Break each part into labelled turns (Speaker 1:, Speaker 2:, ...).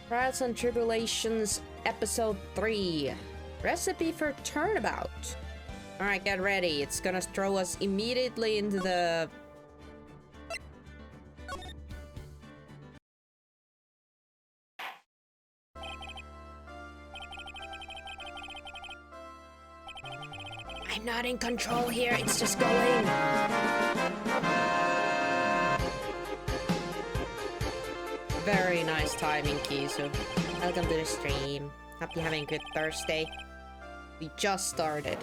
Speaker 1: Trials and Tribulations, Episode 3. Recipe for turnabout. Alright, get ready. It's gonna throw us immediately into the... I'm not in control here, it's just going. Very nice timing, Kizu. Welcome to the stream. Hope you're having a good Thursday. We just started.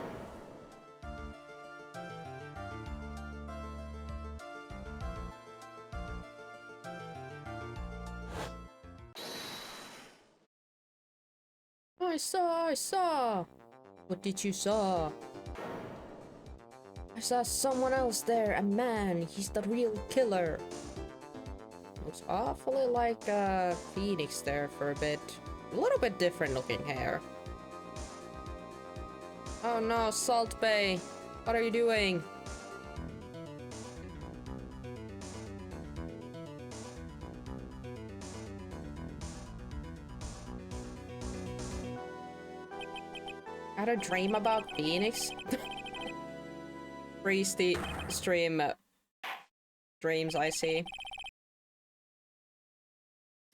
Speaker 1: I saw. What did you saw? I saw someone else there, a man. He's the real killer. Looks awfully like Phoenix there for a bit. A little bit different looking hair. Oh no, Salt Bay. What are you doing? I had a dream about Phoenix. Priesty stream dreams I see.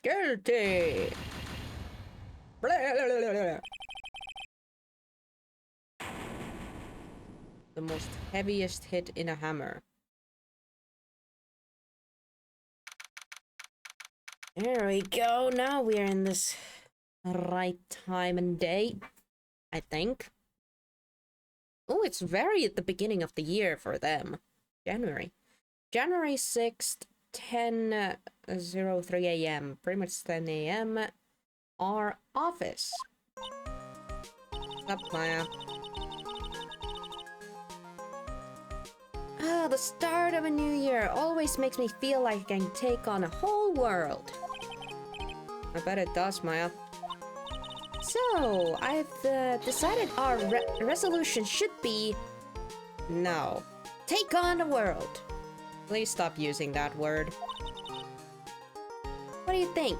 Speaker 1: Guilty. Blah, blah, blah, blah. The most heaviest hit in a hammer. There we go. Now we're in this right time and day, I think. Oh, it's very at the beginning of the year for them. January 6th, 10:03 a.m. Pretty much 10 a.m. Our office. What's up, Maya? Ah, the start of a new year always makes me feel like I can take on a whole world. I bet it does, Maya. So, I've decided our resolution should be... No. Take on the world. Please stop using that word. What do you think?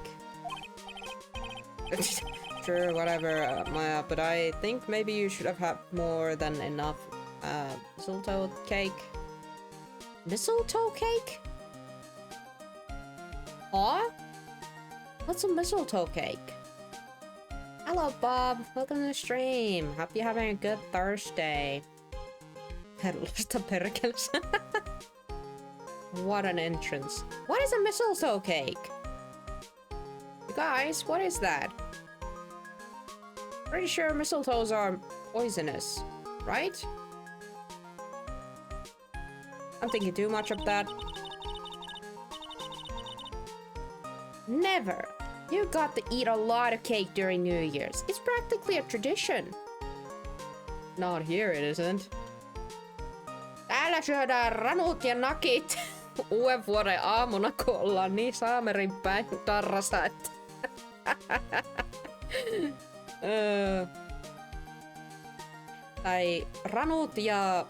Speaker 1: Sure, whatever, Maya, but I think maybe you should have had more than enough mistletoe cake. Mistletoe cake? Huh? What's a mistletoe cake? Hello, Bob. Welcome to the stream. Hope you're having a good Thursday. What an entrance. What is a mistletoe cake? You guys, what is that? Pretty sure mistletoes are poisonous, right? I'm thinking too much of that. Never. You got to eat a lot of cake during New Year's. It's practically a tradition. Not here, it isn't. Täällä syödään ranut ja nakit. Uuden vuoden aamuna, kun ollaan niin saamerin päin tarrassa, että... Tai ranut ja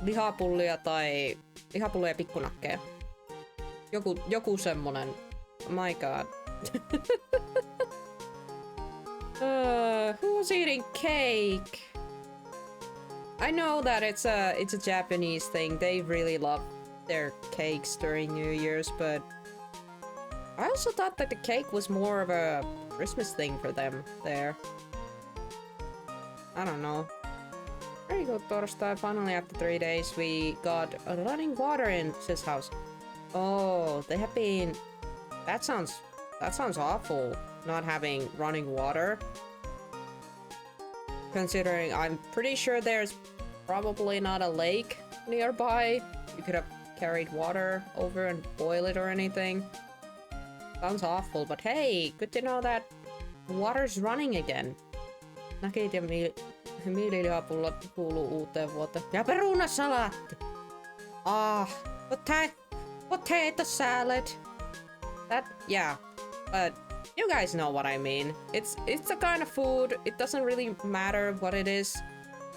Speaker 1: lihapullia tai lihapullia ja pikkunakkeja. Joku semmonen. My god. Who's eating cake? I know that it's a Japanese thing. They really love their cakes during New Year's, but I also thought that the cake was more of a Christmas thing for them there. I don't know. Very good Thursday. Finally, after 3 days, we got running water in his house. Oh, they have been... That sounds awful, not having running water. Considering I'm pretty sure there's probably not a lake nearby. You could have carried water over and boil it or anything. Sounds awful, but hey, good to know that water's running again. Nakit ja miililihapullot kuuluu uuteen vuoteen. Ja perunasalaatti! Ah, potato salad. That, yeah, but you guys know what I mean. It's a kind of food. It doesn't really matter what it is,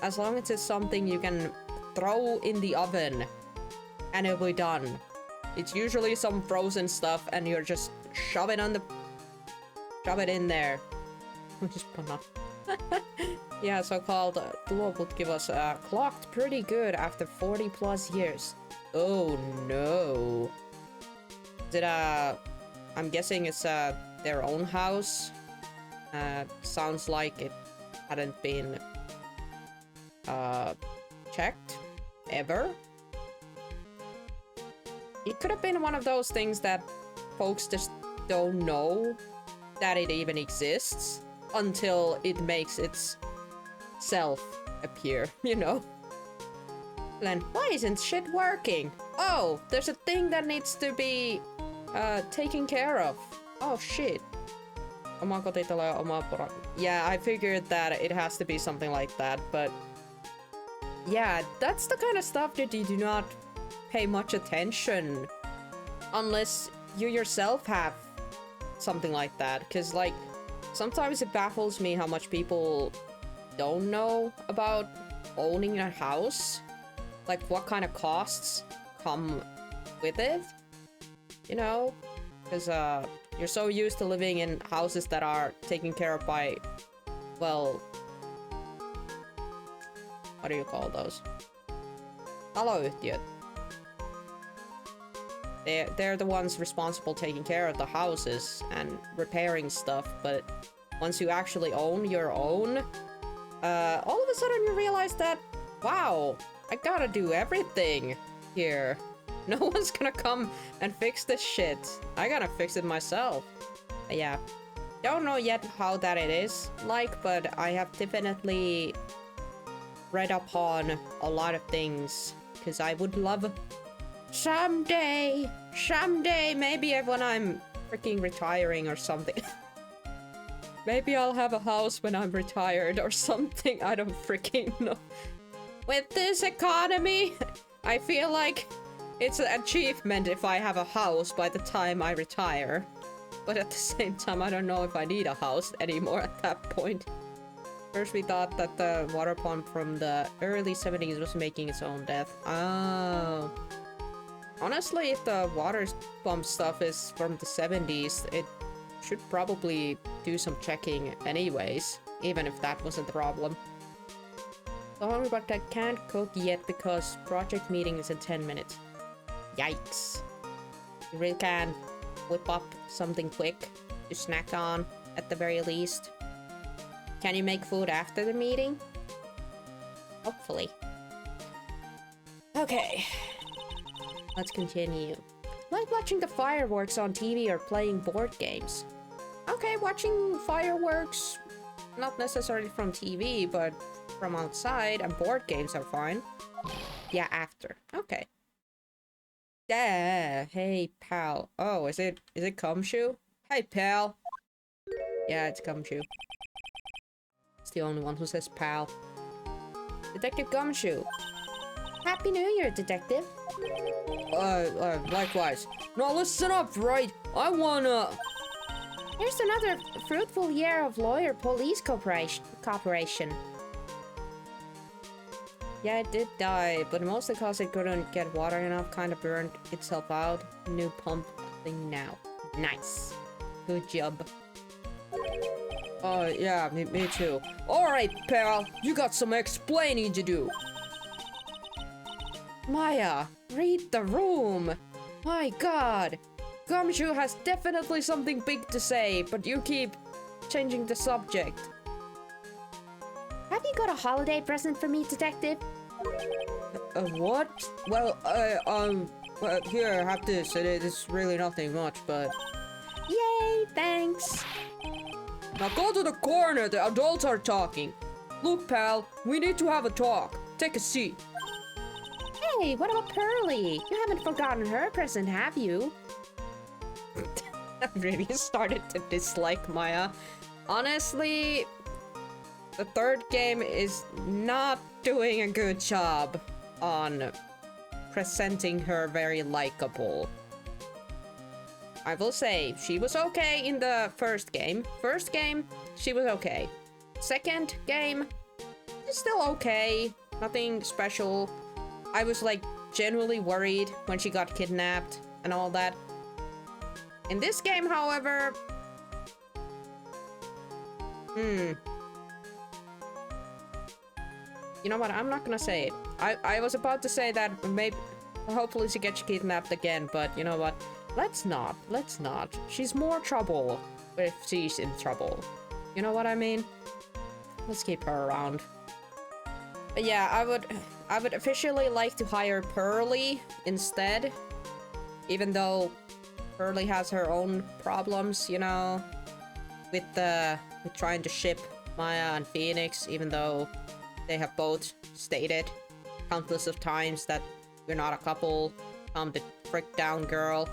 Speaker 1: as long as it's something you can throw in the oven and it'll be done. It's usually some frozen stuff and you're just shoving on the Shove it in there. Just banana. Yeah, so-called duo would give us clocked pretty good after 40 plus years. Oh no. Is it I'm guessing it's their own house. Sounds like it hadn't been checked ever. It could have been one of those things that folks just don't know that it even exists until it makes itself appear, you know? Then, why isn't shit working? Oh, there's a thing that needs to be taken care of. Oh shit. Yeah, I figured that it has to be something like that, but yeah, that's the kind of stuff that you do not pay much attention unless you yourself have something like that. Because, like, sometimes it baffles me how much people don't know about owning a house. Like, what kind of costs come with it, you know? Because you're so used to living in houses that are taken care of by, well, what do you call those? Taloyhtiöt. They're the ones responsible taking care of the houses and repairing stuff, but once you actually own your own, all of a sudden you realize that, wow, I gotta do everything here. No one's gonna come and fix this shit. I gotta fix it myself. Yeah. Don't know yet how that it is like, but I have definitely read upon a lot of things, because I would love someday, maybe when I'm freaking retiring or something. Maybe I'll have a house when I'm retired or something. I don't freaking know. With this economy, I feel like it's an achievement if I have a house by the time I retire. But at the same time, I don't know if I need a house anymore at that point. First we thought that the water pump from the early 70s was making its own death. Oh. Honestly, if the water pump stuff is from the 70s, it should probably do some checking anyways, even if that wasn't the problem. So hungry, but I can't cook yet because project meeting is in 10 minutes. Yikes. You really can whip up something quick to snack on, at the very least. Can you make food after the meeting? Hopefully. Okay. Let's continue. Like watching the fireworks on TV or playing board games. Okay, watching fireworks, not necessarily from TV, but from outside, and board games are fine. Yeah, after. Okay. Yeah, hey pal. Oh, is it Gumshoe? Hey pal. Yeah, it's Gumshoe. It's the only one who says pal. Detective Gumshoe. Happy New Year, Detective. Likewise. Now listen up, right? I wanna... Here's another fruitful year of lawyer-police cooperation. Yeah, it did die, but mostly because it couldn't get water enough, kind of burned itself out. New pump thing now. Nice. Good job. Yeah, me too. Alright, pal, you got some explaining to do. Maya, read the room. My god. Gumshoe has definitely something big to say, but you keep changing the subject. Have you got a holiday present for me, Detective? What? Well, well, here, have this. It's really nothing much, but... Yay, thanks. Now go to the corner, the adults are talking. Look, pal, we need to have a talk. Take a seat. Hey, what about Pearly? You haven't forgotten her present, have you? I really started to dislike Maya. Honestly, the third game is not doing a good job on presenting her very likable. I will say, she was okay in the first game. First game, she was okay. Second game, still okay. Nothing special. I was like genuinely worried when she got kidnapped and all that. In this game, however, Hmm. You know what? I'm not gonna say it. I was about to say that maybe, hopefully she gets kidnapped again, but you know what? Let's not. Let's not. She's more trouble if she's in trouble. You know what I mean? Let's keep her around. But yeah, I would officially like to hire Pearly instead. Even though Pearly has her own problems, you know, with trying to ship Maya and Phoenix, even though they have both stated countless of times that we're not a couple. Calm the frick down, girl.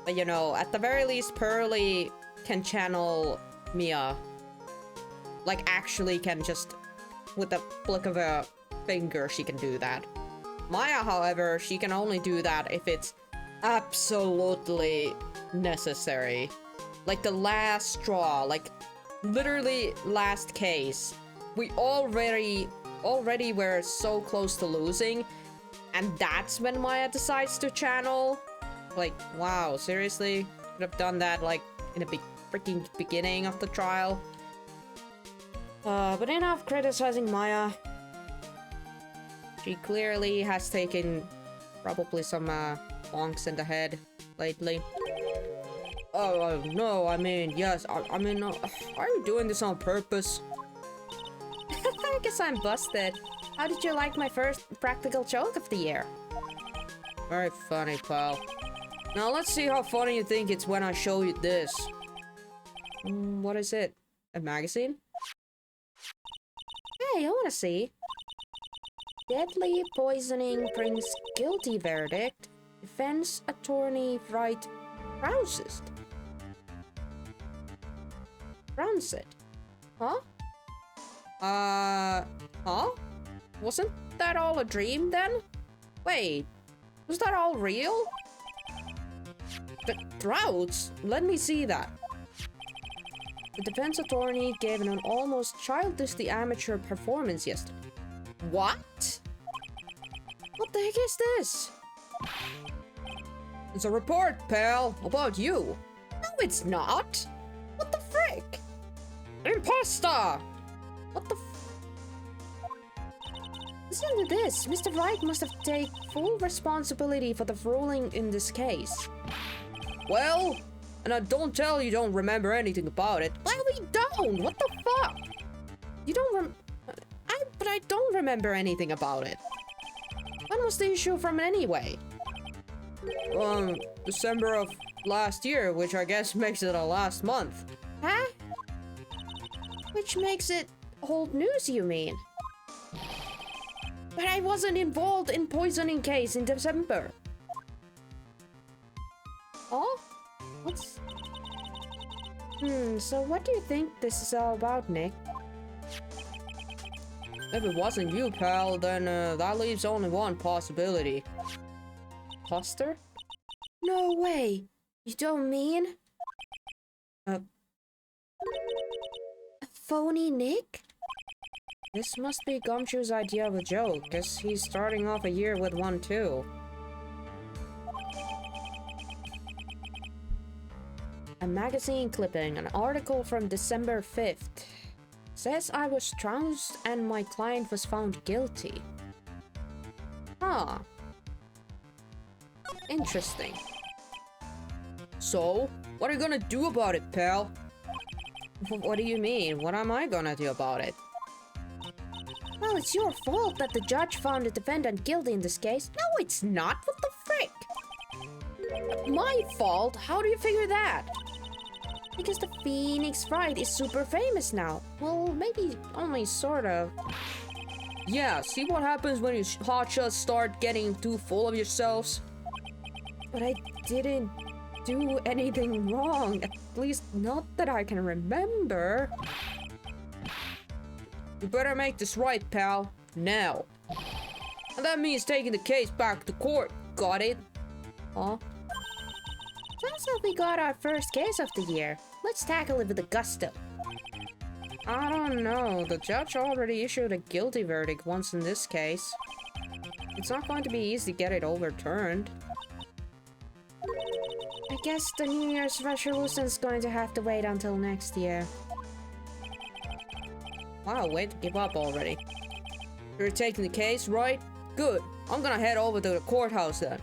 Speaker 1: But you know, at the very least, Pearly can channel Mia. Like, actually can just, with the flick of a finger, she can do that. Maya, however, she can only do that if it's absolutely necessary. Like the last straw, like literally last case. We already were so close to losing, and that's when Maya decides to channel. Like, wow, seriously? Could have done that like in the freaking beginning of the trial. But enough criticizing Maya. She clearly has taken probably some bonks in the head lately. Oh, no, I mean, yes, I mean, are you doing this on purpose? I guess I'm busted. How did you like my first practical joke of the year? Very funny, pal. Now let's see how funny you think it's when I show you this. What is it? A magazine? Hey, I wanna see. Deadly poisoning brings guilty verdict. Defense attorney Wright Ace. Rancid. Huh? Huh? Wasn't that all a dream then? Wait, was that all real? The droughts? Let me see that. The defense attorney gave an almost childishly amateur performance yesterday. What? What the heck is this? It's a report, pal, about you. No, it's not. What the frick? Imposter! What the Listen to this. Mr. Wright must have taken full responsibility for the ruling in this case. Well, and I don't tell you don't remember anything about it. Well, we don't! What the fuck? You don't but I don't remember anything about it. When was the issue from anyway? December of last year, which I guess makes it a last month. Huh? Which makes it old news, you mean? But I wasn't involved in poisoning case in December. Oh? What's... so what do you think this is all about, Nick? If it wasn't you, pal, then that leaves only one possibility. Imposter? No way! You don't mean? A phony Nick? This must be Gumshoe's idea of a joke, cause he's starting off a year with one too. A magazine clipping, an article from December 5th. Says I was trounced and my client was found guilty. Huh. Interesting. So, what are you gonna do about it, pal? What do you mean? What am I gonna do about it? Well, it's your fault that the judge found the defendant guilty in this case. No, it's not. What the frick? My fault? How do you figure that? Because the Phoenix Wright is super famous now. Well, maybe only sort of. Yeah, see what happens when you hotshots start getting too full of yourselves? But I didn't do anything wrong. At least not that I can remember. You better make this right, pal. Now. And that means taking the case back to court. Got it? Huh? Sounds like we got our first case of the year. Let's tackle it with a gusto. I don't know. The judge already issued a guilty verdict once in this case. It's not going to be easy to get it overturned. I guess the New Year's resolution is going to have to wait until next year. Wow, way to give up already. You're taking the case, right? Good. I'm gonna head over to the courthouse then.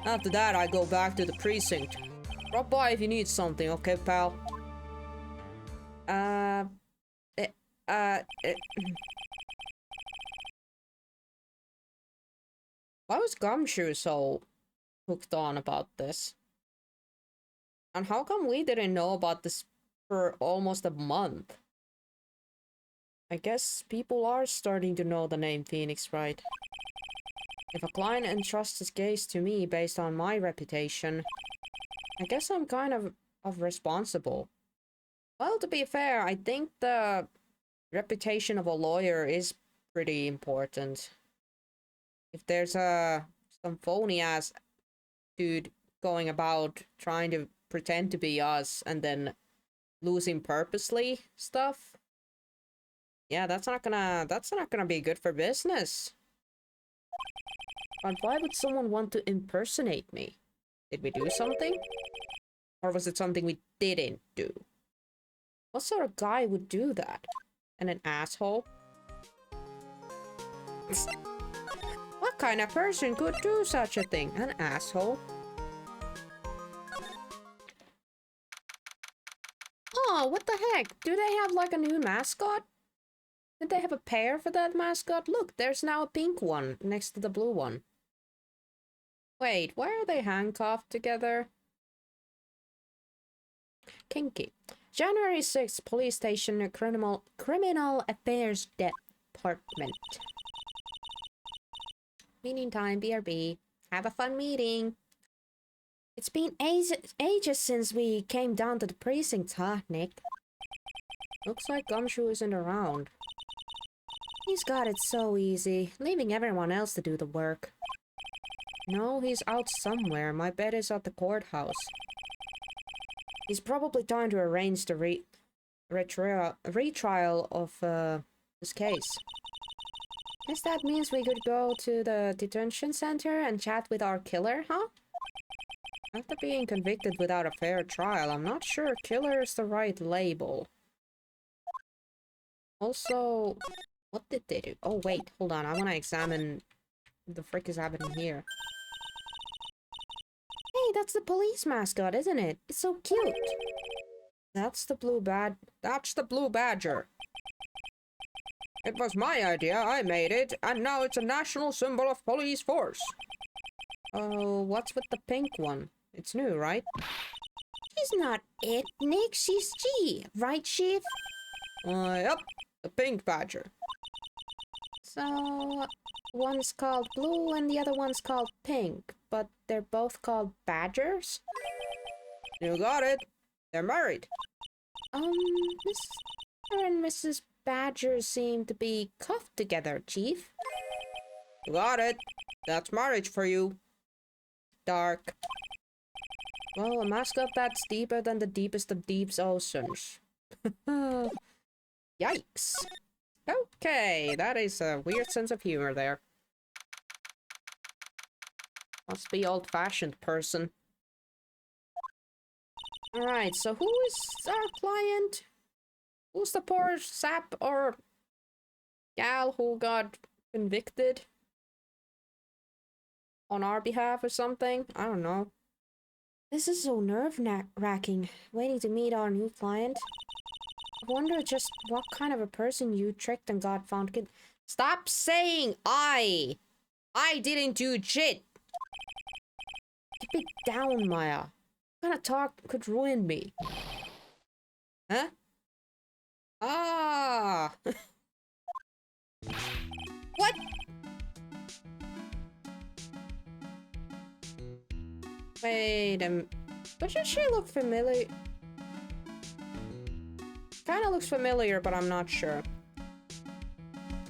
Speaker 1: After that, I go back to the precinct. Drop by if you need something, okay, pal? Why was Gumshoe so hooked on about this? And how come we didn't know about this for almost a month? I guess people are starting to know the name Phoenix, right? If a client entrusts his case to me based on my reputation, I guess I'm kind of responsible. Well, to be fair, I think the reputation of a lawyer is pretty important. If there's some phony ass dude going about trying to pretend to be us and then losing purposely stuff, yeah, that's not gonna be good for business. But why would someone want to impersonate me? Did we do something? Or was it something we didn't do? What sort of guy would do that? And an asshole? What kind of person could do such a thing? An asshole? Oh, what the heck? Do they have like a new mascot? Did they have a pair for that mascot? Look, there's now a pink one next to the blue one. Wait, why are they handcuffed together? Kinky. January 6th, police station, criminal affairs department. Meeting time, BRB. Have a fun meeting. It's been ages since we came down to the precinct, huh, Nick? Looks like Gumshoe isn't around. He's got it so easy, leaving everyone else to do the work. No, he's out somewhere. My bet is at the courthouse. He's probably trying to arrange the retrial of this case. Guess that means we could go to the detention center and chat with our killer, huh? After being convicted without a fair trial, I'm not sure killer is the right label. Also, what did they do? Oh wait, hold on, I want to examine the frick is happening here. Hey, that's the police mascot, isn't it? It's so cute. That's the blue badger. It was my idea, I made it, and now it's a national symbol of police force. Oh, what's with the pink one? It's new, right? She's not it, Nick, she's G, right, Chief? Yep, the pink badger. So, one's called blue and the other one's called pink, but they're both called badgers? You got it. They're married. Mr. and Mrs. Badger seem to be cuffed together, Chief. You got it. That's marriage for you. Dark. Well, a mascot that's deeper than the deepest of deep's oceans. Yikes. Okay, that is a weird sense of humor there. Must be old-fashioned person. Alright, so who is our client? Who's the poor sap or gal who got convicted? On our behalf or something? I don't know. This is so nerve-wracking, waiting to meet our new client. I wonder just what kind of a person you tricked and got found kid. Stop saying I! I didn't do shit! Keep it down, Maya. What kind of talk could ruin me? Huh? Ah! What? Wait a minute. Doesn't she look familiar? Kinda looks familiar, but I'm not sure.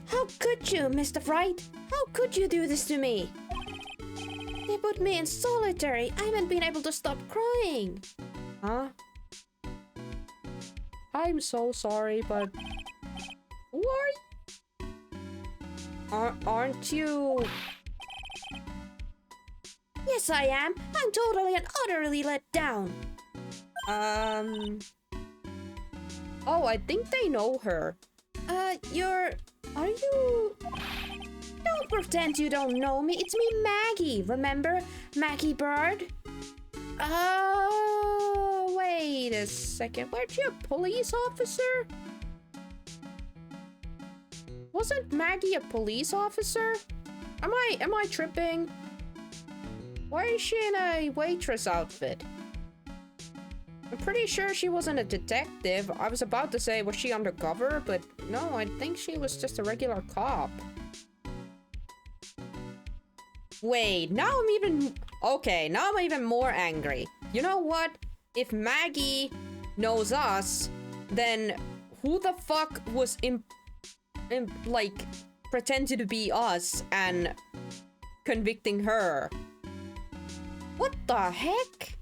Speaker 1: How could you, Mr. Wright? How could you do this to me? They put me in solitary. I haven't been able to stop crying. Huh? I'm so sorry, but... Who are you? Aren't you... Yes, I am. I'm totally and utterly let down. Oh, I think they know her.
Speaker 2: Are you... Don't pretend you don't know me. It's me, Maggie. Remember? Maggie Bird? Oh, wait a second. Weren't you a police officer? Wasn't Maggie a police officer? Am I tripping? Why is she in a waitress outfit? I'm pretty sure she wasn't a detective. I was about to say, was she undercover? But no, I think she was just a regular cop. Wait, now I'm even... Okay, now I'm even more angry. You know what? If Maggie knows us, then who the fuck was like, pretending to be us and convicting her? What the heck?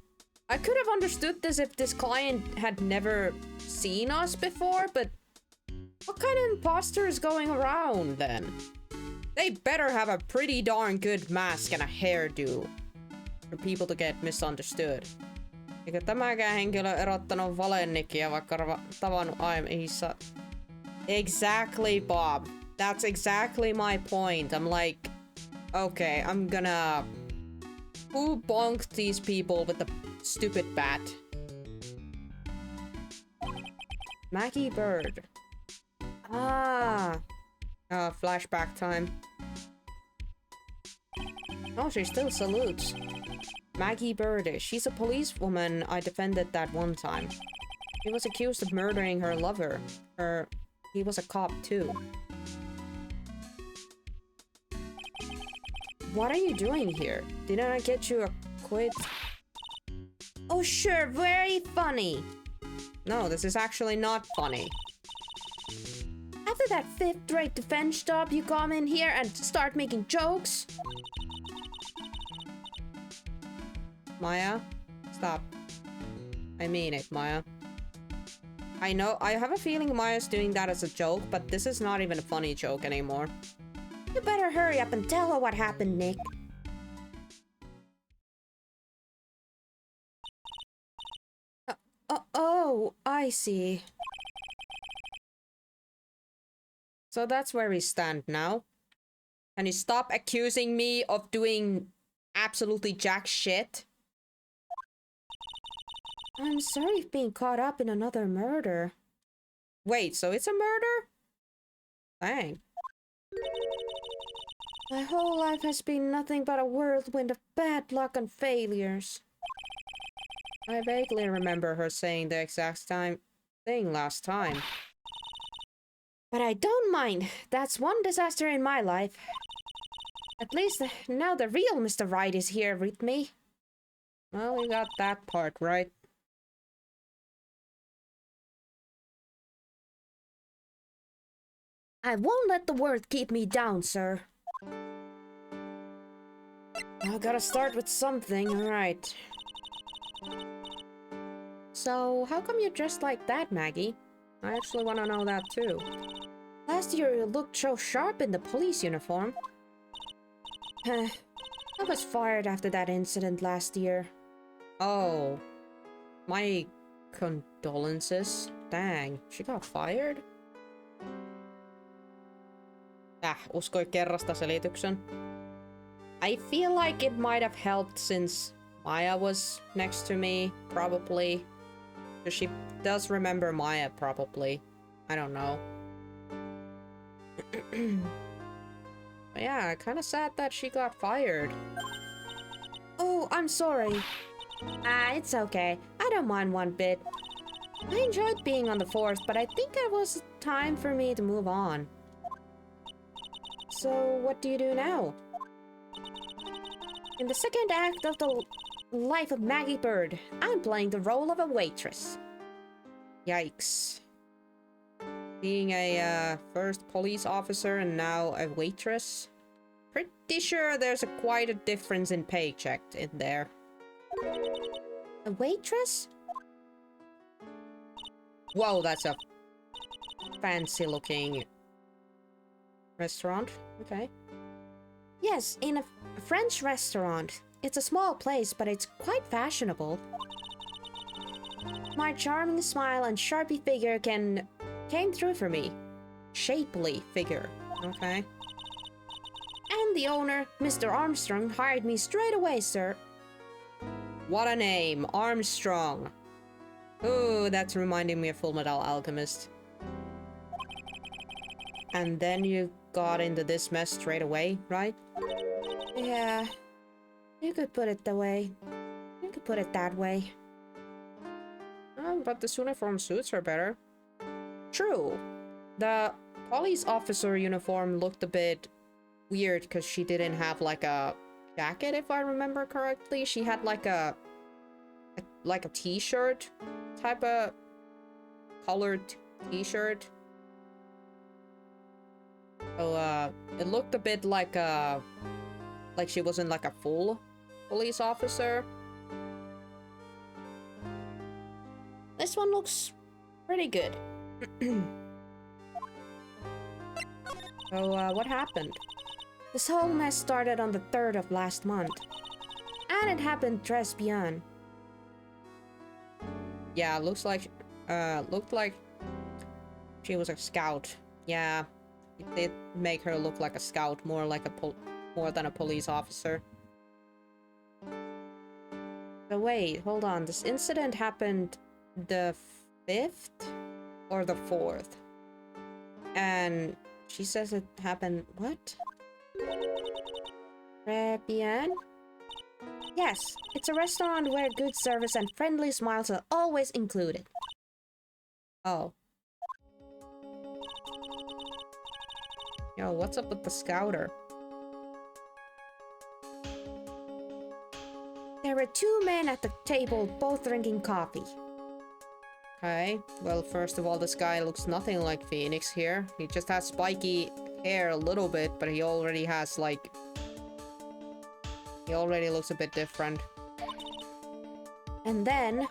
Speaker 2: I could have understood this if this client had never seen us before, but what kind of imposter is going around then? They better have a pretty darn good mask and a hairdo for people to get misunderstood. Eikö tämäkään henkilö erottanut valennikia vaikka tavannut aiemmissa? Exactly, Bob. That's exactly my point. I'm like, okay, I'm gonna... Who bonked these people with the stupid bat? Maggie Bird. Ah. Flashback time. Oh, she still salutes. Maggie Bird. She's a policewoman I defended that one time. She was accused of murdering her lover. He was a cop too. What are you doing here? Didn't I get you a quid? Oh sure, very funny. No, this is actually not funny. After that fifth-rate defense job, you come in here and start making jokes? Maya, stop. I mean it, Maya. I know, I have a feeling Maya's doing that as a joke, but this is not even a funny joke anymore. You better hurry up and tell her what happened, Nick. Oh, I see. So that's where we stand now. Can you stop accusing me of doing absolutely jack shit? I'm sorry for being caught up in another murder. Wait, so it's a murder? Dang. My whole life has been nothing but a whirlwind of bad luck and failures. I vaguely remember her saying the exact thing last time. But I don't mind. That's one disaster in my life. At least now the real Mr. Wright is here with me. Well, we got that part right. I won't let the word keep me down, sir. I gotta start with something, alright. So, how come you're dressed like that, Maggie? I actually want to know that too. Last year you looked so sharp in the police uniform. I was fired after that incident last year. Oh. My condolences. Dang, she got fired? Uskoi kerrasta selityksen. I feel like it might have helped since Maya was next to me, probably. Because she does remember Maya, probably. I don't know. But yeah, kind of sad that she got fired. Oh, I'm sorry. It's okay. I don't mind one bit. I enjoyed being on the force, but I think it was time for me to move on. So, what do you do now? In the second act of the life of Maggie Bird, I'm playing the role of a waitress. Yikes. Being a first police officer and now a waitress? Pretty sure there's quite a difference in paycheck in there. A waitress? Whoa, that's a fancy looking restaurant. Okay. Yes, in a French restaurant. It's a small place, but it's quite fashionable. My charming smile and sharpie figure came through for me. shapely figure. Okay. And the owner, Mr. Armstrong, hired me straight away, sir.
Speaker 1: What a name, Armstrong. Ooh, that's reminding me of Full Metal Alchemist. And then you got into this mess straight away, right?
Speaker 2: Yeah, you could put it that way. You could put it that way.
Speaker 1: Oh, but this uniform suits her better. True. The police officer uniform looked a bit weird because she didn't have like a jacket, if I remember correctly. She had like a t-shirt type of colored t-shirt. So it looked a bit like she wasn't like a full police officer.
Speaker 2: This one looks pretty good.
Speaker 1: So what happened?
Speaker 2: This whole mess started on the 3rd of last month. And it happened dressed beyond.
Speaker 1: Yeah, looked like she was a scout. Yeah, it did make her look like a scout, more than a police officer.
Speaker 2: So wait, hold on. This incident happened the 5th or the 4th? And she says it happened what? Très bien? Yes, it's a restaurant where good service and friendly smiles are always included.
Speaker 1: Oh. Yo, what's up with the scouter?
Speaker 2: There were 2 men at the table, both drinking coffee.
Speaker 1: Okay, well, first of all, this guy looks nothing like Phoenix here. He just has spiky hair a little bit, but he already has, like... He already looks a bit different.
Speaker 2: And then...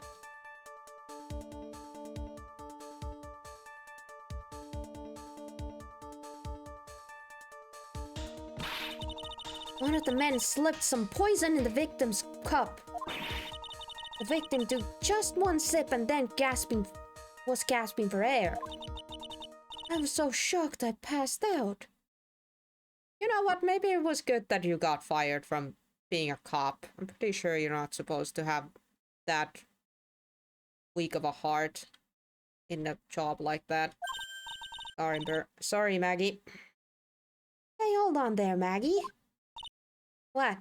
Speaker 2: one of the men slipped some poison in the victim's cup. The victim took just one sip and then was gasping for air. I was so shocked I passed out.
Speaker 1: You know what? Maybe it was good that you got fired from being a cop. I'm pretty sure you're not supposed to have that weak of a heart in a job like that. Sorry, Maggie.
Speaker 2: Hey, hold on there, Maggie. What?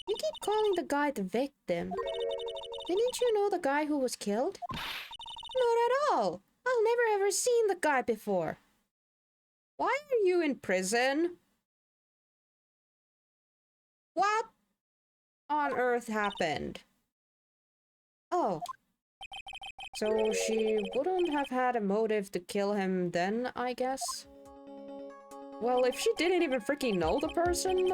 Speaker 2: You keep calling the guy the victim. Didn't you know the guy who was killed? Not at all. I've never ever seen the guy before.
Speaker 1: Why are you in prison? What on earth happened?
Speaker 2: Oh.
Speaker 1: So she wouldn't have had a motive to kill him then, I guess? Well, if she didn't even freaking know the person...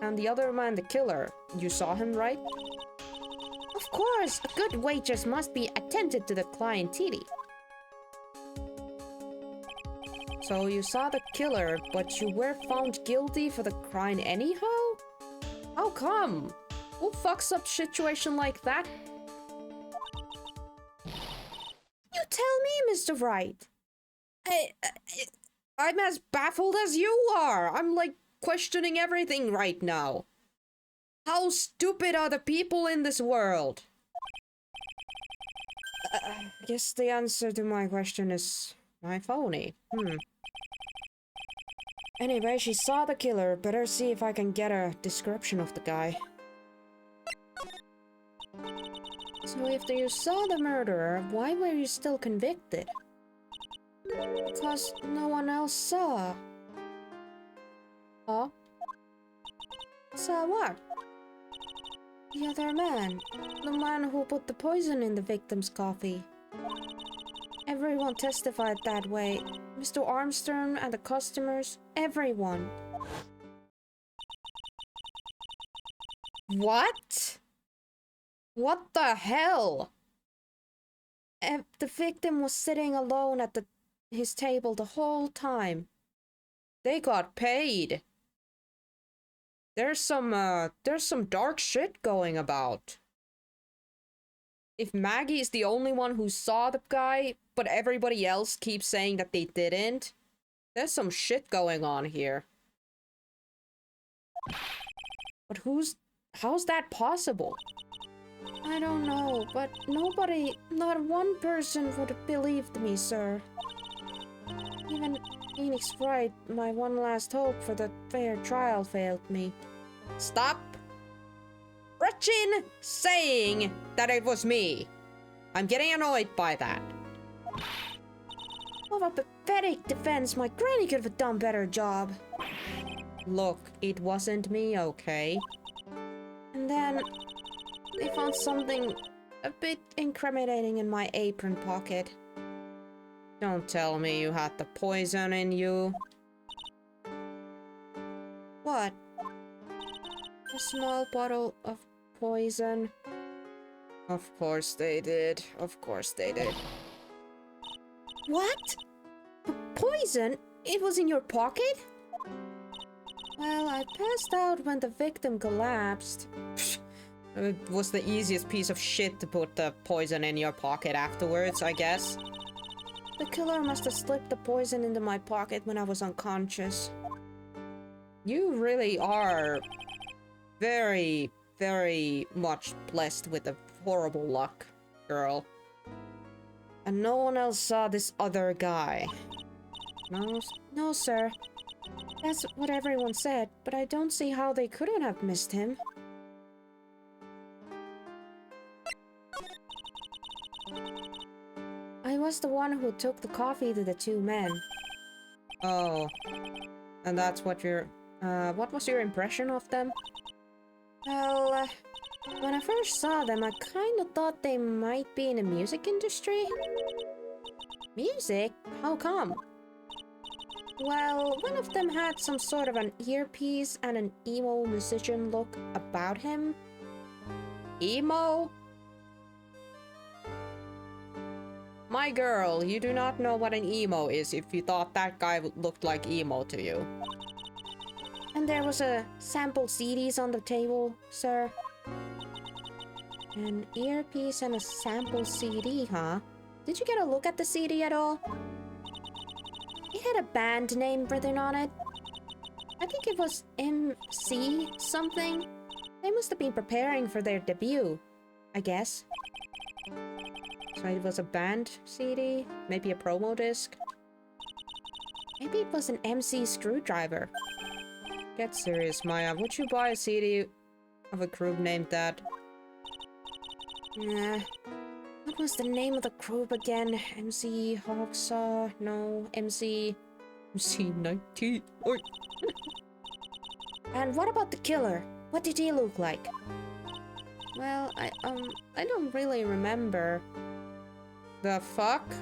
Speaker 1: And the other man, the killer, you saw him, right?
Speaker 2: Of course, a good waitress must be attentive to the clientele.
Speaker 1: So you saw the killer, but you were found guilty for the crime anyhow? How come? Who fucks up situation like that?
Speaker 2: You tell me, Mr. Wright.
Speaker 1: I'm as baffled as you are. I'm like questioning everything right now. How stupid are the people in this world?
Speaker 2: I guess the answer to my question is my phony. Anyway, she saw the killer. Better see if I can get a description of the guy. So if you saw the murderer, why were you still convicted? Because no one else saw.
Speaker 1: Huh?
Speaker 2: Saw what? The other man. The man who put the poison in the victim's coffee. Everyone testified that way. Mr. Armstrong and the customers. Everyone.
Speaker 1: What? What the hell?
Speaker 2: The victim was sitting alone at his table the whole time.
Speaker 1: They got paid. There's some dark shit going about.
Speaker 2: if Maggie is the only one who saw the guy, but everybody else keeps saying that they didn't, there's some shit going on here. But how's that possible? I don't know, but nobody, not one person would have believed me, sir. Even Phoenix Wright, my one last hope for the fair trial, failed me. Stop Gretchen saying that it was me. I'm getting annoyed by that. What a pathetic defense. My granny could have done a better job. Look, it wasn't me, okay? And then they found something a bit incriminating in my apron pocket. Don't tell me you had the poison in you. What? A small bottle of poison? Of course they did. Of course they did. What? The poison? It was in your pocket? Well, I passed out when the victim collapsed. It was the easiest piece of shit to put the poison in your pocket afterwards, I guess. The killer must have slipped the poison into my pocket when I was unconscious. You really are very, very much blessed with a horrible luck, girl. And no one else saw this other guy. No, sir. That's what everyone said, but I don't see how they couldn't have missed him. I was the one who took the coffee to the two men. Oh. And that's what what was your impression of them? Well, when I first saw them, I kind of thought they might be in the music industry. Music? How come? Well, one of them had some sort of an earpiece and an emo musician look about him. Emo? My girl, you do not know what an emo is if you thought that guy looked like emo to you. And there was a sample CDs on the table, sir. An earpiece and a sample CD, huh? Did you get a look at the CD at all? It had a band name written on it. I think it was MC something. They must have been preparing for their debut, I guess. So it was a band CD? Maybe a promo disc? Maybe it was an MC Screwdriver. Get serious, Maya. Would you buy a CD of a group named that? Nah. What was the name of the group again? MC Hawksaw? No, MC 19. Oi. And what about the killer? What did he look like? Well, I don't really remember. The fuck?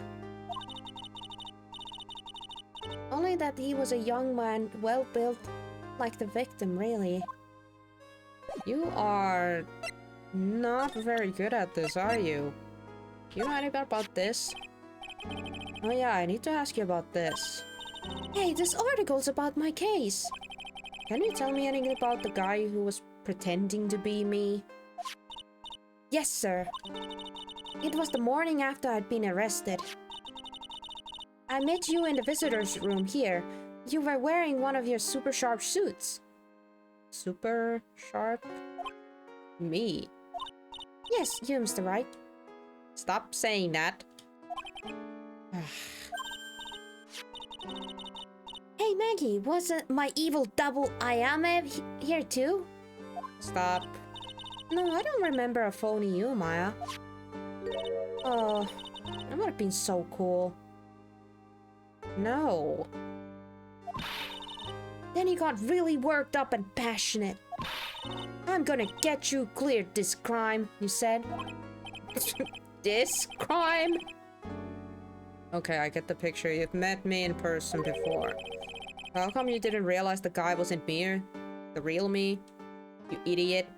Speaker 2: Only that he was a young man, well built, like the victim, really. You are not very good at this, are you? You know anything about this? Oh yeah, I need to ask you about this. Hey, this article's about my case. Can you tell me anything about the guy who was pretending to be me? Yes, sir. It was the morning after I'd been arrested. I met you in the visitor's room here. You were wearing one of your super sharp suits. Super sharp? Me? Yes, you, Mr. Wright. Stop saying that. Hey, Maggie, was my evil double Ayame here too? Stop. No, I don't remember a phony you, Maya. Oh, that would have been so cool. No. Then he got really worked up and passionate. I'm gonna get you cleared this crime, you said. This crime? Okay, I get the picture. You've met me in person before. How come you didn't realize the guy wasn't me? The real me? You idiot.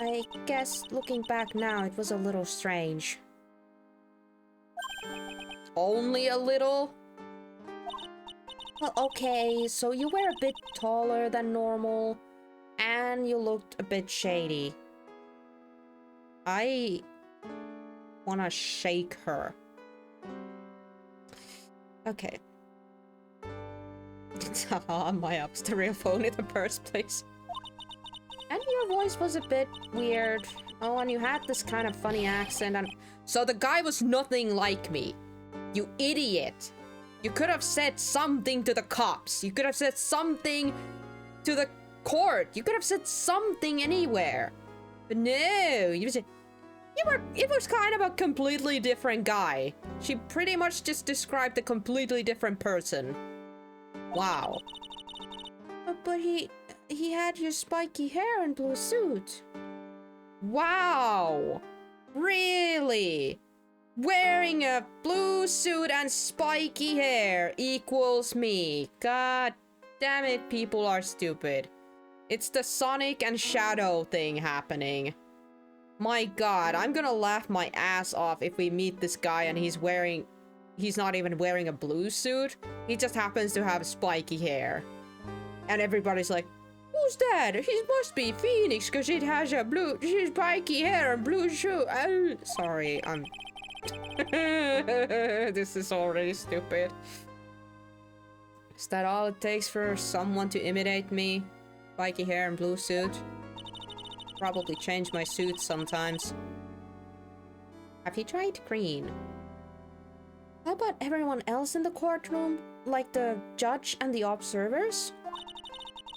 Speaker 2: I guess looking back now, it was a little strange. Only a little? Well, okay, so you were a bit taller than normal, and you looked a bit shady. I wanna shake her. Okay. Am I up the real phone in the first place? And your voice was a bit weird. Oh, and you had this kind of funny accent, and so the guy was nothing like me. You idiot. You could have said something to the cops. You could have said something to the court. You could have said something anywhere. But no, it was kind of a completely different guy. She pretty much just described a completely different person. Wow. But he had your spiky hair and blue suit. Wow. Really? Wearing a blue suit and spiky hair equals me. God damn it, people are stupid. It's the Sonic and Shadow thing happening. My god, I'm gonna laugh my ass off if we meet this guy and he's not even wearing a blue suit. He just happens to have spiky hair. And everybody's like, who's that? He must be Phoenix because it has a spiky hair and blue shoe. Oh, sorry, I'm... This is already stupid. Is that all it takes for someone to imitate me? Spiky hair and blue suit? Probably change my suit sometimes. Have you tried green? How about everyone else in the courtroom? Like the judge and the observers?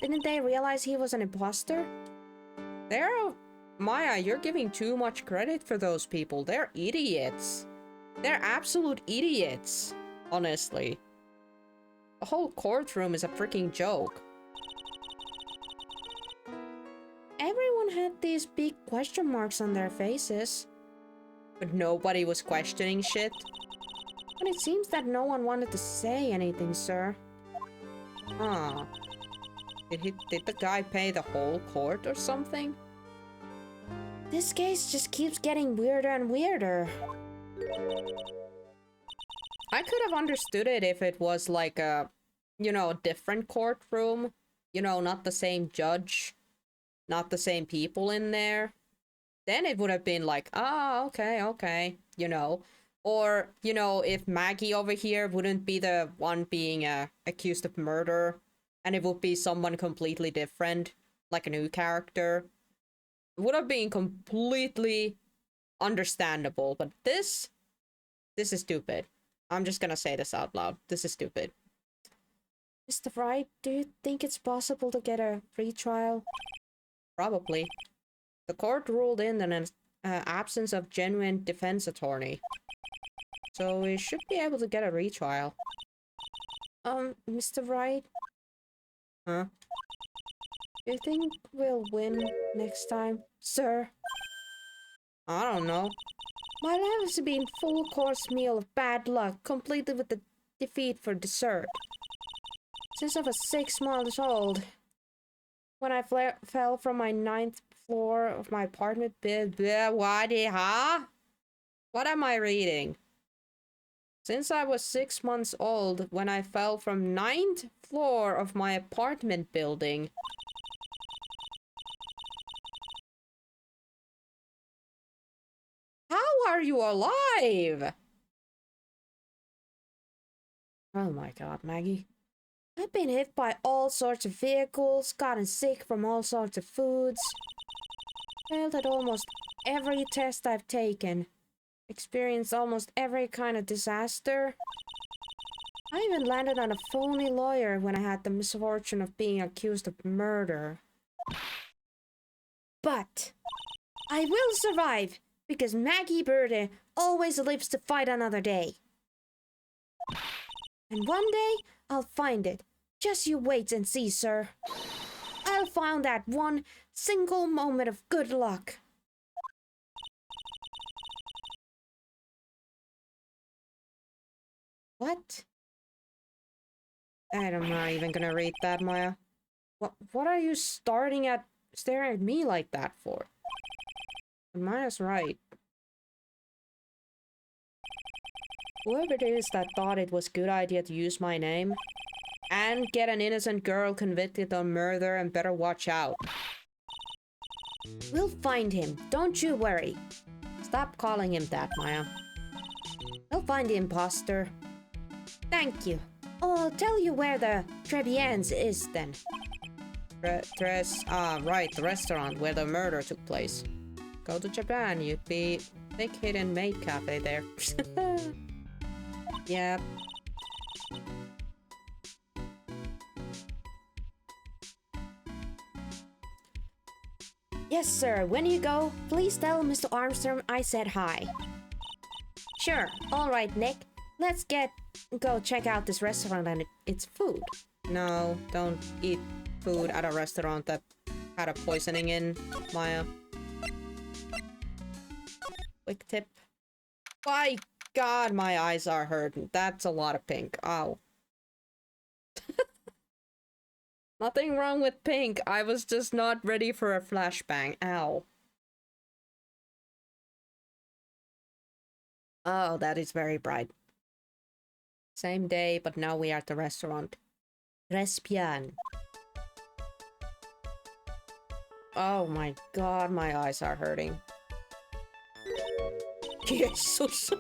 Speaker 2: Didn't they realize he was an imposter? Maya, you're giving too much credit for those people. They're idiots. They're absolute idiots. Honestly. The whole courtroom is a freaking joke. Everyone had these big question marks on their faces. But nobody was questioning shit. But it seems that no one wanted to say anything, sir. Huh. Did the guy pay the whole court or something? This case just keeps getting weirder and weirder. I could have understood it if it was like a, you know, a different courtroom. You know, not the same judge. Not the same people in there. Then it would have been like, ah, okay, you know. Or, you know, if Maggie over here wouldn't be the one being accused of murder, and it would be someone completely different, like a new character. It would have been completely understandable, but this is stupid. I'm just gonna say this out loud. This is stupid. Mr. Wright, do you think it's possible to get a retrial? Probably. The court ruled in an absence of genuine defense attorney. So we should be able to get a retrial. Mr. Wright? Huh? Do you think we'll win next time, sir? I don't know. My life has been full course meal of bad luck, completed with the defeat for dessert. Since I was 6 months old, when I fell from my 9th floor of my apartment what am I reading? Since I was 6 months old, when I fell from 9th floor of my apartment building. How are you alive? Oh my god, Maggie. I've been hit by all sorts of vehicles, gotten sick from all sorts of foods, failed at almost every test I've taken, experienced almost every kind of disaster. I even landed on a phony lawyer when I had the misfortune of being accused of murder. But I will survive, because Maggie Birde always lives to fight another day. And one day, I'll find it. Just you wait and see, sir. I'll find that one single moment of good luck. What? I'm not even gonna read that, Maya. What are you staring at me like that for? Maya's right. Whoever it is that thought it was a good idea to use my name and get an innocent girl convicted of murder and better watch out. We'll find him. Don't you worry.
Speaker 1: Stop calling him that, Maya.
Speaker 2: We'll find the imposter. Thank you. Oh, I'll tell you where the tribulations is then.
Speaker 1: Right, the restaurant where the murder took place. Go to Japan, you'd be big hidden maid cafe there. Yep.
Speaker 2: Yes, sir. When you go, please tell Mr. Armstrong I said hi. Sure. All right, Nick. Let's go check out this restaurant and its food.
Speaker 1: No, don't eat food at a restaurant that had a poisoning in, Maya. Quick tip. My God, my eyes are hurting. That's a lot of pink. Ow. Nothing wrong with pink. I was just not ready for a flashbang. Ow. Oh, that is very bright. Same day, but now we are at the restaurant. Respian. Oh my God, my eyes are hurting. Jesus.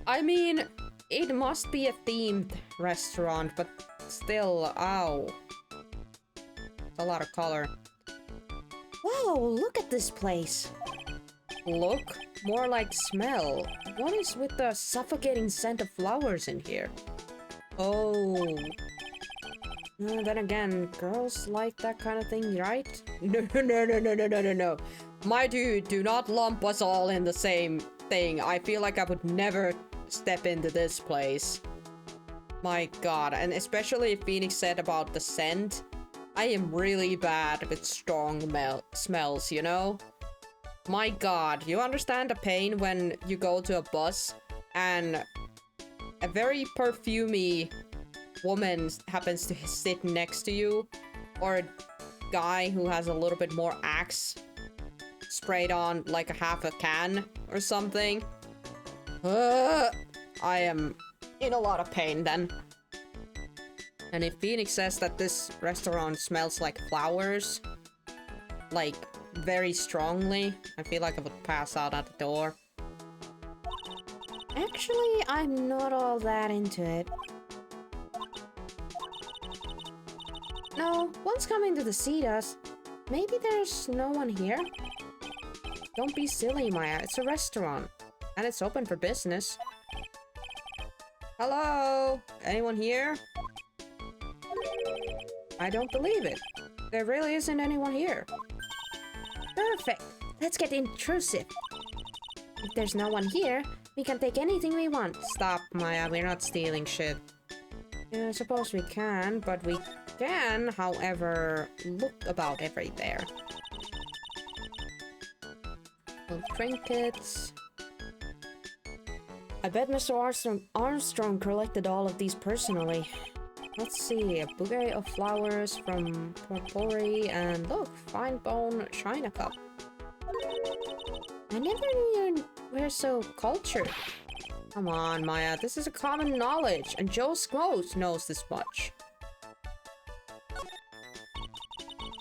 Speaker 1: I mean, it must be a themed restaurant, but still, ow. It's a lot of color.
Speaker 2: Whoa, look at this place.
Speaker 1: Look? More like smell. What is with the suffocating scent of flowers in here? Oh. Then again, girls like that kind of thing, right? No. My dude, do not lump us all in the same thing. I feel like I would never step into this place. My God, and especially if Phoenix said about the scent, I am really bad with strong smells, you know? My God, you understand the pain when you go to a bus and a very perfumey woman happens to sit next to you, or a guy who has a little bit more Axe sprayed on like a half a can or something. I am in a lot of pain then. And if Phoenix says that this restaurant smells like flowers, like very strongly, I feel like I would pass out at the door.
Speaker 2: Actually, I'm not all that into it. No, one's coming to see us. Maybe there's no one here?
Speaker 1: Don't be silly, Maya. It's a restaurant. And it's open for business. Hello? Anyone here? I don't believe it. There really isn't anyone here.
Speaker 2: Perfect. Let's get intrusive. If there's no one here, we can take anything we want.
Speaker 1: Stop, Maya. We're not stealing shit. Yeah, I suppose we can, but we can, however, look about everywhere. Little trinkets.
Speaker 2: I bet Mr. Armstrong collected all of these personally.
Speaker 1: Let's see, a bouquet of flowers from Potpourri, and look, fine bone china cup.
Speaker 2: I never knew you were so cultured.
Speaker 1: Come on, Maya, this is a common knowledge, and Joe Squoze knows this much.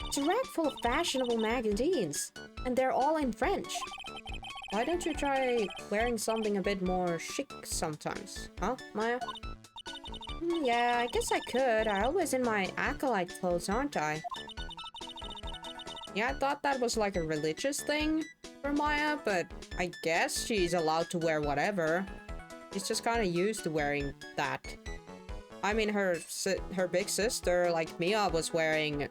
Speaker 2: It's a rack full of fashionable magazines, and they're all in French.
Speaker 1: Why don't you try wearing something a bit more chic sometimes, huh, Maya?
Speaker 2: Yeah, I guess I could. I'm always in my acolyte clothes, aren't I?
Speaker 1: Yeah, I thought that was like a religious thing for Maya, but I guess she's allowed to wear whatever. She's just kind of used to wearing that. I mean, her big sister, like Mia, was wearing,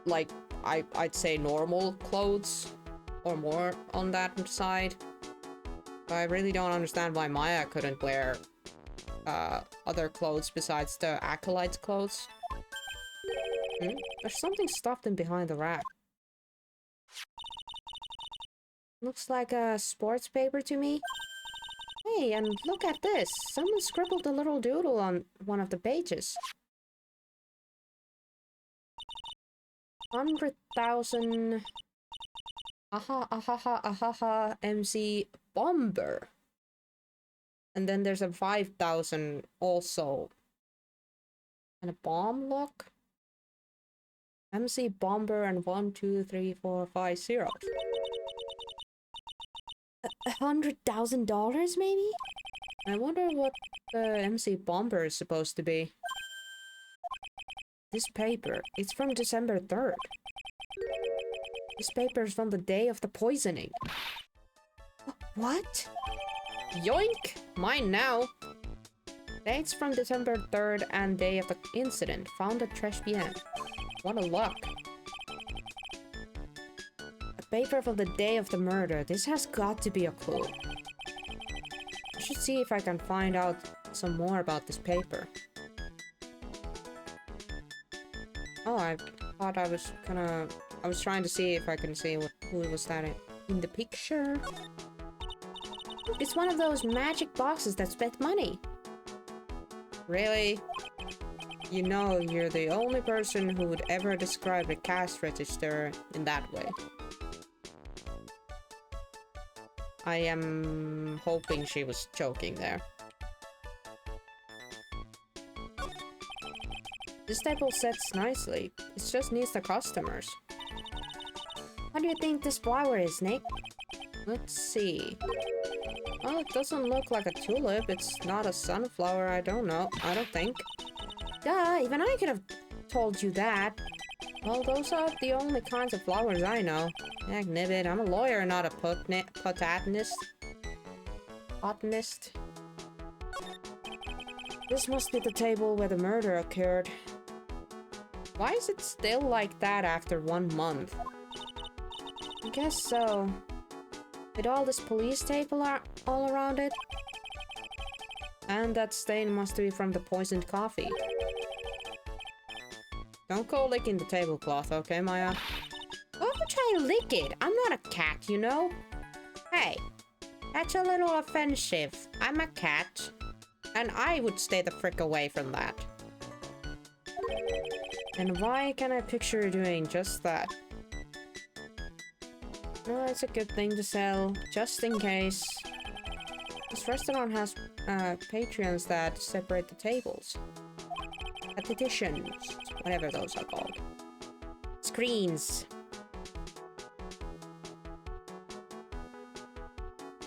Speaker 1: like, I'd say normal clothes, or more on that side. But I really don't understand why Maya couldn't wear other clothes besides the acolyte's clothes. There's something stuffed in behind the rack.
Speaker 2: Looks like a sports paper to me. Hey, and look at this. Someone scribbled a little doodle on one of the pages.
Speaker 1: 100,000... Ahaha, MC Bomber. And then there's a 5,000 also. And a bomb lock? MC Bomber and 1, 2, 3, 4, 5 zeros.
Speaker 2: $100,000 maybe?
Speaker 1: I wonder what the MC Bomber is supposed to be. This paper, it's from December 3rd. This paper is from the day of the poisoning.
Speaker 2: What?
Speaker 1: Yoink! Mine now! Dates from December 3rd and day of the incident. Found at Trashbn. What a luck.
Speaker 2: A paper from the day of the murder. This has got to be a clue.
Speaker 1: I should see if I can find out some more about this paper. Oh, I thought I was gonna... I was trying to see if I can see who was that in the picture.
Speaker 2: It's one of those magic boxes that spent money.
Speaker 1: Really? You know, you're the only person who would ever describe a cash register in that way. I am hoping she was joking there. This table sets nicely. It just needs the customers.
Speaker 2: What do you think this flower is, Nick?
Speaker 1: Let's see. Well, it doesn't look like a tulip. It's not a sunflower. I don't know. I don't think.
Speaker 2: Duh, even I could have told you that.
Speaker 1: Well, those are the only kinds of flowers I know. Heck, Nibbit, I'm a lawyer, not a botanist. Botanist.
Speaker 2: This must be the table where the murder occurred.
Speaker 1: Why is it still like that after 1 month?
Speaker 2: I guess so. With all this police tape all around it.
Speaker 1: And that stain must be from the poisoned coffee. Don't go licking the tablecloth, okay, Maya?
Speaker 2: Why would I lick it? I'm not a cat, you know?
Speaker 1: Hey, that's a little offensive. I'm a cat. And I would stay the frick away from that. And why can I picture you doing just that? Well, it's a good thing to sell, just in case. This restaurant has Patreons that separate the tables. Petitions, whatever those are called.
Speaker 2: Screens.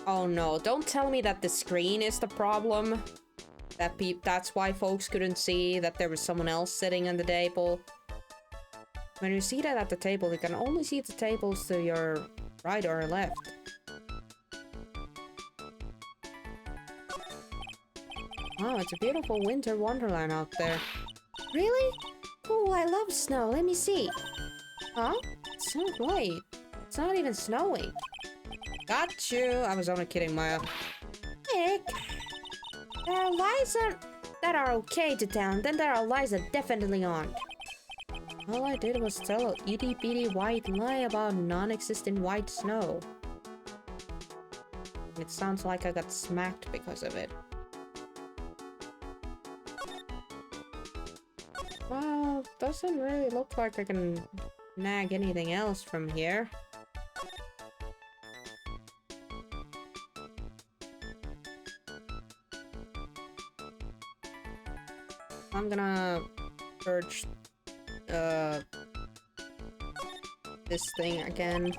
Speaker 1: Oh no, don't tell me that the screen is the problem. That's why folks couldn't see that there was someone else sitting on the table. When you're seated at the table, you can only see the tables to your right or left. Wow, it's a beautiful winter wonderland out there.
Speaker 2: Really? Oh, I love snow. Let me see.
Speaker 1: Huh? It's not white. It's not even snowing. Got you. I was only kidding, Maya.
Speaker 2: Nick. There are lies that are okay to tell, and then there are lies that definitely aren't.
Speaker 1: All I did was tell an itty-bitty white lie about non-existent white snow. It sounds like I got smacked because of it. Well, doesn't really look like I can nag anything else from here. I'm gonna search this thing again.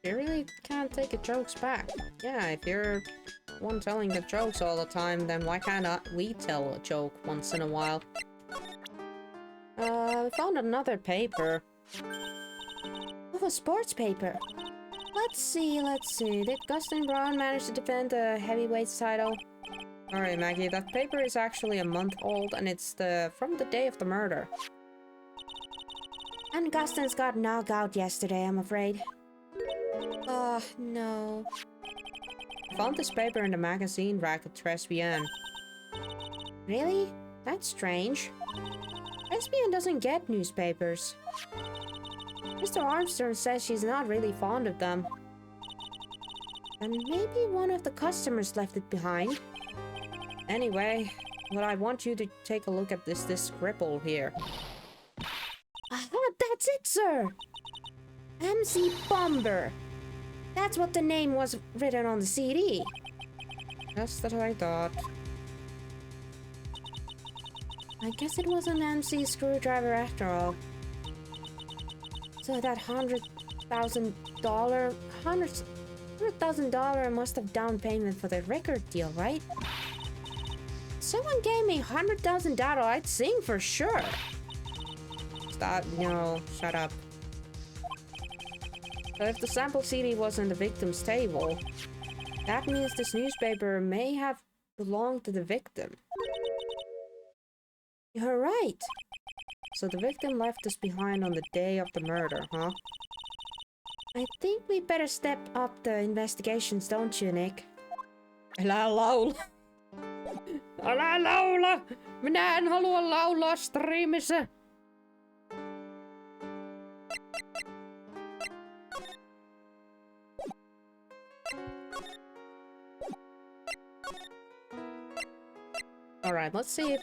Speaker 1: You really can't take your jokes back. Yeah, if you're one telling the jokes all the time, then why can't we tell a joke once in a while? We found another paper.
Speaker 2: Oh, a sports paper. Let's see. Did Gustin Braun manage to defend the heavyweights title?
Speaker 1: Alright, Maggie, that paper is actually a month old, and it's from the day of the murder.
Speaker 2: And Gustin's got knocked out yesterday, I'm afraid. Oh, no.
Speaker 1: I found this paper in the magazine rack at Trashbn.
Speaker 2: Really? That's strange. Trashbn doesn't get newspapers. Mr. Armstrong says she's not really fond of them. And maybe one of the customers left it behind.
Speaker 1: Anyway, what I want you to take a look at this scribble here.
Speaker 2: That's it, sir! MC Bomber! That's what the name was written on the CD.
Speaker 1: Just as I thought.
Speaker 2: I guess it was an MC screwdriver after all. So that $100,000 must have down payment for the record deal, right? Someone gave me $100,000, I'd sing for sure. Stop, no, shut up. So if the sample CD was in the victim's table, that means this newspaper may have belonged to the victim. You're right. So the victim left us behind on the day of the murder, huh? I think we better step up the investigations, don't you, Nick? Älä laula! Älä laula! Minä en halua laulaa streamissä! Alright, let's see if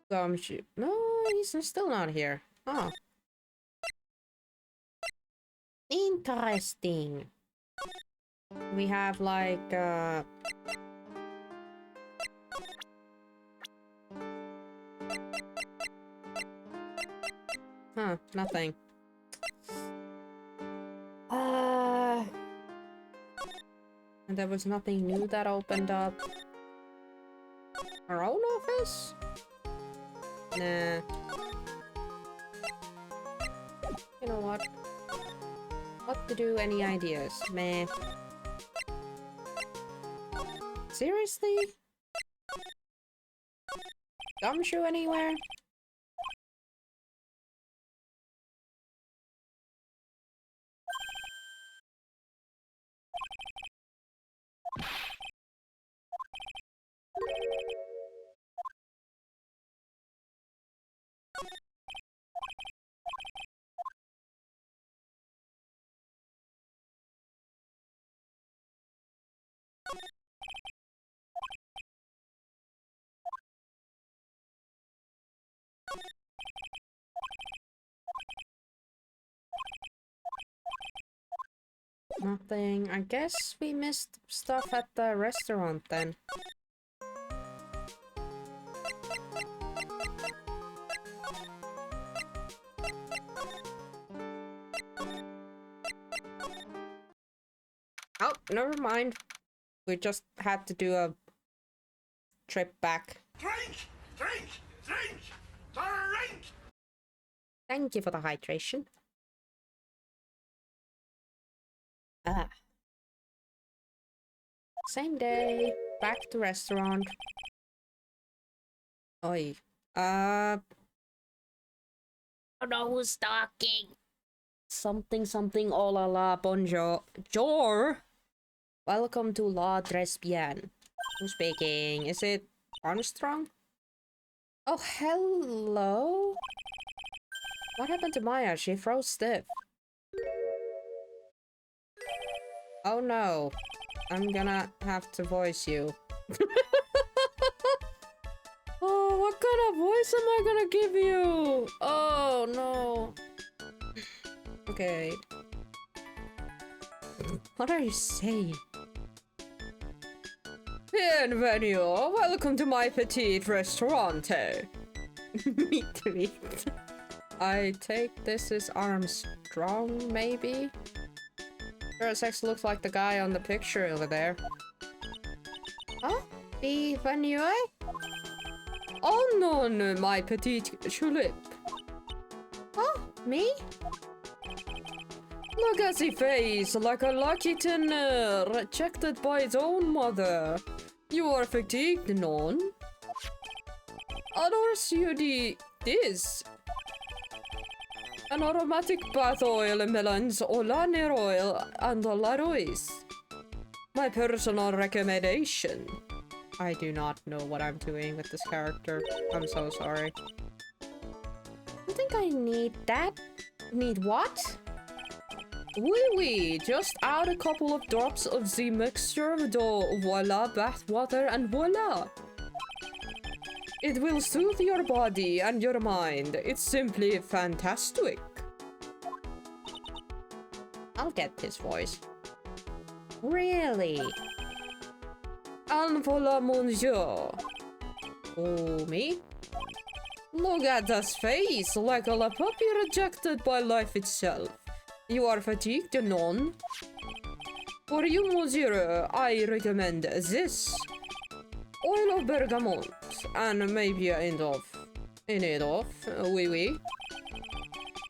Speaker 2: Gumshoe... No, he's still not here. Oh. Interesting. We have like, Huh, nothing. And there was nothing new that opened up. Our own office? Nah. You know what? What to do? Any ideas? Meh. Seriously? Gumshoe anywhere? Nothing. I guess we missed stuff at the restaurant then. Oh, never mind. We just had to do a trip back.
Speaker 3: Drink! Drink! Drink! Drink!
Speaker 2: Thank you for the hydration. Ah. Same day. Back to restaurant. Oi. Oh no, who's talking? Something oh la la bonjour. Jor! Welcome to La Dresbian. Who's speaking? Is it Armstrong? Oh, hello? What happened to Maya? She froze stiff. Oh no. I'm gonna have to voice you. Oh, what kind of voice am I gonna give you? Oh no. Okay. What are you saying? Bienvenue. Welcome to my petite restaurante. Meet. I take this is Armstrong, maybe? Sex looks like the guy on the picture over there. Oh? Bienvenue? Oh no, my petite tulip. Oh, me? Look at the face, like a lucky tenor, rejected by its own mother. You are fatigued, non? Adores you this? An aromatic bath oil melons, Olaner oil, and Larois. My personal recommendation. I do not know what I'm doing with this character. I'm so sorry. I think I need that. Need what? Oui, just add a couple of drops of the mixture of dough, voila, bath water, and voila. It will soothe your body and your mind. It's simply fantastic. I'll get this voice. Really? And voila, monsieur. Oh, me? Look at that face, like a puppy rejected by life itself. You are fatigued, non? For you, monsieur, I recommend this. Oil of bergamot, and maybe a hint of... oui oui.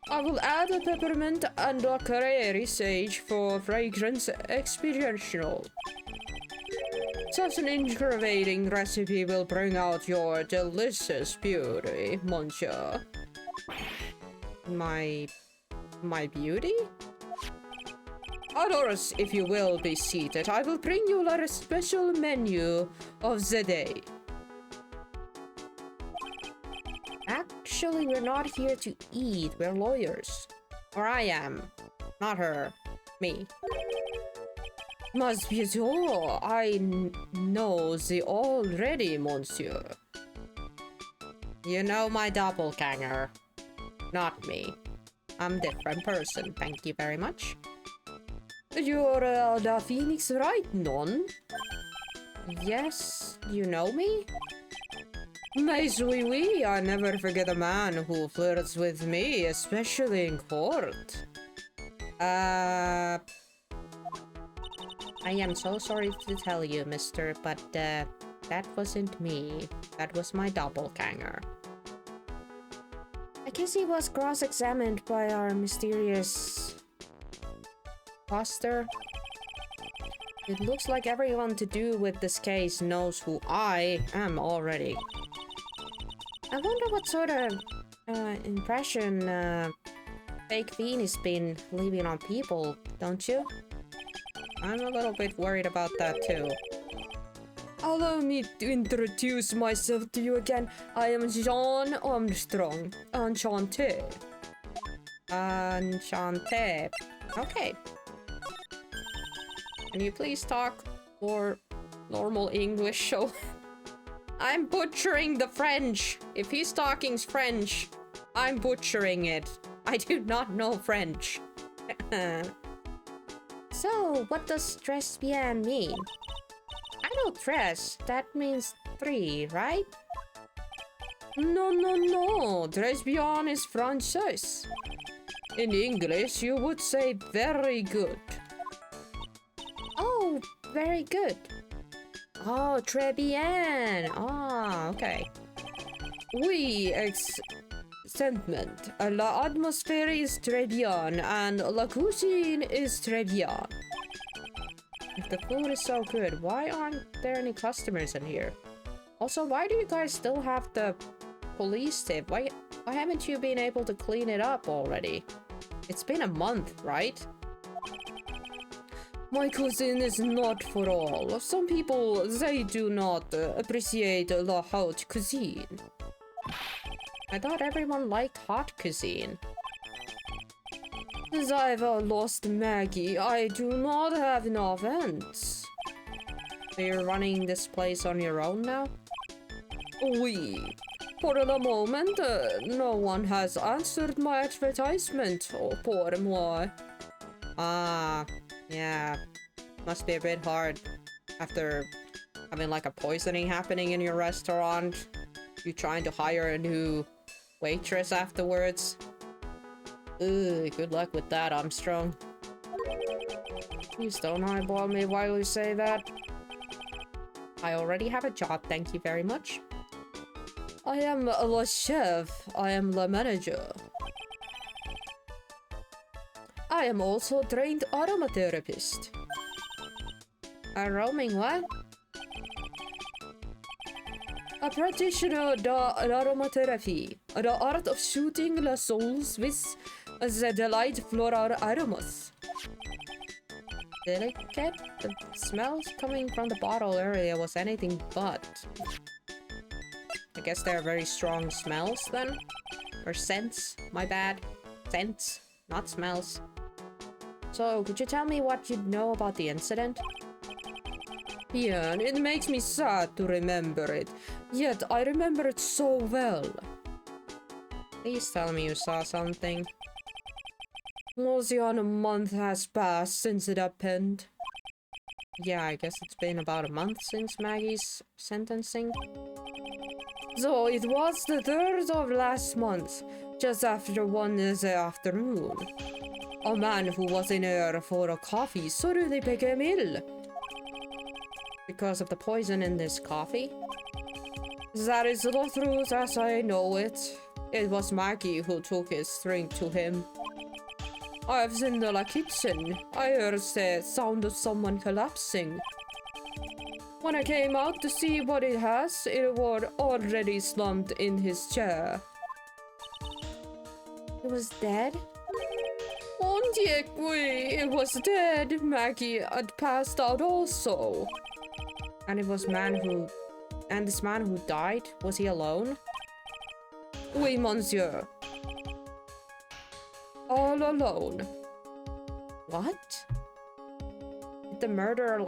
Speaker 2: I will add a peppermint and a curry sage for fragrance experiential. Such an aggravating recipe will bring out your delicious beauty, monsieur. My beauty? Others, if you will be seated, I will bring you a special menu of the day. Actually, we're not here to eat, we're lawyers. Or I am. Not her. Me. Must be so. I know the already, monsieur. You know my doppelganger. Not me. I'm different person, thank you very much. You're the Phoenix, right, non? Yes, you know me? Mais oui oui, I never forget a man who flirts with me, especially in court. I am so sorry to tell you, mister, but that wasn't me. That was my doppelganger. I guess he was cross-examined by our mysterious imposter. It looks like everyone to do with this case knows who I am already. I wonder what sort of impression fake Fiend has been leaving on people, don't you? I'm a little bit worried about that too. Allow me to introduce myself to you again. I am Jean Armstrong. Enchanté. Enchanté. Okay. Can you please talk more normal English? So I'm butchering the French. If he's talking French, I'm butchering it. I do not know French. So, what does tres bien mean? I know tres. That means 3, right? No. Tres bien is Frances. In English, you would say very good. Oh, very good. Oh, très bien. Ah, okay. Oui, sentiment. La atmosphère is très bien, and la cuisine is très bien. If the food is so good, why aren't there any customers in here? Also, why do you guys still have the police tape? Why haven't you been able to clean it up already? It's been a month, right? My cuisine is not for all. Some people, they do not appreciate la haute cuisine. I thought everyone liked hot cuisine. As I've lost Maggie, I do not have enough ends. So you're running this place on your own now? Oui. For the moment, no one has answered my advertisement. Oh, pour moi. Ah, yeah. Must be a bit hard after having like a poisoning happening in your restaurant. You trying to hire a new waitress afterwards. Ugh, good luck with that, Armstrong. Please don't eyeball me while you say that. I already have a job, thank you very much. I am the chef. I am the manager. I am also trained aromatherapist. A roaming what? A practitioner of aromatherapy, the art of shooting the souls with the delight floral aromas. Delicate? The smells coming from the bottle earlier was anything but. I guess they're very strong smells then? Or scents, my bad. Scents, not smells. So, could you tell me what you know about the incident? Yeah, it makes me sad to remember it. Yet, I remember it so well. Please tell me you saw something. More than a month has passed since it happened. Yeah, I guess it's been about a month since Maggie's sentencing. So it was the 3rd of last month, just after 1 in the afternoon. A man who was in here for a coffee suddenly became ill.
Speaker 1: Because of the poison in this coffee?
Speaker 2: That is the truth as I know it. It was Maggie who took his drink to him. I was in the kitchen. I heard the sound of someone collapsing. When I came out to see what it has, it was already slumped in his chair.
Speaker 1: He was dead?
Speaker 2: It was dead. Maggie had passed out also.
Speaker 1: And this man who died, was he alone?
Speaker 2: Oui, monsieur. All alone.
Speaker 1: What? Did the murderer,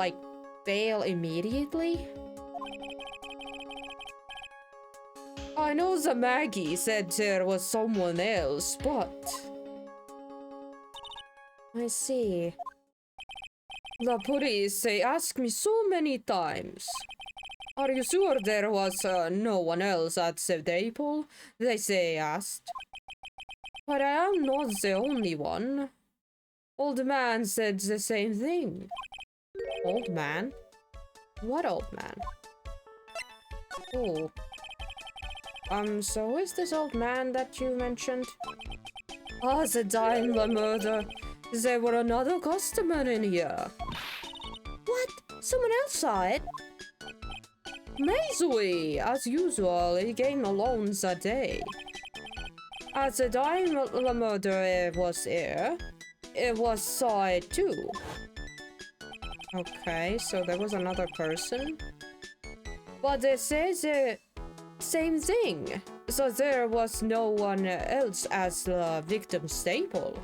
Speaker 1: bail immediately?
Speaker 2: I know the Maggie said there was someone else, but...
Speaker 1: I see.
Speaker 2: The police, they asked me so many times. Are you sure there was no one else at the table? They asked. But I am not the only one. Old man said the same thing.
Speaker 1: Old man? What old man? Oh. So who is this old man that you mentioned?
Speaker 2: Ah, the Daimler murder. There were another customer in here.
Speaker 1: What? Someone else saw it?
Speaker 2: Mazui, as usual, he came alone that day. As the Daimler murder was here, it was saw it too.
Speaker 1: Okay, so there was another person?
Speaker 2: But they say the same thing. So there was no one else as the victim's staple.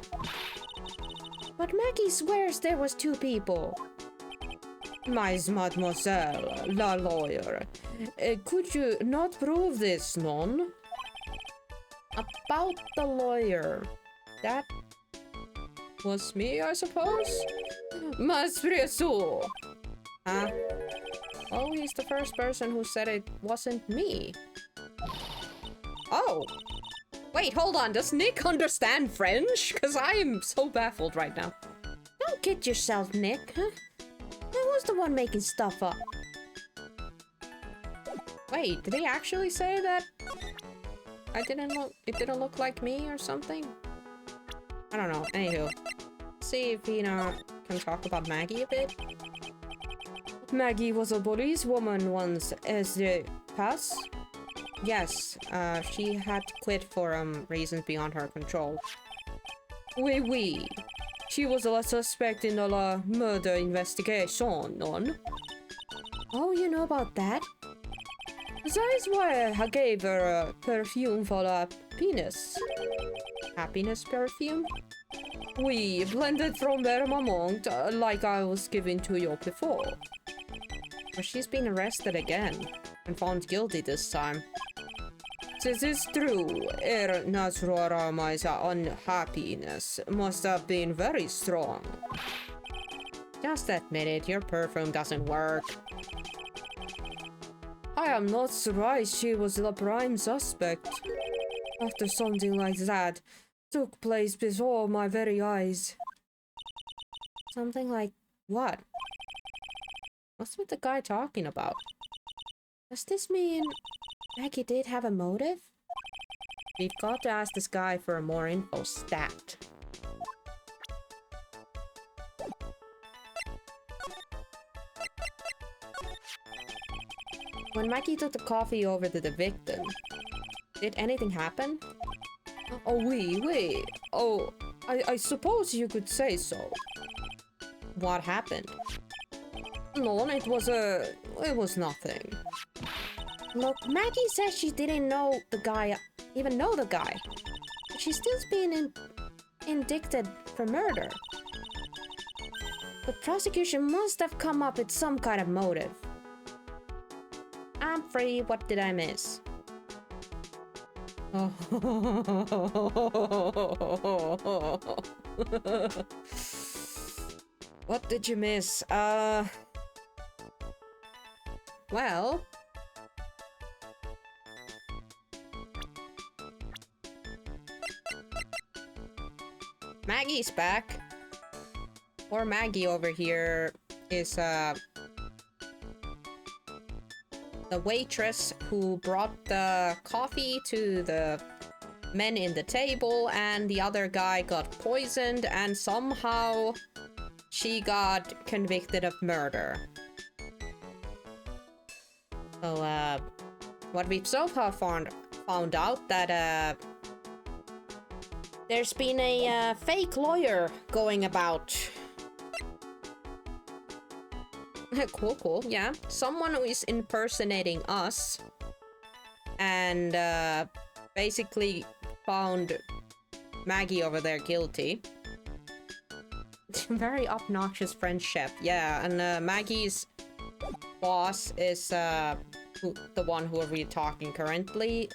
Speaker 1: But Maggie swears there was 2 people.
Speaker 2: Mademoiselle, la lawyer, could you not prove this, non?
Speaker 1: About the lawyer. That was me, I suppose?
Speaker 2: Mas preso.
Speaker 1: Huh? Oh, he's the first person who said it wasn't me. Oh! Wait, hold on, does Nick understand French? Because I am so baffled right now.
Speaker 2: Don't kid yourself, Nick, huh? I was the one making stuff up.
Speaker 1: Wait, did he actually say that? It didn't look like me or something? I don't know, anywho. See if he can talk about Maggie a bit.
Speaker 2: Maggie was a policewoman once, as the pass?
Speaker 1: Yes, she had to quit for reasons beyond her control.
Speaker 2: Oui. She was a suspect in a murder investigation, non?
Speaker 1: Oh, you know about that?
Speaker 2: That is why I gave her a perfume for a penis.
Speaker 1: Happiness perfume?
Speaker 2: Oui, blended from bergamot, like I was giving to you before.
Speaker 1: But she's been arrested again, and found guilty this time.
Speaker 2: This is true. Her natural aroma's unhappiness must have been very strong.
Speaker 1: Just admit it, your perfume doesn't work.
Speaker 2: I am not surprised she was the prime suspect. After something like that took place before my very eyes.
Speaker 1: Something like what? What's with the guy talking about? Does this mean Maggie did have a motive? We've got to ask this guy for more info stat. When Maggie took the coffee over to the victim, did anything happen?
Speaker 2: Oh, oui. Oh, I suppose you could say so.
Speaker 1: What happened?
Speaker 2: No, it was nothing.
Speaker 1: Look, Maggie says she didn't know the guy, even know the guy. But she's still being indicted for murder. The prosecution must have come up with some kind of motive. I'm free, what did I miss?
Speaker 2: What did you miss?
Speaker 1: Well,
Speaker 2: Maggie's back. Or Maggie over here is the waitress who brought the coffee to the men in the table, and the other guy got poisoned, and somehow she got convicted of murder. So, what we've so far found out that there's been a fake lawyer going about. Cool, yeah. Someone who is impersonating us and basically found Maggie over there guilty. Very obnoxious French chef, yeah. And Maggie's boss is the one who we're talking currently.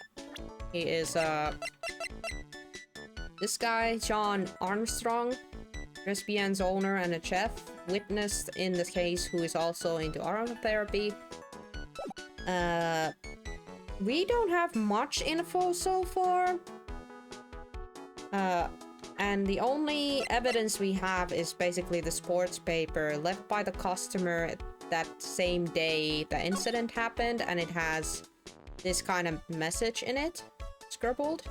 Speaker 2: He is this guy, John Armstrong, Crispian's owner and a chef, witnessed in this case, who is also into aromatherapy. We don't have much info so far. And the only evidence we have is basically the sports paper left by the customer that same day the incident happened, and it has this kind of message in it, scribbled.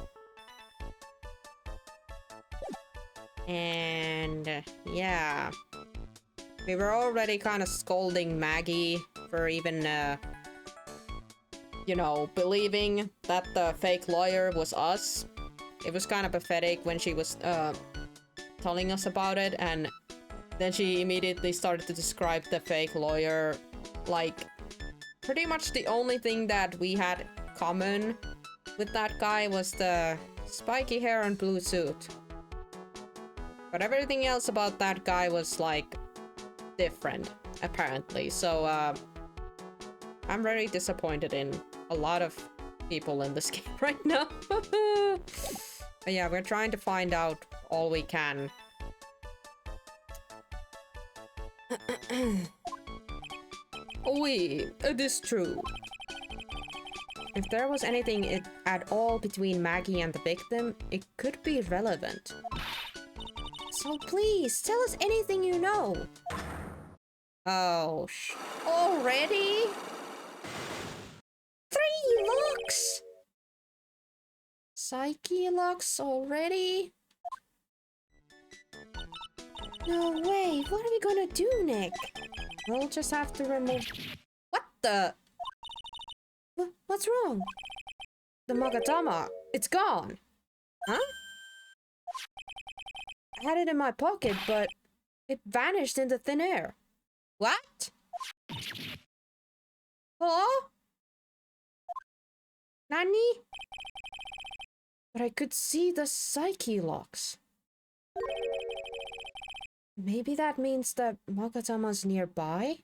Speaker 2: And yeah, we were already kind of scolding Maggie for even, you know, believing that the fake lawyer was us. It was kind of pathetic when she was telling us about it, and then she immediately started to describe the fake lawyer like pretty much the only thing that we had common with that guy was the spiky hair and blue suit. But everything else about that guy was like different, apparently. So I'm very disappointed in a lot of people in this game right now. But yeah, we're trying to find out all we can. Oui, it is true. If there was anything at all between Maggie and the victim, it could be relevant. So please, tell us anything you know. Oh, already? 3 locks? Psyche locks already? No way, what are we gonna do, Nick? We'll just have to remove... What the? What's wrong? The Magatama, it's gone. Huh? I had it in my pocket, but it vanished into thin air. What? Hello? Nani? But I could see the psyche locks. Maybe that means that Magatama's nearby?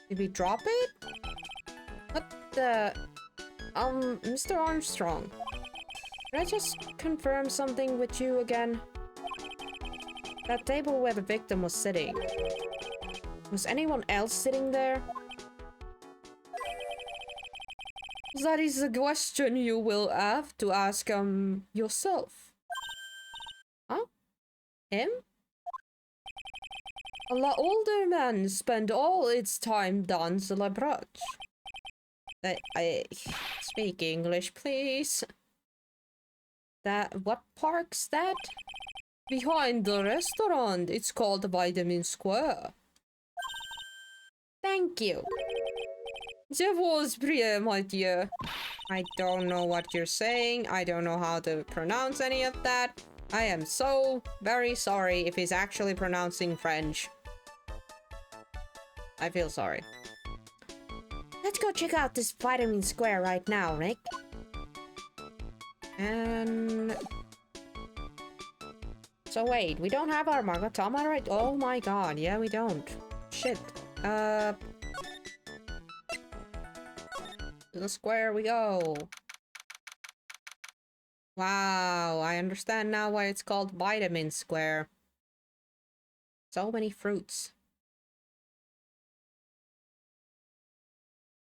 Speaker 2: Did we drop it? What the... Mr. Armstrong. Can I just confirm something with you again? That table where the victim was sitting. Was anyone else sitting there? That is a question you will have to ask, yourself. Huh? Him? A lot older man spend all its time dans la broche. I speak English, please. What park's that? Behind the restaurant. It's called Vitamin Square. Thank you. Je vous prie, my dear. I don't know what you're saying. I don't know how to pronounce any of that. I am so very sorry if he's actually pronouncing French. I feel sorry. Let's go check out this Vitamin Square right now, Rick. And... So wait, we don't have our Magatama, right? Oh my god, yeah, we don't. Shit. To the square we go. Wow, I understand now why it's called Vitamin Square. So many fruits.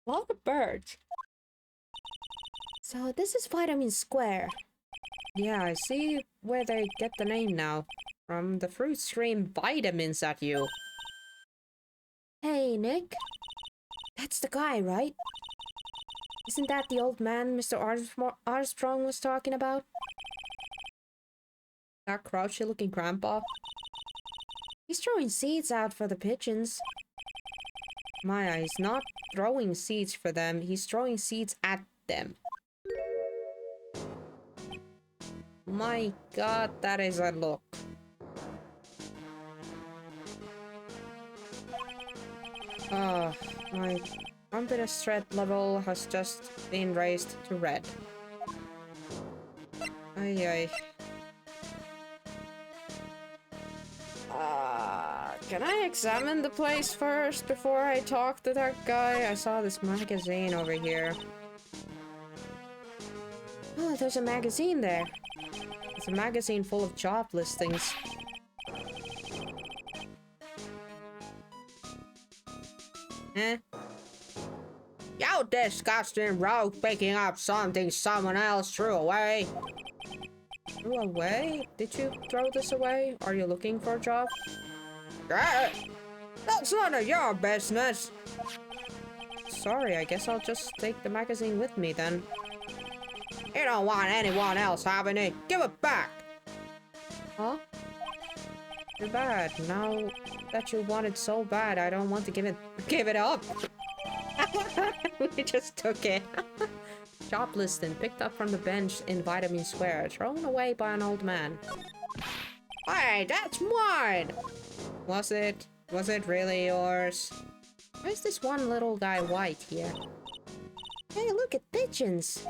Speaker 2: A lot of birds. So this is Vitamin Square. Yeah, I see where they get the name now. From the fruit scream vitamins at you. Hey, Nick. That's the guy, right? Isn't that the old man Mr. Armstrong was talking about? That crouchy looking grandpa? He's throwing seeds out for the pigeons. Maya, he's not throwing seeds for them, he's throwing seeds at them. My god, that is a look. Oh, my confidence threat level has just been raised to red. Ay ay. Can I examine the place first before I talk to that guy? I saw this magazine over here. Oh, there's a magazine there. It's a magazine full of job listings. Eh? You disgusting rogue picking up something someone else threw away. Threw away? Did you throw this away? Are you looking for a job? That's none of your business. Sorry, I guess I'll just take the magazine with me then. You don't want anyone else having it. Give it back. Huh? Too bad. Now that you want it so bad, I don't want to give it up. We just took it. Job listing picked up from the bench in Vitamin Square, thrown away by an old man. Hey, that's mine! Was it? Was it really yours? Why is this one little guy white here? Hey, look at pigeons!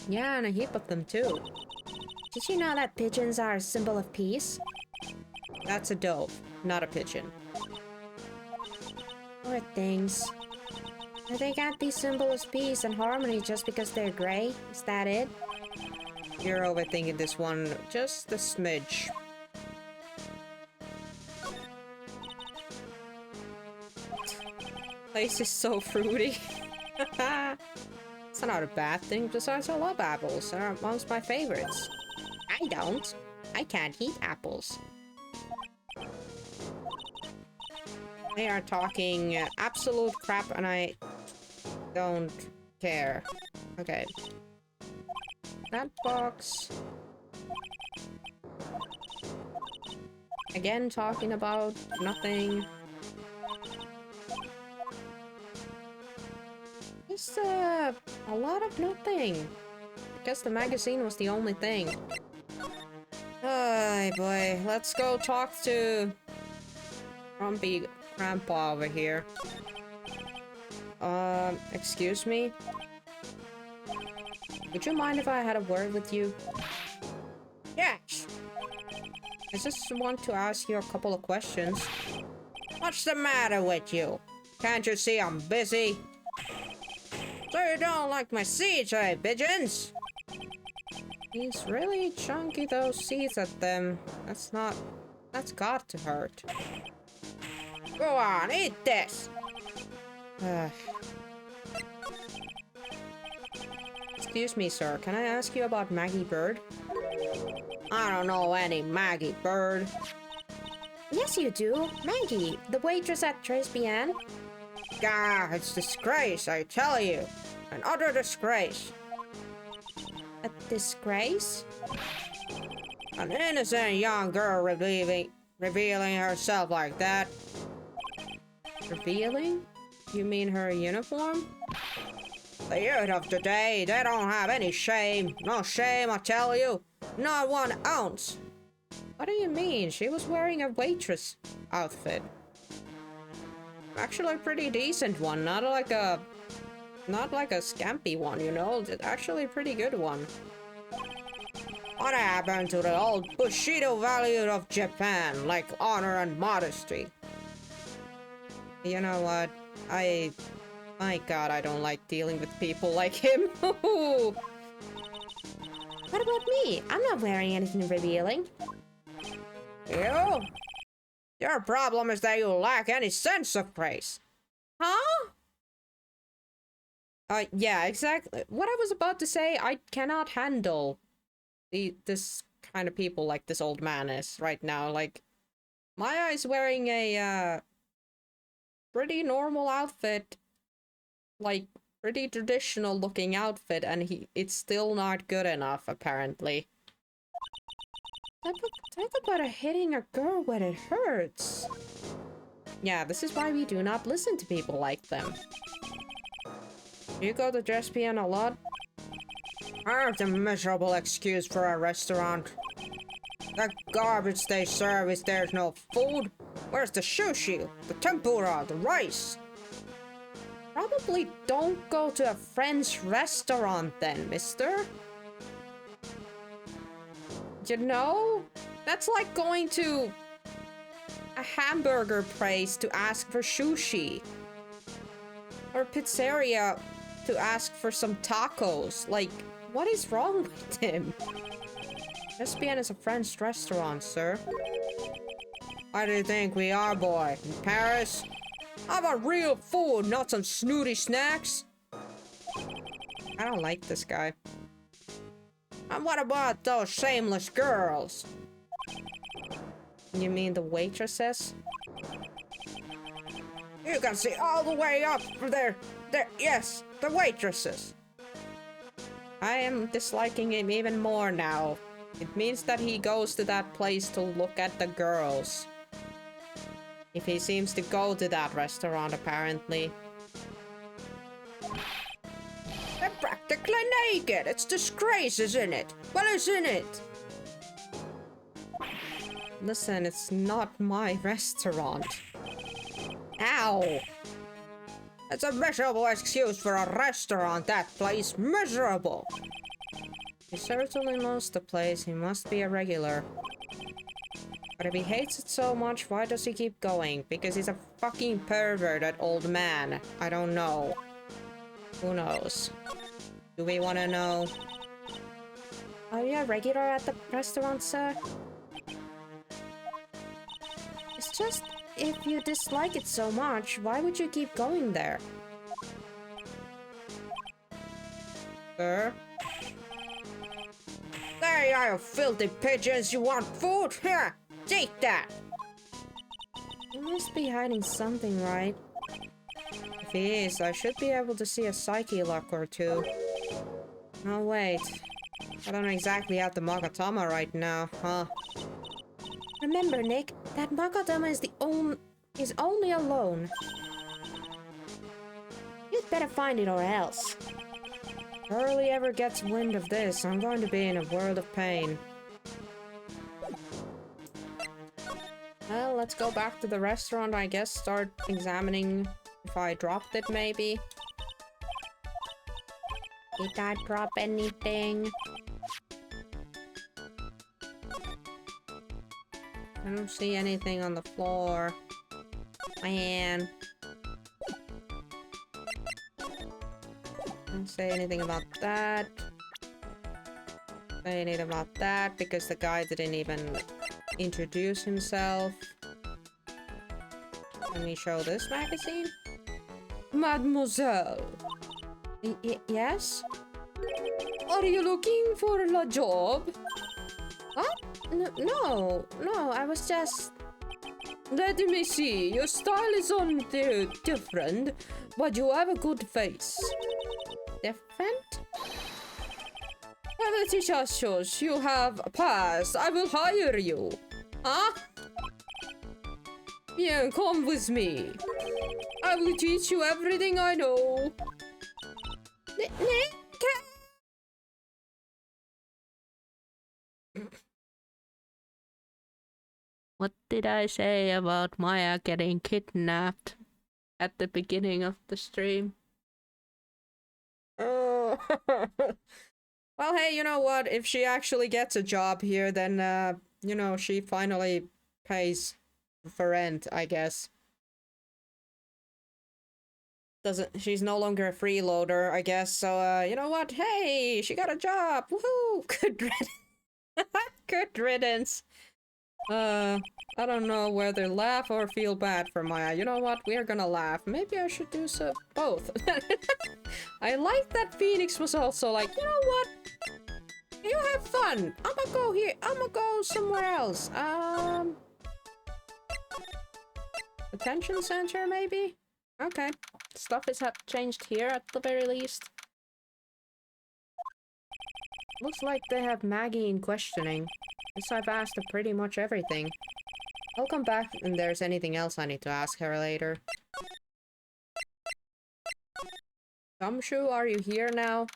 Speaker 2: Yeah, and a heap of them too. Did you know that pigeons are a symbol of peace? That's a dove, not a pigeon. Poor things. They can't be symbols of peace and harmony just because they're gray? Is that it? You're overthinking this one just a smidge. Place is so fruity. It's not a bad thing, besides I love apples. They're amongst my favorites. I don't. I can't eat apples. They are talking absolute crap and I don't care. Okay. That box. Again, talking about nothing. Just a lot of nothing. I guess the magazine was the only thing. Oh boy, let's go talk to grumpy grandpa over here. Excuse me? Would you mind if I had a word with you? Yes! I just want to ask you a couple of questions. What's the matter with you? Can't you see I'm busy? So you don't like my seeds, eh, pigeons? He's really chunky those seeds at them. That's got to hurt. Go on, eat this! Excuse me, sir. Can I ask you about Maggie Bird? I don't know any Maggie Bird. Yes, you do. Maggie, the waitress at Trilogy. Gah, it's disgrace, I tell you. An utter disgrace. A disgrace? An innocent young girl revealing herself like that. Revealing? You mean her uniform? The youth of today, they don't have any shame. No shame, I tell you. Not 1 ounce. What do you mean? She was wearing a waitress outfit. Actually a pretty decent one, not like a scampy one, you know? It's actually a pretty good one. What happened to the old Bushido value of Japan, like honor and modesty? You know what? My god, I don't like dealing with people like him. What about me? I'm not wearing anything revealing. You? Your problem is that you lack any sense of grace. Huh? Yeah, exactly. What I was about to say, I cannot handle
Speaker 1: this kind of people like this old man is right now. Like, Maya is wearing a pretty normal outfit, like pretty traditional looking outfit, and it's still not good enough apparently. Talk about hitting a girl when it hurts. Yeah, this is why we do not listen to people like them. Do you go to Drespian a lot? I have the miserable excuse for a restaurant. That garbage they serve is there's no food. Where's the sushi, the tempura, the rice? Probably don't go to a French restaurant then, mister. You know, that's like going to a hamburger place to ask for sushi. Or pizzeria to ask for some tacos. Like, what is wrong with him? Drespian is a French restaurant, sir. Why do you think we are, boy? In Paris? I want real food, not some snooty snacks. I don't like this guy. And what about those shameless girls? You mean the waitresses? You can see all the way up there. Yes, the waitresses. I am disliking him even more now. It means that he goes to that place to look at the girls. If he seems to go to that restaurant, apparently. They're practically naked. It's disgrace, isn't it? Well, isn't it? Listen, it's not my restaurant. Ow! It's a miserable excuse for a restaurant, that place. Miserable! He certainly knows the place. He must be a regular. But if he hates it so much, why does he keep going? Because he's a fucking pervert, that old man. I don't know. Who knows? Do we want to know? Are you a regular at the restaurant, sir? It's just, if you dislike it so much, why would you keep going there? Sir? There you filthy pigeons! You want food? Here! Take that! He must be hiding something, right? If he is, I should be able to see a psyche lock or two. Oh, wait. I don't exactly have the Magatama right now, huh? Remember, Nick, that Magatama is only alone. You'd better find it or else. If Hurley ever gets wind of this, I'm going to be in a world of pain. Well, let's go back to the restaurant, I guess. Start examining if I dropped it, maybe. Did I drop anything? I don't see anything on the floor. Man. Don't say anything about that. Say anything about that because the guy didn't even introduce himself. Let me show this magazine. Mademoiselle. Yes? Are you looking for a job? What? No, I was just... Let me see. Your style is on the different, but you have a good face. Different? Felicitations, you have passed. I will hire you. Huh? Bien, come with me. I will teach you everything I know. What did I say about Maya getting kidnapped at the beginning of the stream? Well, hey, you know what? If she actually gets a job here, then, you know, she finally pays for rent, I guess. She's no longer a freeloader, I guess, so, you know what? Hey, she got a job! Woohoo! Good riddance! Good riddance! I don't know whether laugh or feel bad for Maya. You know what? We are gonna laugh. Maybe I should do so both. I like that Phoenix was also like, you know what?
Speaker 2: You have fun. I'm gonna go here. I'm gonna go somewhere else. Detention center, maybe? Okay. Stuff is changed here at the very least. Looks like they have Maggie in questioning. Guess I've asked her pretty much everything. I'll come back if there's anything else I need to ask her later. Gumshoe, are you here now?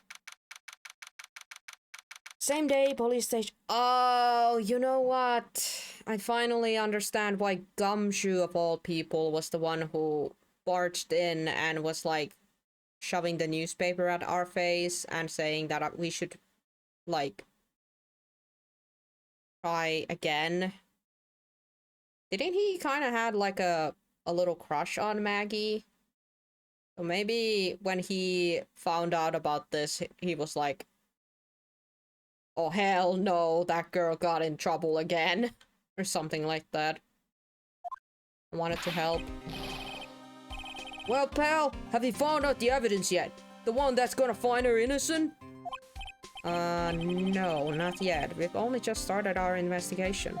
Speaker 2: Same day, police station. Oh, you know what? I finally understand why Gumshoe, of all people, was the one who barged in and was like shoving the newspaper at our face and saying that we should like try again. Didn't he kind of had like a little crush on Maggie? So maybe when he found out about this, he was like, oh hell no, that girl got in trouble again. Or something like that. I wanted to help. Well, pal, have you found out the evidence yet? The one that's gonna find her innocent? No, not yet. We've only just started our investigation.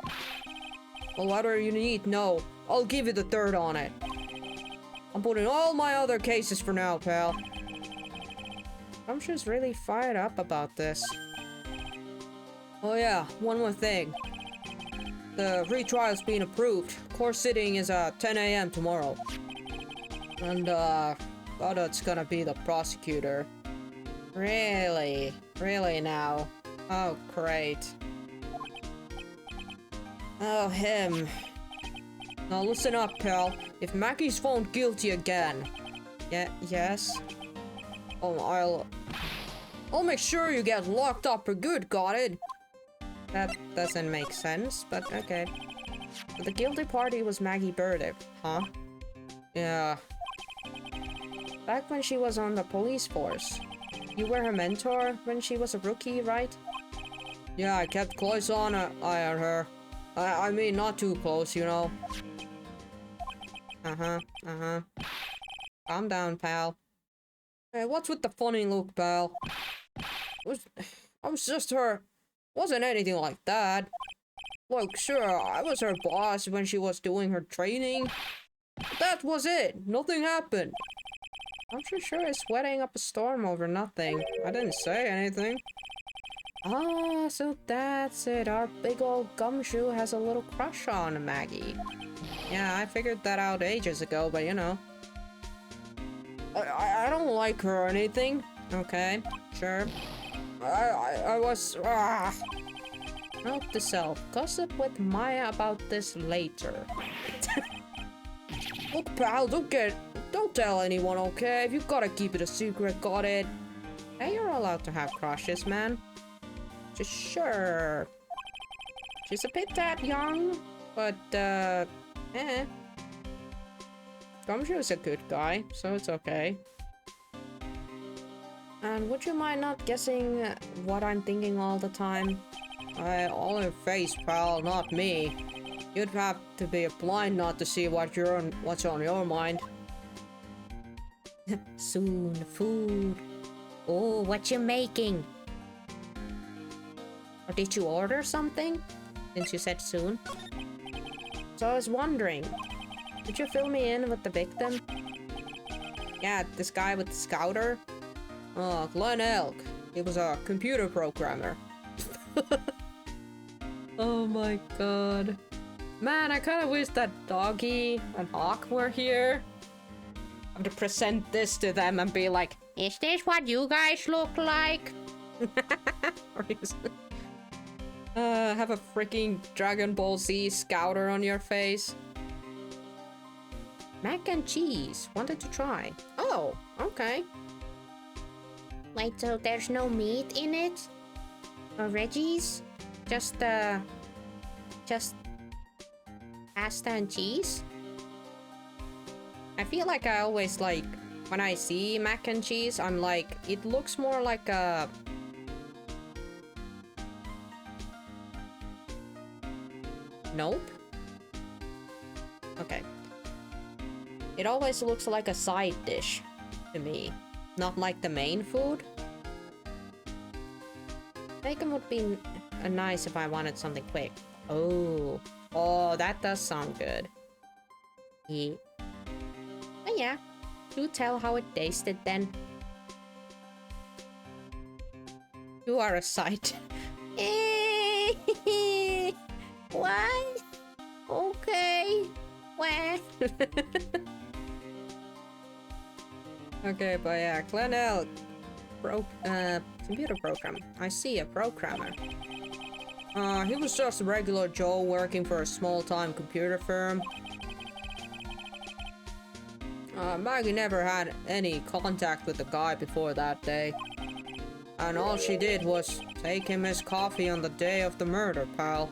Speaker 2: Well, whatever you need, no. I'll give you the third on it. I'm putting all my other cases for now, pal. I'm just really fired up about this. Oh yeah, one more thing. The retrial's been approved. Court sitting is at 10 AM tomorrow. And, Godot's gonna be the prosecutor. Really? Really now? Oh, great. Oh, him. Now listen up, pal. If Maggie's found guilty again... Yes? Oh, I'll make sure you get locked up for good, got it? That doesn't make sense, but okay. But the guilty party was Maggie Burdick, huh? Yeah. Back when she was on the police force. You were her mentor when she was a rookie, right? Yeah, I kept close eye on her. I mean, not too close, you know. Calm down, pal. Hey, what's with the funny look, pal? I was just her... Wasn't anything like that. Look, sure, I was her boss when she was doing her training. But that was it. Nothing happened. I'm sure it's sweating up a storm over nothing. I didn't say anything. Ah, so that's it. Our big old Gumshoe has a little crush on Maggie. Yeah, I figured that out ages ago, but you know. I don't like her or anything. Okay, sure. I was... Note to self. Gossip with Maya about this later. Look, pal, don't tell anyone, okay? If you gotta keep it a secret, got it? Hey, you're allowed to have crushes, man. Just sure. She's a bit that young, but, Gumshoe's a good guy, so it's okay. And would you mind not guessing what I'm thinking all the time? All in your face, pal, not me. You'd have to be blind not to see what's on your mind. Soon, food. Oh, what you making? Or did you order something? Since you said soon. So I was wondering, did you fill me in with the victim? Yeah, this guy with the scouter. Oh, Glenn Elk. He was a computer programmer. Oh my god. Man, I kinda wish that Doggy and Hawk were here. I have to present this to them and be like, is this what you guys look like? Or have a freaking Dragon Ball Z scouter on your face. Mac and cheese. Wanted to try. Oh, okay. Wait, so there's no meat in it? Or veggies? Just pasta and cheese? I feel like I always like, when I see mac and cheese, I'm like, it looks more like a... Nope. Okay. It always looks like a side dish to me. Not like the main food. Bacon would be nice if I wanted something quick. Oh. Oh, that does sound good. Yeah. Oh yeah. Do tell how it tasted then. You are a sight. What? Okay. What? Okay, but yeah, Glenelg. Computer program. I see, a programmer. He was just a regular Joe working for a small-time computer firm. Maggie never had any contact with the guy before that day. And all she did was take him his coffee on the day of the murder, pal.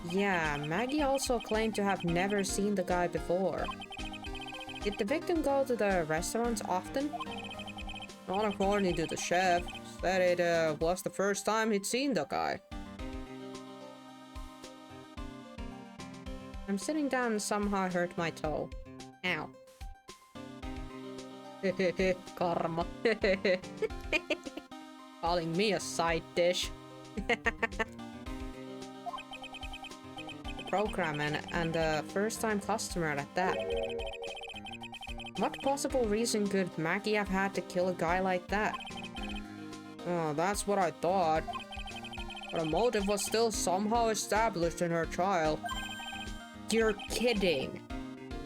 Speaker 2: Yeah, Maggie also claimed to have never seen the guy before. Did the victim go to the restaurants often? Not according to the chef. Said it was the first time he'd seen the guy. I'm sitting down and somehow hurt my toe. Ow. Karma. Calling me a side dish. Programmer and a first-time customer at that. What possible reason could Maggie have had to kill a guy like that? Oh, that's what I thought. But a motive was still somehow established in her trial. You're kidding.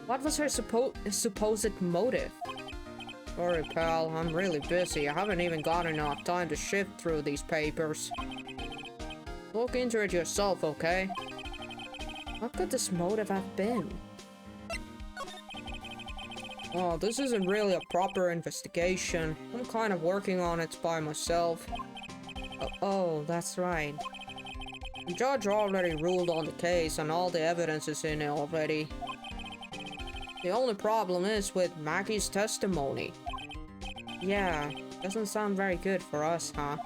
Speaker 2: What was her supposed motive? Sorry, pal. I'm really busy. I haven't even got enough time to shift through these papers. Look into it yourself, okay? What could this motive have been? Oh, this isn't really a proper investigation. I'm kind of working on it by myself. Oh, that's right. The judge already ruled on the case and all the evidence is in it already. The only problem is with Maggie's testimony. Yeah, doesn't sound very good for us, huh?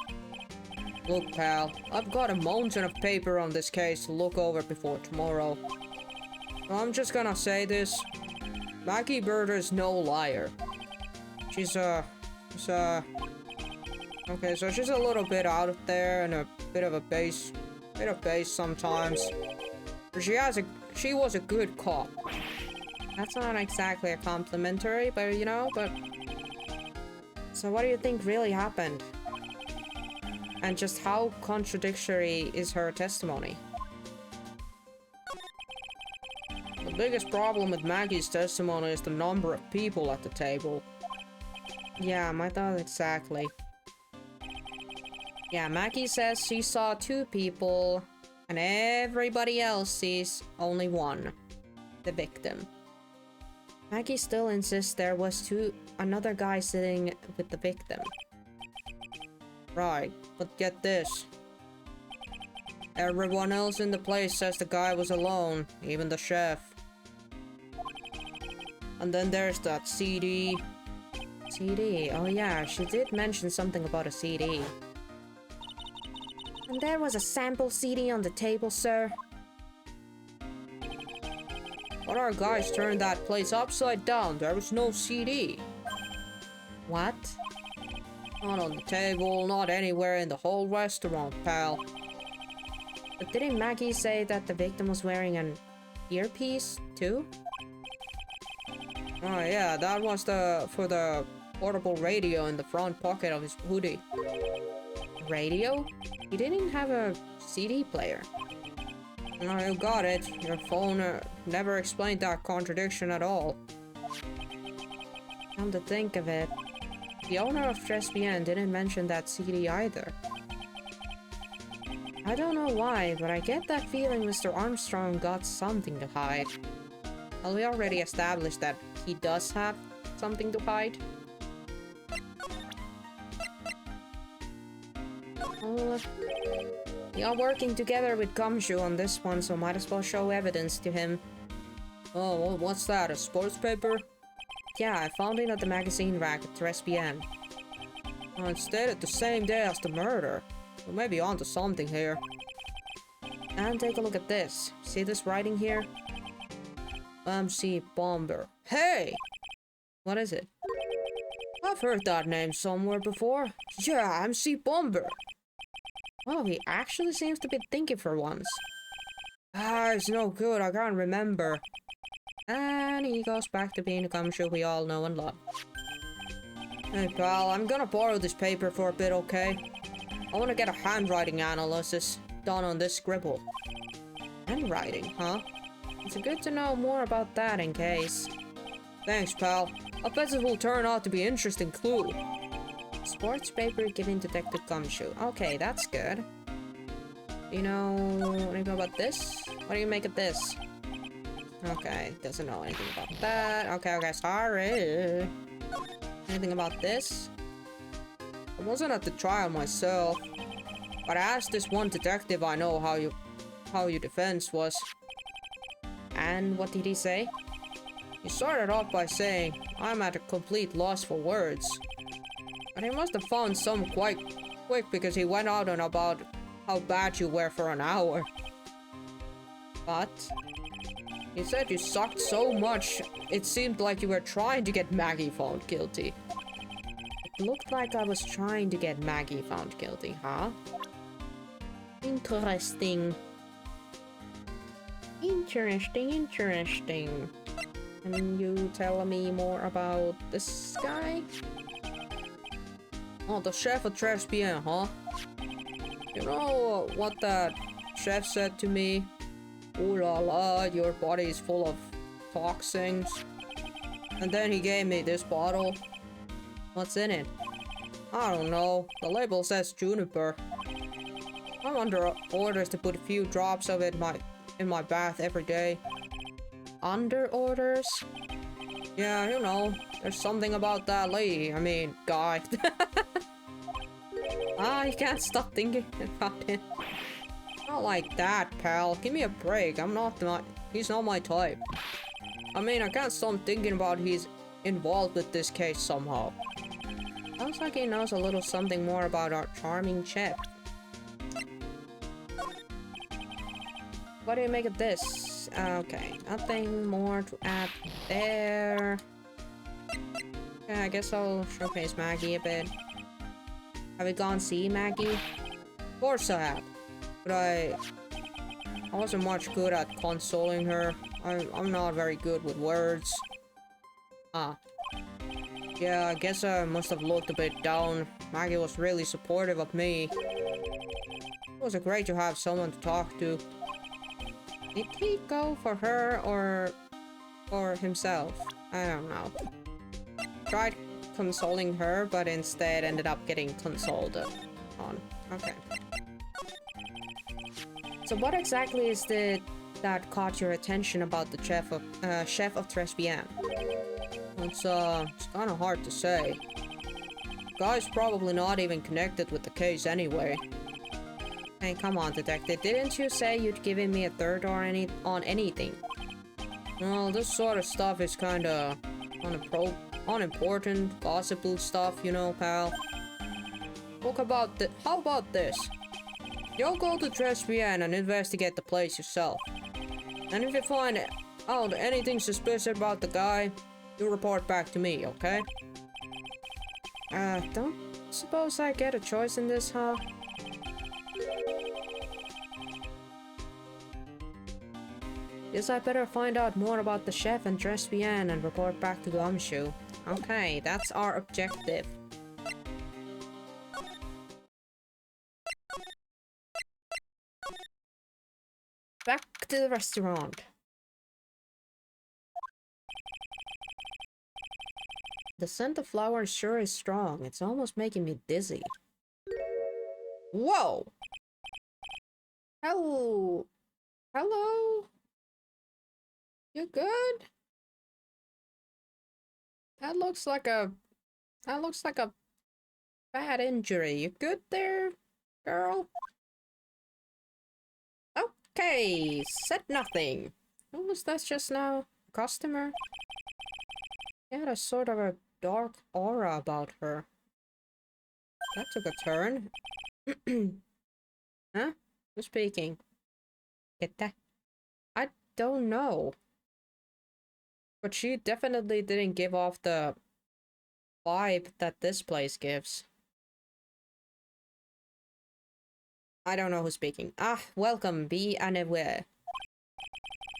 Speaker 2: Look, pal, I've got a mountain of paper on this case to look over before tomorrow. So I'm just gonna say this. Maggie Berger's no liar. She's okay, so she's a little bit out there and a bit of bass sometimes. But she was a good cop. That's not exactly a complimentary, but you know, So what do you think really happened? And just how contradictory is her testimony? The biggest problem with Maggie's testimony is the number of people at the table. Yeah, my thought exactly. Yeah, Maggie says she saw 2 people, and everybody else sees only one. The victim. Maggie still insists there was another guy sitting with the victim. Right, but get this. Everyone else in the place says the guy was alone, even the chef. And then there's that CD. CD, oh yeah, she did mention something about a CD. And there was a sample CD on the table, sir. But our guys turned that place upside down, there was no CD. What? Not on the table, not anywhere in the whole restaurant, pal. But didn't Maggie say that the victim was wearing an earpiece, too? Oh yeah, that was for the portable radio in the front pocket of his hoodie. Radio? He didn't have a CD player. No, you got it. Your phone never explained that contradiction at all. Come to think of it, the owner of Trespian didn't mention that CD either. I don't know why, but I get that feeling Mr. Armstrong got something to hide. Well, we already established that he does have something to hide. Well, we are working together with Gumshoe on this one, so might as well show evidence to him. Oh, well, what's that, a sports paper? Yeah, I found it at the magazine rack at Trespian. Oh, it's dated the same day as the murder. We may be onto something here. And take a look at this. See this writing here? MC Bomber. Hey! What is it? I've heard that name somewhere before. Yeah, MC Bomber. Oh, he actually seems to be thinking for once. Ah, it's no good, I can't remember. And he goes back to being the gumshoe we all know and love. Hey pal, I'm gonna borrow this paper for a bit, okay? I wanna get a handwriting analysis done on this scribble. Handwriting, huh? It's good to know more about that in case. Thanks, pal. I bet this will turn out to be an interesting clue. Sports paper giving Detective Gumshoe. Okay, that's good. You know anything about this? What do you make of this? Okay, doesn't know anything about that. Okay, sorry. Anything about this? I wasn't at the trial myself, but I asked this one detective I know how your defense was. And what did he say? He started off by saying, I'm at a complete loss for words. But he must have found some quite quick because he went out on about how bad you were for an hour. But he said you sucked so much, it seemed like you were trying to get Maggie found guilty. It looked like I was trying to get Maggie found guilty, huh? Interesting. Interesting. Can you tell me more about this guy? Oh, the chef of Tres Bien, huh? You know what that chef said to me? Ooh la la, your body is full of toxins. And then he gave me this bottle. What's in it? I don't know. The label says juniper. I'm under orders to put a few drops of it in my bath every day. Under orders? Yeah, you know, there's something about that lady. I mean, guy. I can't stop thinking about it. Not like that, pal. Give me a break. He's not my type. I mean, I can't stop thinking about he's involved with this case somehow. Sounds like he knows a little something more about our charming chef. What do you make of this? Okay, nothing more to add there. Yeah, I guess I'll showcase Maggie a bit. Have we gone see Maggie? Of course I have. But I wasn't much good at consoling her. I'm not very good with words. Yeah, I guess I must have looked a bit down. Maggie was really supportive of me. It was great to have someone to talk to. Did he go for her or for himself? I don't know. Tried consoling her, but instead ended up getting consoled on. Okay. So what exactly is that caught your attention about the chef of Tres Bien? It's kind of hard to say. Guy's probably not even connected with the case anyway. Hey, come on, detective. Didn't you say you'd given me a third or on anything? Well, this sort of stuff is kinda unimportant, gossipy stuff, you know, pal. How about this? You'll go to Tres Bien and investigate the place yourself. And if you find out anything suspicious about the guy, you report back to me, okay? Don't suppose I get a choice in this, huh? Guess I better find out more about the chef and Tres Bien and report back to Gumshoe. Okay, that's our objective. Back to the restaurant. The scent of flowers sure is strong. It's almost making me dizzy. Whoa! Hello? Hello? You good? That looks like a bad injury. You good there, girl? Okay, said nothing. Who was that just now? Customer? She had a sort of a dark aura about her. That took a turn. Huh? Who's speaking? Get that? I don't know. But she definitely didn't give off the vibe that this place gives. I don't know who's speaking. Ah, welcome, be unaware.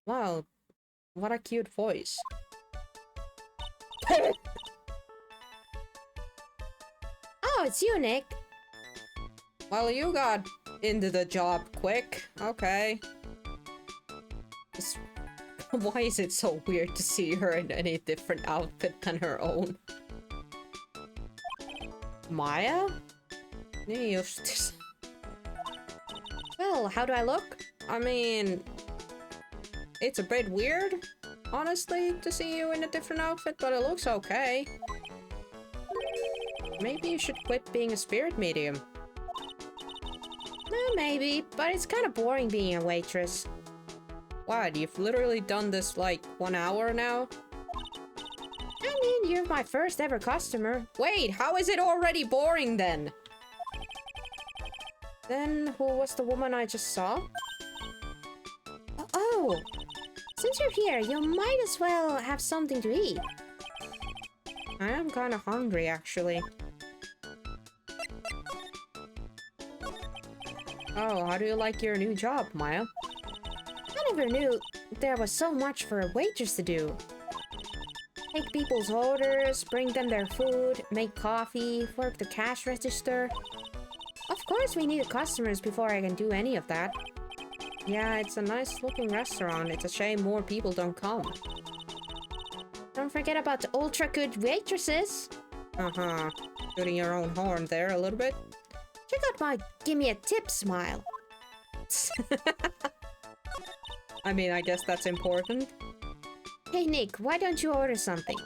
Speaker 2: Wow, what a cute voice.
Speaker 1: Oh, it's you, Nick.
Speaker 2: Well, you got into the job quick. Okay. Why is it so weird to see her in any different outfit than her own? Maya?
Speaker 1: Well, how do I look?
Speaker 2: I mean, it's a bit weird, honestly, to see you in a different outfit, but it looks okay. Maybe you should quit being a spirit medium.
Speaker 1: Maybe, but it's kind of boring being a waitress.
Speaker 2: What, you've literally done this like 1 hour now?
Speaker 1: I mean, you're my first ever customer.
Speaker 2: Wait, how is it already boring then?
Speaker 1: Then who was the woman I just saw? Oh, since you're here, you might as well have something to eat.
Speaker 2: I am kind of hungry, actually. Oh, how do you like your new job, Maya?
Speaker 1: I never knew there was so much for a waitress to do. Take people's orders, bring them their food, make coffee, work the cash register. Of course we need customers before I can do any of that.
Speaker 2: Yeah, it's a nice looking restaurant. It's a shame more people don't come.
Speaker 1: Don't forget about the ultra good waitresses.
Speaker 2: Uh-huh. Shooting your own horn there a little bit.
Speaker 1: Check out my give me a tip smile.
Speaker 2: I mean, I guess that's important.
Speaker 1: Hey Nick, why don't you order something?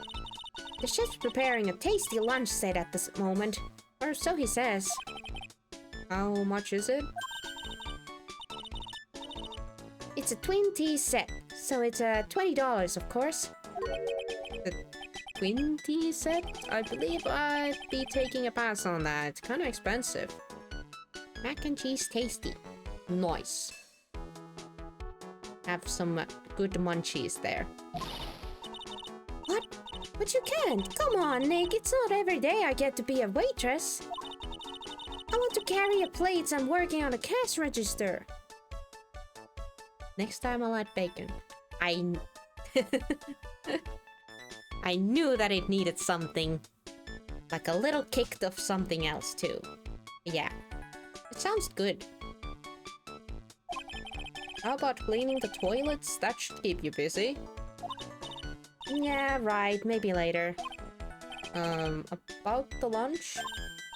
Speaker 1: The chef's preparing a tasty lunch set at this moment. Or so he says.
Speaker 2: How much is it?
Speaker 1: It's a twin tea set, so it's $20 of course.
Speaker 2: The twin tea set? I believe I'd be taking a pass on that. It's kind of expensive.
Speaker 1: Mac and cheese tasty.
Speaker 2: Nice.
Speaker 1: Have some good munchies there. What? But you can't. Come on, Nick. It's not every day I get to be a waitress. I want to carry your plates and working on a cash register.
Speaker 2: Next time I'll add bacon.
Speaker 1: I knew that it needed something. Like a little kick of something else too. Yeah. It sounds good.
Speaker 2: How about cleaning the toilets? That should keep you busy.
Speaker 1: Yeah, right. Maybe later.
Speaker 2: About the lunch?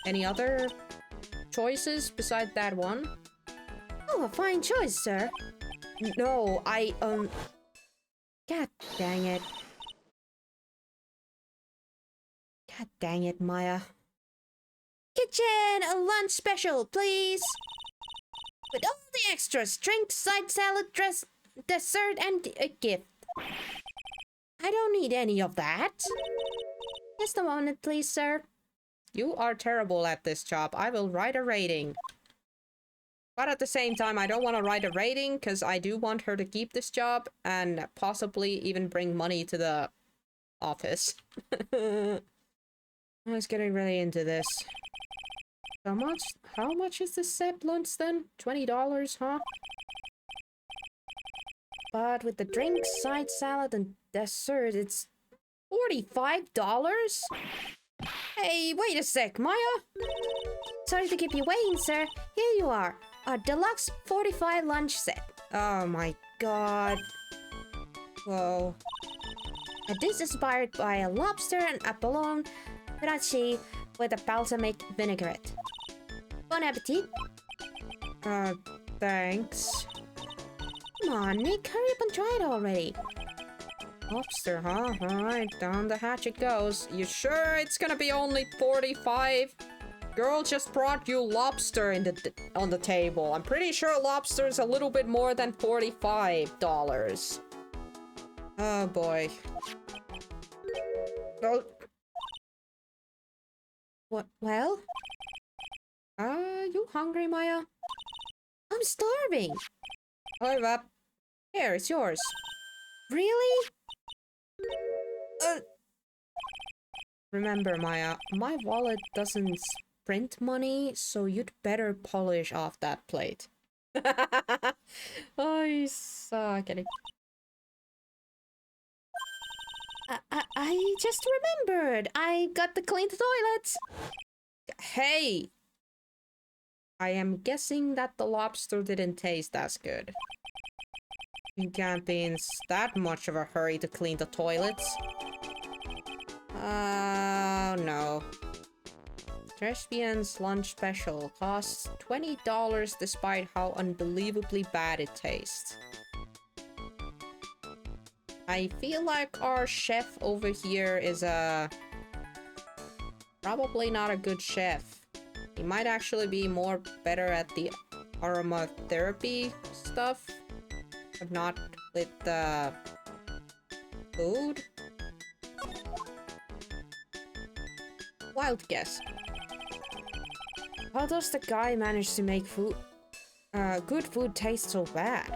Speaker 2: Any other choices beside that one?
Speaker 1: Oh, a fine choice, sir.
Speaker 2: No,
Speaker 1: God dang it. God dang it, Maya. Kitchen, a lunch special, please. With all the extras, drink, side salad, dessert, and a gift. I don't need any of that. Just a moment, please, sir.
Speaker 2: You are terrible at this job. I will write a rating. But at the same time, I don't want to write a rating because I do want her to keep this job and possibly even bring money to the office. I was getting really into this. How much is this set lunch then? $20, huh?
Speaker 1: But with the drinks, side salad, and dessert, it's $45?
Speaker 2: Hey, wait a sec, Maya!
Speaker 1: Sorry to keep you waiting, sir. Here you are. A deluxe 45 lunch set.
Speaker 2: Oh my god. Whoa.
Speaker 1: A dish inspired by a lobster and abalone grazie with a balsamic vinaigrette. Bon appetit.
Speaker 2: Thanks.
Speaker 1: Come on, Nick, hurry up and try it already.
Speaker 2: Lobster, huh? Alright, down the hatch it goes. You sure it's gonna be only 45? Girl just brought you lobster on the table. I'm pretty sure lobster's a little bit more than $45. Oh boy. Oh.
Speaker 1: What? Well?
Speaker 2: You hungry, Maya?
Speaker 1: I'm starving.
Speaker 2: Hold up. Here, it's yours.
Speaker 1: Really?
Speaker 2: Remember, Maya, my wallet doesn't print money, so you'd better polish off that plate. Oh, you suck at it. I just remembered. I got to clean the toilets. Hey! I am guessing that the lobster didn't taste as good. You can't be in that much of a hurry to clean the toilets. Oh no. Thespian's lunch special costs $20 despite how unbelievably bad it tastes. I feel like our chef over here is probably not a good chef. He might actually be more better at the aromatherapy stuff, but not with the food. Wild guess. How does the guy manage to make food, good food taste so bad?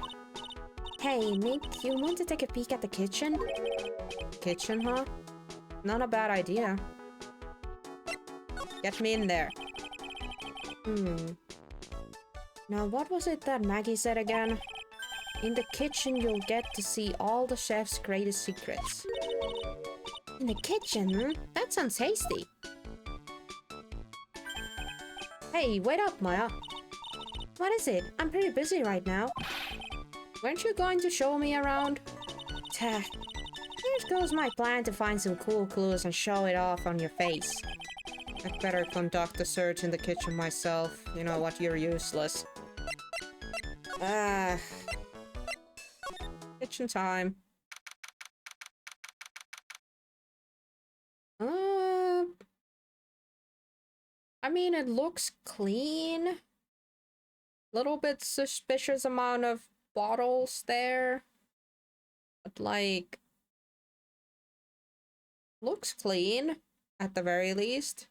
Speaker 2: Hey, Nick, you want to take a peek at the kitchen? Kitchen, huh? Not a bad idea. Get me in there. Now, what was it that Maggie said again? In the kitchen, you'll get to see all the chef's greatest secrets. In the kitchen? That sounds tasty. Hey, wait up, Maya. What is it? I'm pretty busy right now. Weren't you going to show me around? Here goes my plan to find some cool clues and show it off on your face. I'd better conduct the search in the kitchen myself. You know what, you're useless. Kitchen time. I mean, it looks clean. Little bit suspicious amount of bottles there. But like, looks clean at the very least.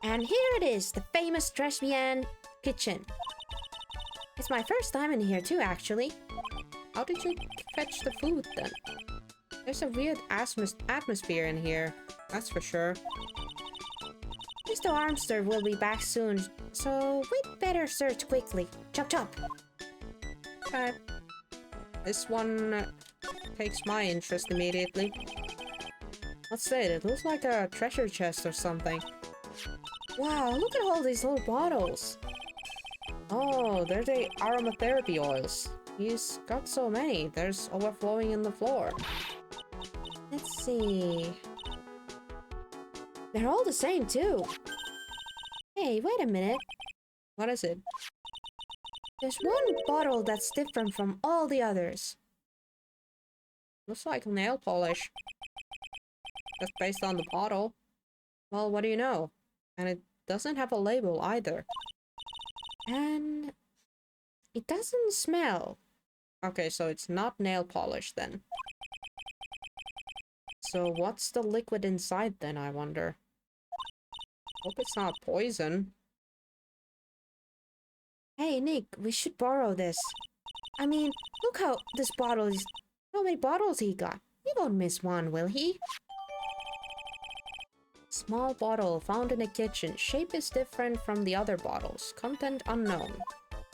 Speaker 2: And here it is, the famous Thespian kitchen. It's my first time in here too, actually. How did you fetch the food then? There's a weird atmosphere in here, that's for sure. Mr. Armster will be back soon, so we'd better search quickly. Chop chop! Okay. This one takes my interest immediately. What's it? It looks like a treasure chest or something. Wow, look at all these little bottles. Oh, they're the aromatherapy oils. He's got so many. There's overflowing in the floor. Let's see. They're all the same too. Hey, wait a minute. What is it? There's one bottle that's different from all the others. Looks like nail polish. That's based on the bottle. Well, what do you know? And it doesn't have a label either. And it doesn't smell. Okay, so it's not nail polish then. So what's the liquid inside then, I wonder? Hope it's not poison. Hey, Nick, we should borrow this. I mean, look how this bottle is... How many bottles he got? He won't miss one, will he? Small bottle found in the kitchen. Shape is different from the other bottles. Content unknown.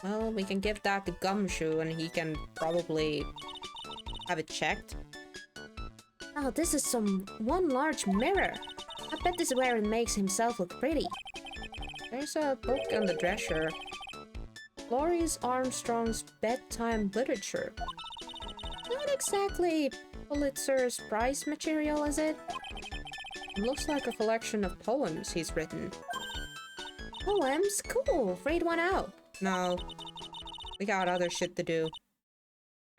Speaker 2: Well, we can give that to Gumshoe and he can probably have it checked. Oh, this is one large mirror. I bet this is where he makes himself look pretty. There's a book on the dresser. Laurie Armstrong's bedtime literature. Not exactly Pulitzer's prize material, is it? It looks like a collection of poems he's written. Poems? Cool. Read one out. No. We got other shit to do.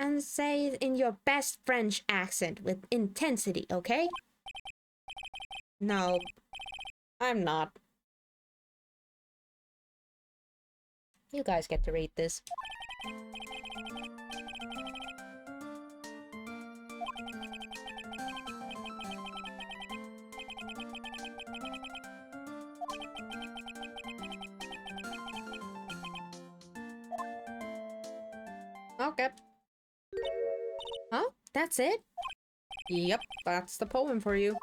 Speaker 2: And say it in your best French accent with intensity, okay? No. I'm not. You guys get to read this. Okay. Huh? That's it?
Speaker 1: Yep, that's the poem for you.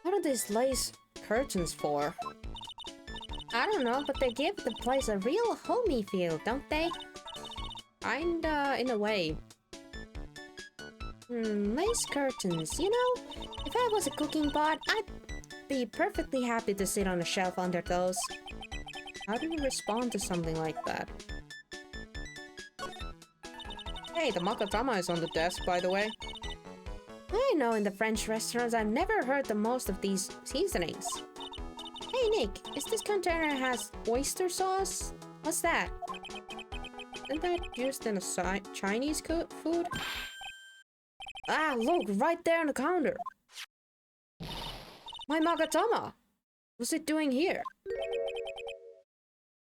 Speaker 2: What are these lace curtains for? I don't know, but they give the place a real homey feel, don't they?
Speaker 1: Kinda, in a way.
Speaker 2: Lace curtains, you know? If I was a cooking pot, I'd be perfectly happy to sit on a shelf under those.
Speaker 1: How do you respond to something like that? Hey, the macadama is on the desk, by the way.
Speaker 2: I know in the French restaurants I've never heard the most of these seasonings. Hey Nick, is this container has oyster sauce? What's that?
Speaker 1: Isn't that used in a Chinese food?
Speaker 2: Ah, look, right there on the counter.
Speaker 1: My magatama! What's it doing here?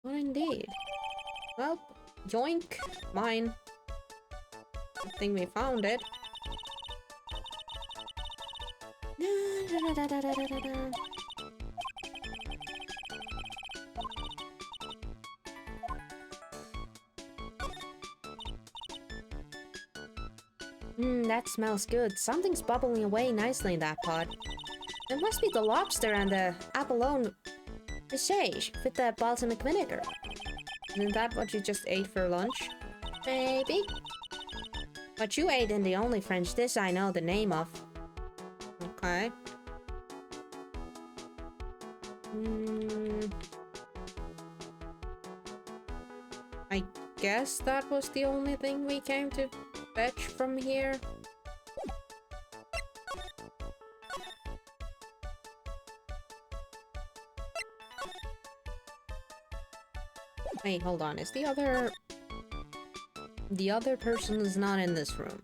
Speaker 2: Well, indeed.
Speaker 1: Well, yoink. Mine. Good thing we found it.
Speaker 2: That smells good. Something's bubbling away nicely in that pot. It must be the lobster and the abalone fish with the balsamic vinegar.
Speaker 1: Isn't that what you just ate for lunch?
Speaker 2: Maybe. What you ate in the only French dish I know the name of.
Speaker 1: Okay. I guess that was the only thing we came to fetch from here. Wait, hold on. Is the other... The other person is not in this room.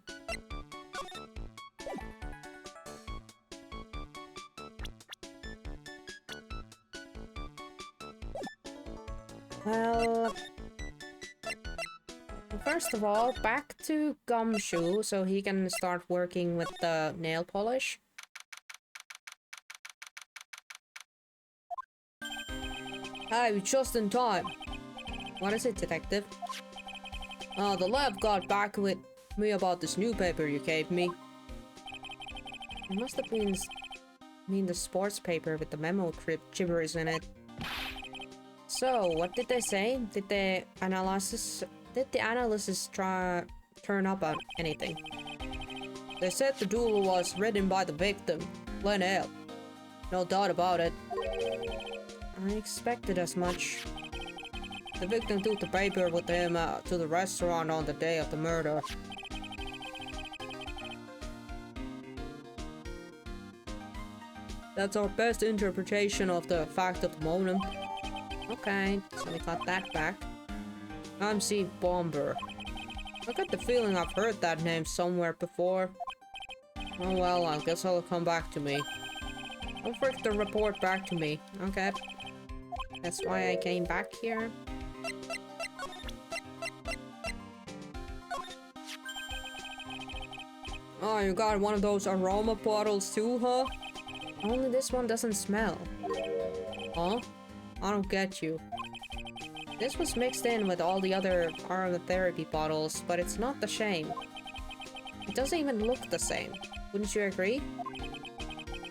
Speaker 1: Well... First of all, back to Gumshoe so he can start working with the nail polish. Hey, just in time. What is it, detective? The lab got back with me about this new paper you gave me. It must have been the sports paper with the memo gibberish in it. So, what did they say? Did the analysis turn up on anything? They said the duel was written by the victim, Linnell. No doubt about it. I expected as much. The victim took the paper with him to the restaurant on the day of the murder. That's our best interpretation of the fact of the moment. Okay, so we got that back. I'm Steve Bomber. I got the feeling I've heard that name somewhere before. Oh well, I guess it'll come back to me. Don't forget to report back to me, okay? That's why I came back here. Oh, you got one of those aroma bottles too, huh? Only this one doesn't smell. Huh? I don't get you. This was mixed in with all the other aromatherapy bottles, but it's not the same. It doesn't even look the same. Wouldn't you agree?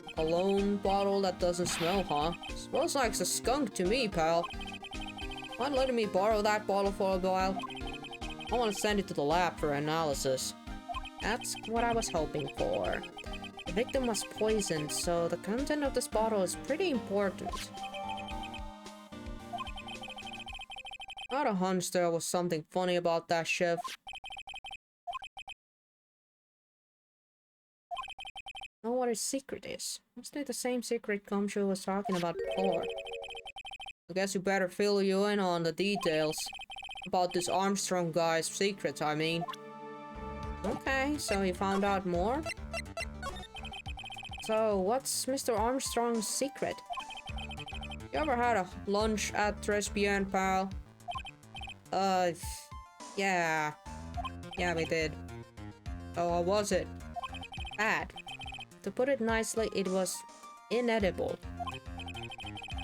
Speaker 1: A cologne bottle that doesn't smell, huh? Smells like a skunk to me, pal. Mind letting me borrow that bottle for a while? I want to send it to the lab for analysis. That's what I was hoping for. The victim was poisoned, so the content of this bottle is pretty important. I had a hunch there was something funny about that chef. Know what his secret is. Must be the same secret Gumshoe was talking about before. I guess you better fill you in on the details. About this Armstrong guy's secrets, I mean. Okay, so you found out more? So, what's Mr. Armstrong's secret? You ever had a lunch at Trespian, pal? Yeah. Yeah, we did. Oh, how was it? Bad. To put it nicely, it was inedible.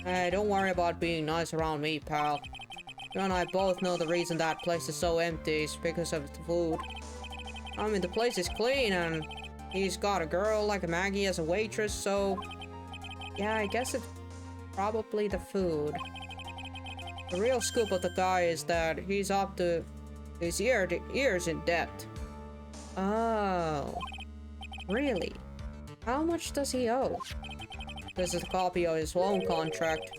Speaker 1: Hey, don't worry about being nice around me, pal. You and I both know the reason that place is so empty is because of the food. I mean, the place is clean and he's got a girl like Maggie as a waitress, so... Yeah, I guess it's probably the food. The real scoop of the guy is that he's up to his ears in debt. Oh. Really? How much does he owe? This is a copy of his loan contract.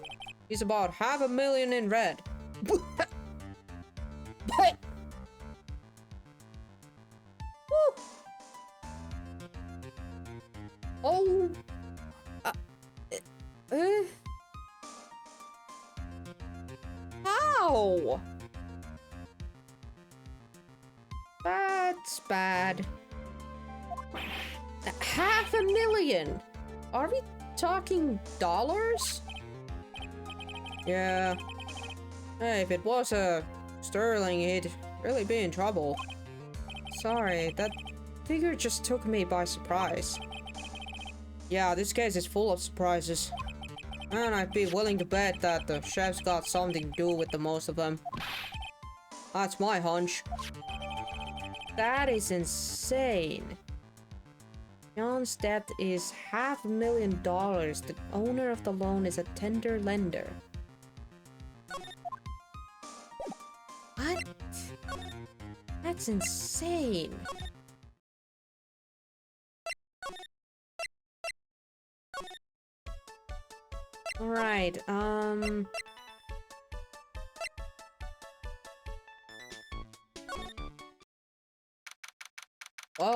Speaker 1: He's about $500,000 in red. But... Oh... How? That's bad. $500,000? Are we talking dollars? Yeah. Hey, if it was sterling, he'd really be in trouble. Sorry, that figure just took me by surprise. Yeah, this case is full of surprises. And I'd be willing to bet that the chef's got something to do with the most of them. That's my hunch. That is insane. John's debt is $500,000. The owner of the loan is a tender lender. What? That's insane. Alright, oh,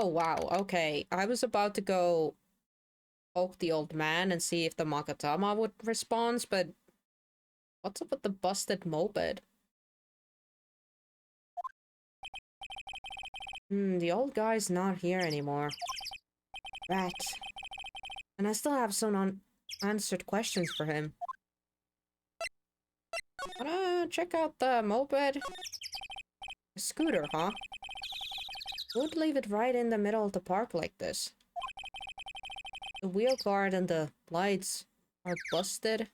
Speaker 1: wow, okay. I was about to go poke the old man and see if the Makatama would respond, but what's up with the busted moped? The old guy's not here anymore. Rat. And I still have some unanswered questions for him. Wanna check out the moped? A scooter, huh? Would leave it right in the middle of the park like this. The wheel guard and the lights are busted.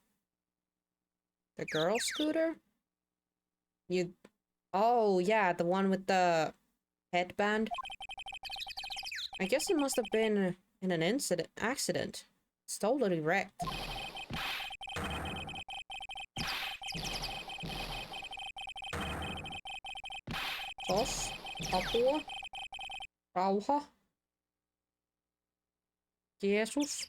Speaker 1: The girl scooter? Oh, yeah, the one with the headband. I guess it must have been in an accident. It's totally wrecked. Tos, apua, rauha, Jeesus.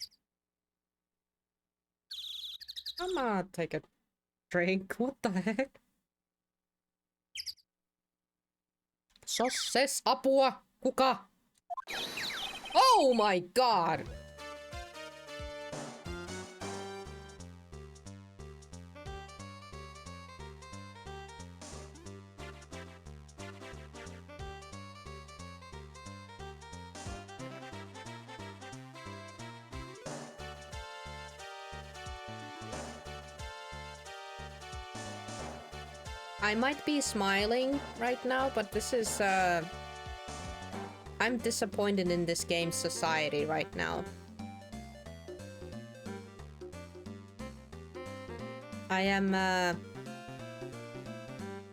Speaker 1: I'm gonna take a drink. What the heck? Sosses, apua, kuka. Oh my god! I might be smiling right now, but this is, I'm disappointed in this game's society right now. I am,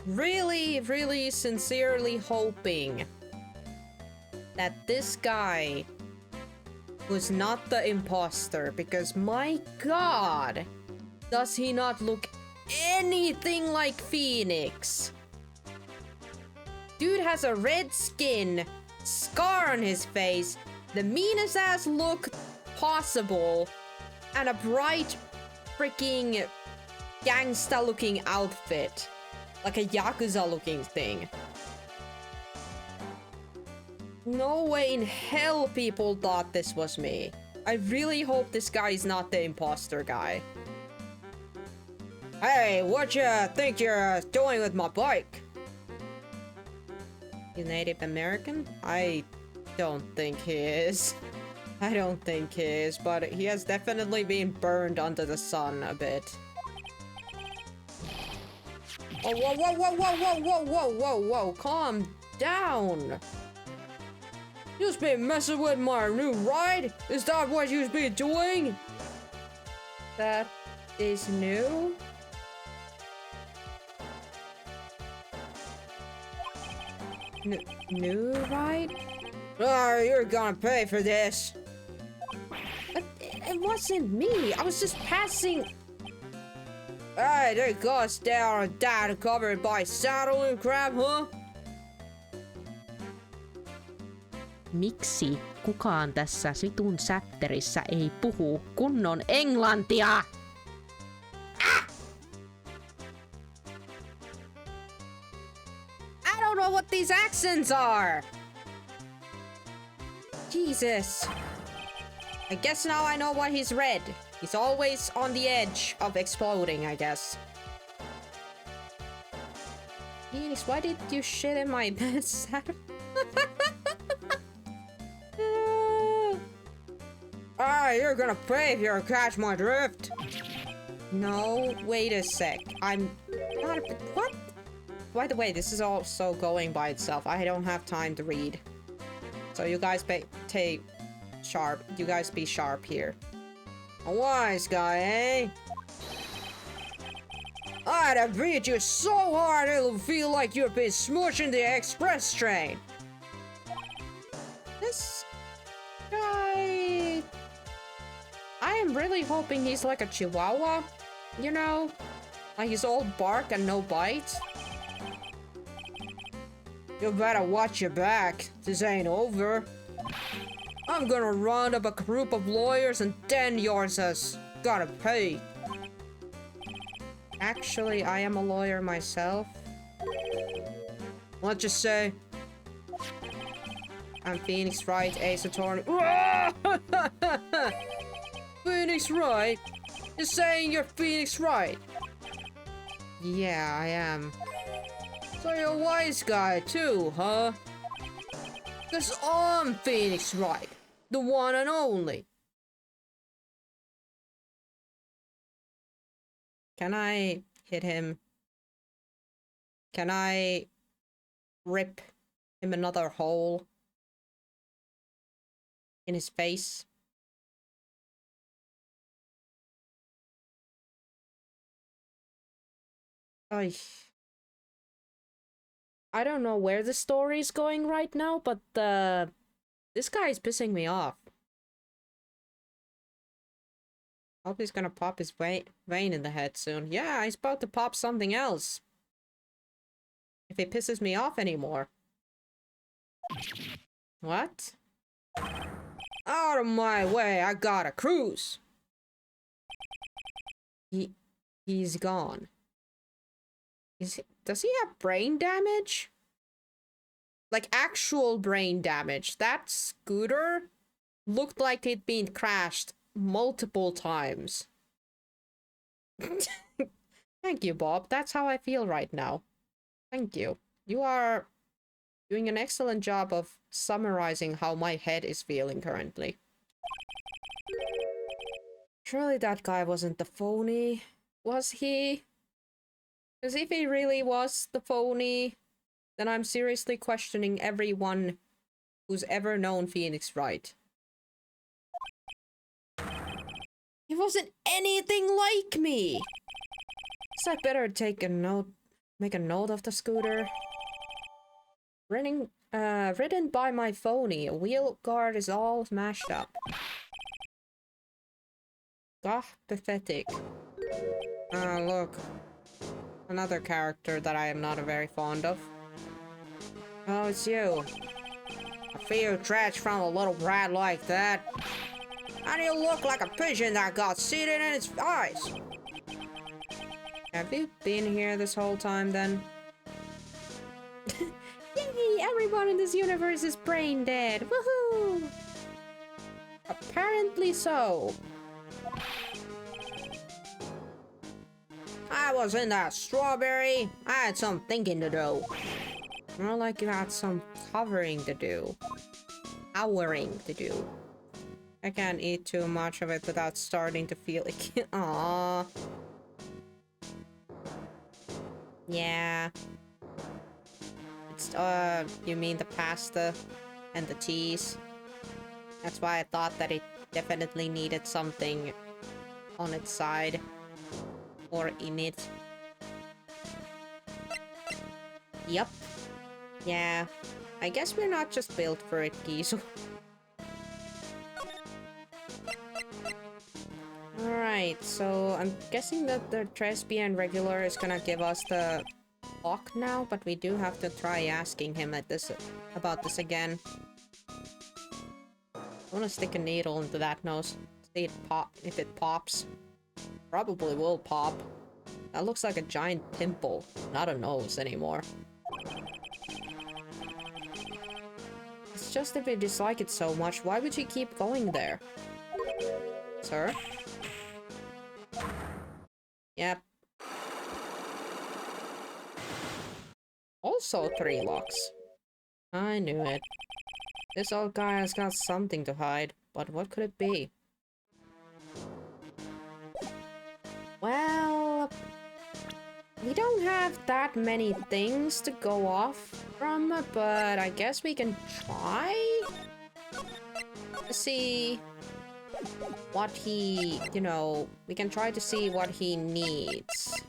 Speaker 1: really sincerely hoping that this guy was not the imposter, because my god, does he not look anything like Phoenix. Dude has a red skin, scar on his face, the meanest ass look possible, and a bright freaking gangsta looking outfit. Like a Yakuza looking thing. No way in hell people thought this was me. I really hope this guy is not the imposter guy. Hey, what you think you're doing with my bike? You Native American? I don't think he is. I don't think he is, but he has definitely been burned under the sun a bit. Oh, whoa, calm down. You've been messing with my new ride? Is that what you've been doing? That is new?
Speaker 2: New ride? Oh, you're gonna pay for this. It wasn't me. I was just passing. Hey, there goes down that covered by saddle and crap, huh?
Speaker 1: Miksi kukaan tässä situn chapterissa ei puhu kunnon englantia?
Speaker 2: I don't know what these accents are. Jesus. I guess now I know why he's red. He's always on the edge of exploding, I guess. Phoenix, why did you shit in my bed, Saturn? You're gonna pay if you catch my drift. No, wait a sec. I'm not a bit. What? By the way, this is also going by itself. I don't have time to read. So you guys take sharp. You guys be sharp here. A wise guy, eh? I'd beat you so hard it'll feel like you've been smushing the express train. This guy... I am really hoping he's like a chihuahua, you know? Like he's all bark and no bite. You better watch your back. This ain't over. I'm gonna round up a group of lawyers and then yours has gotta pay. Actually, I am a lawyer myself. Let's just say I'm Phoenix Wright Ace attorney. Phoenix Wright? You're saying you're Phoenix Wright? Yeah, I am. So you're a wise guy too, huh? Cause I'm Phoenix Wright, the one and only. Can I hit him? Can I rip him another hole in his face? I don't know where the story's going right now, but this guy is pissing me off. Hope he's gonna pop his vein in the head soon. Yeah, he's about to pop something else. If he pisses me off anymore. What? Out of my way, I gotta cruise. He's gone. Does he have brain damage? Like actual brain damage. That scooter looked like it'd been crashed multiple times. Thank you, Bob. That's how I feel right now. Thank you. You are doing an excellent job of summarizing how my head is feeling currently. Surely that guy wasn't the phony, was he? Because if he really was the phony, then I'm seriously questioning everyone who's ever known Phoenix Wright. He wasn't anything like me! So I better take a note, make a note of the scooter. Ridden by my phony, a wheel guard is all smashed up. Gah, pathetic. Look. Another character that I am not very fond of. Oh, it's you. A few trash from a little brat like that. How do you look like a pigeon that got seated in its eyes? Have you been here this whole time then? Yay! Everyone in this universe is brain dead! Woohoo! Apparently so. I was in that strawberry. I had some thinking to do. More like you had some covering to do. Cowering to do. I can't eat too much of it without starting to feel it. Aww. Yeah. It's, you mean the pasta and the cheese? That's why I thought that it definitely needed something on its side. Or in it. Yep. Yeah, I guess we're not just built for it, Gizu. Alright, so I'm guessing that the Trespian regular is gonna give us the lock now, but we do have to try asking him about this again. I wanna stick a needle into that nose. See if it pops. Probably will pop. That looks like a giant pimple, not a nose anymore. It's just if you dislike it so much, why would you keep going there? Sir? Yep. Also 3 locks. I knew it. This old guy has got something to hide, but what could it be? Well, we don't have that many things to go off from, but I guess we can try to see what he, we can try to see what he needs.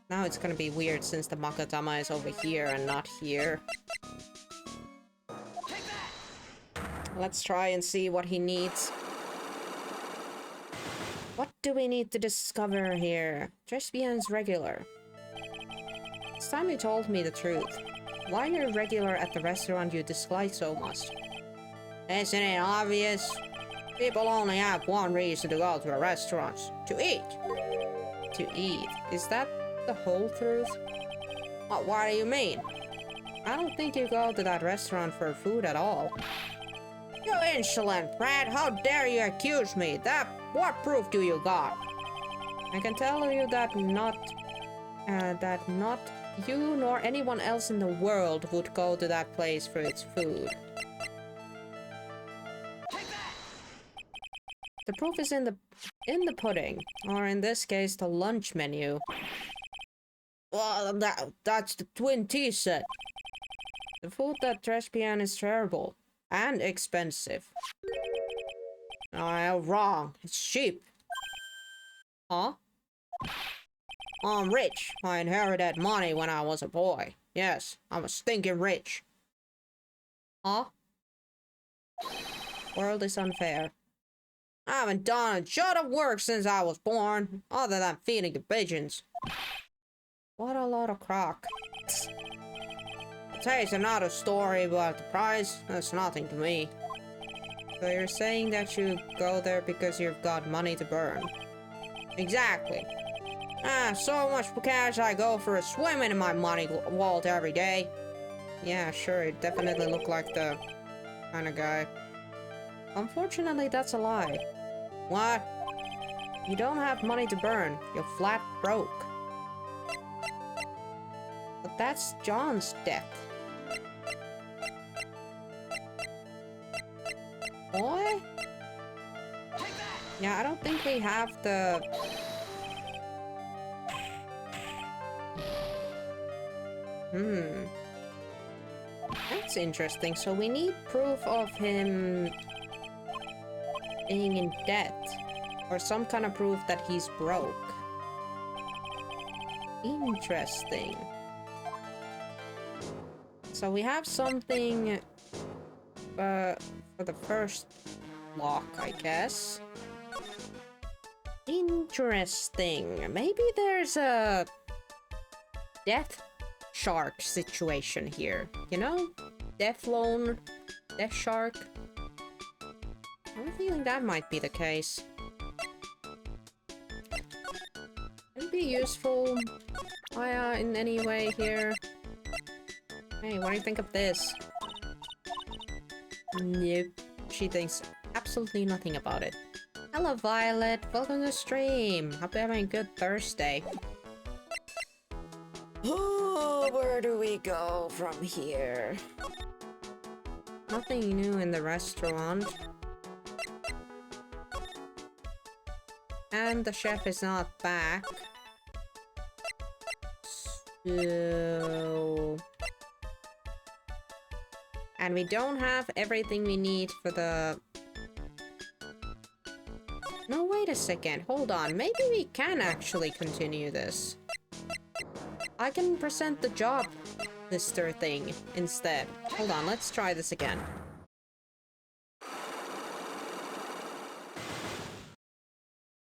Speaker 2: Now it's gonna be weird since the Makatama is over here and not here. Let's try and see what he needs. What do we need to discover here? Trespian's regular. It's time you told me the truth. Why are you regular at the restaurant you dislike so much? Isn't it obvious? People only have one reason to go to a restaurant. To eat. To eat? Is that the whole truth? What do you mean? I don't think you go to that restaurant for food at all. You insolent brat! How dare you accuse me? What proof do you got? I can tell you that not you nor anyone else in the world would go to that place for its food. The proof is in the pudding, or in this case, the lunch menu. Well, that's the twin tea set. The food at Trespian is terrible and expensive. Oh, wrong. It's cheap. Huh? I'm rich. I inherited money when I was a boy. Yes, I'm a stinking rich. Huh? World is unfair. I haven't done a jot of work since I was born, other than feeding the pigeons. What a lot of crock. The taste is another story, but the price, that's nothing to me. So you're saying that you go there because you've got money to burn? Exactly. So much cash I go for a swim in my money vault every day. Yeah, sure, it definitely looked like the kind of guy. Unfortunately, that's a lie. What? You don't have money to burn. You're flat broke. But that's John's death. Boy? Yeah, I don't think we have the... That's interesting. So we need proof of him being in debt. Or some kind of proof that he's broke. Interesting. So we have something for the first lock, I guess. Interesting. Maybe there's a death shark situation here. You know? Death loan, death shark. I'm feeling that might be the case. Can it be useful in any way here? Hey, what do you think of this? Nope. She thinks absolutely nothing about it. Hello, Violet. Welcome to the stream. Hope you're having a good Thursday. Oh, where do we go from here? Nothing new in the restaurant. And the chef is not back. So... And we don't have everything we need for the... No, wait a second. Hold on. Maybe we can actually continue this. I can present the job blister thing instead. Hold on, let's try this again.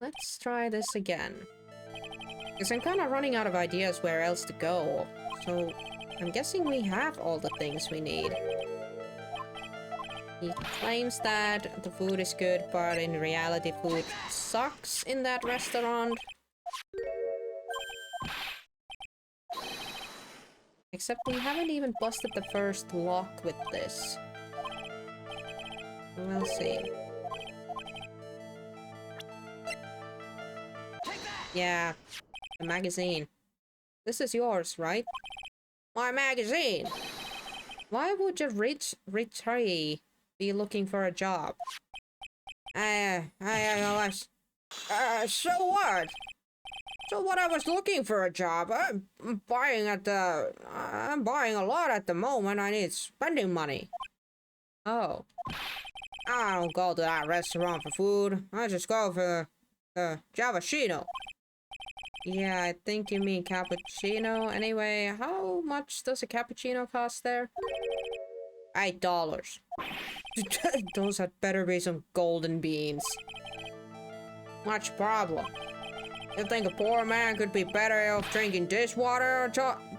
Speaker 2: Let's try this again. Because I'm kind of running out of ideas where else to go. So I'm guessing we have all the things we need. He claims that the food is good, but in reality food sucks in that restaurant. Except we haven't even busted the first lock with this. We'll see. Yeah, the magazine. This is yours, right? My magazine! Why would a rich retiree be looking for a job? So what? So what, I was looking for a job. I'm buying a lot at the moment. I need spending money. Oh. I don't go to that restaurant for food. I just go for the Javashino. Yeah, I think you mean cappuccino. Anyway, how much does a cappuccino cost there? $8. Those had better be some golden beans. Much problem. You think a poor man could be better off drinking dishwater,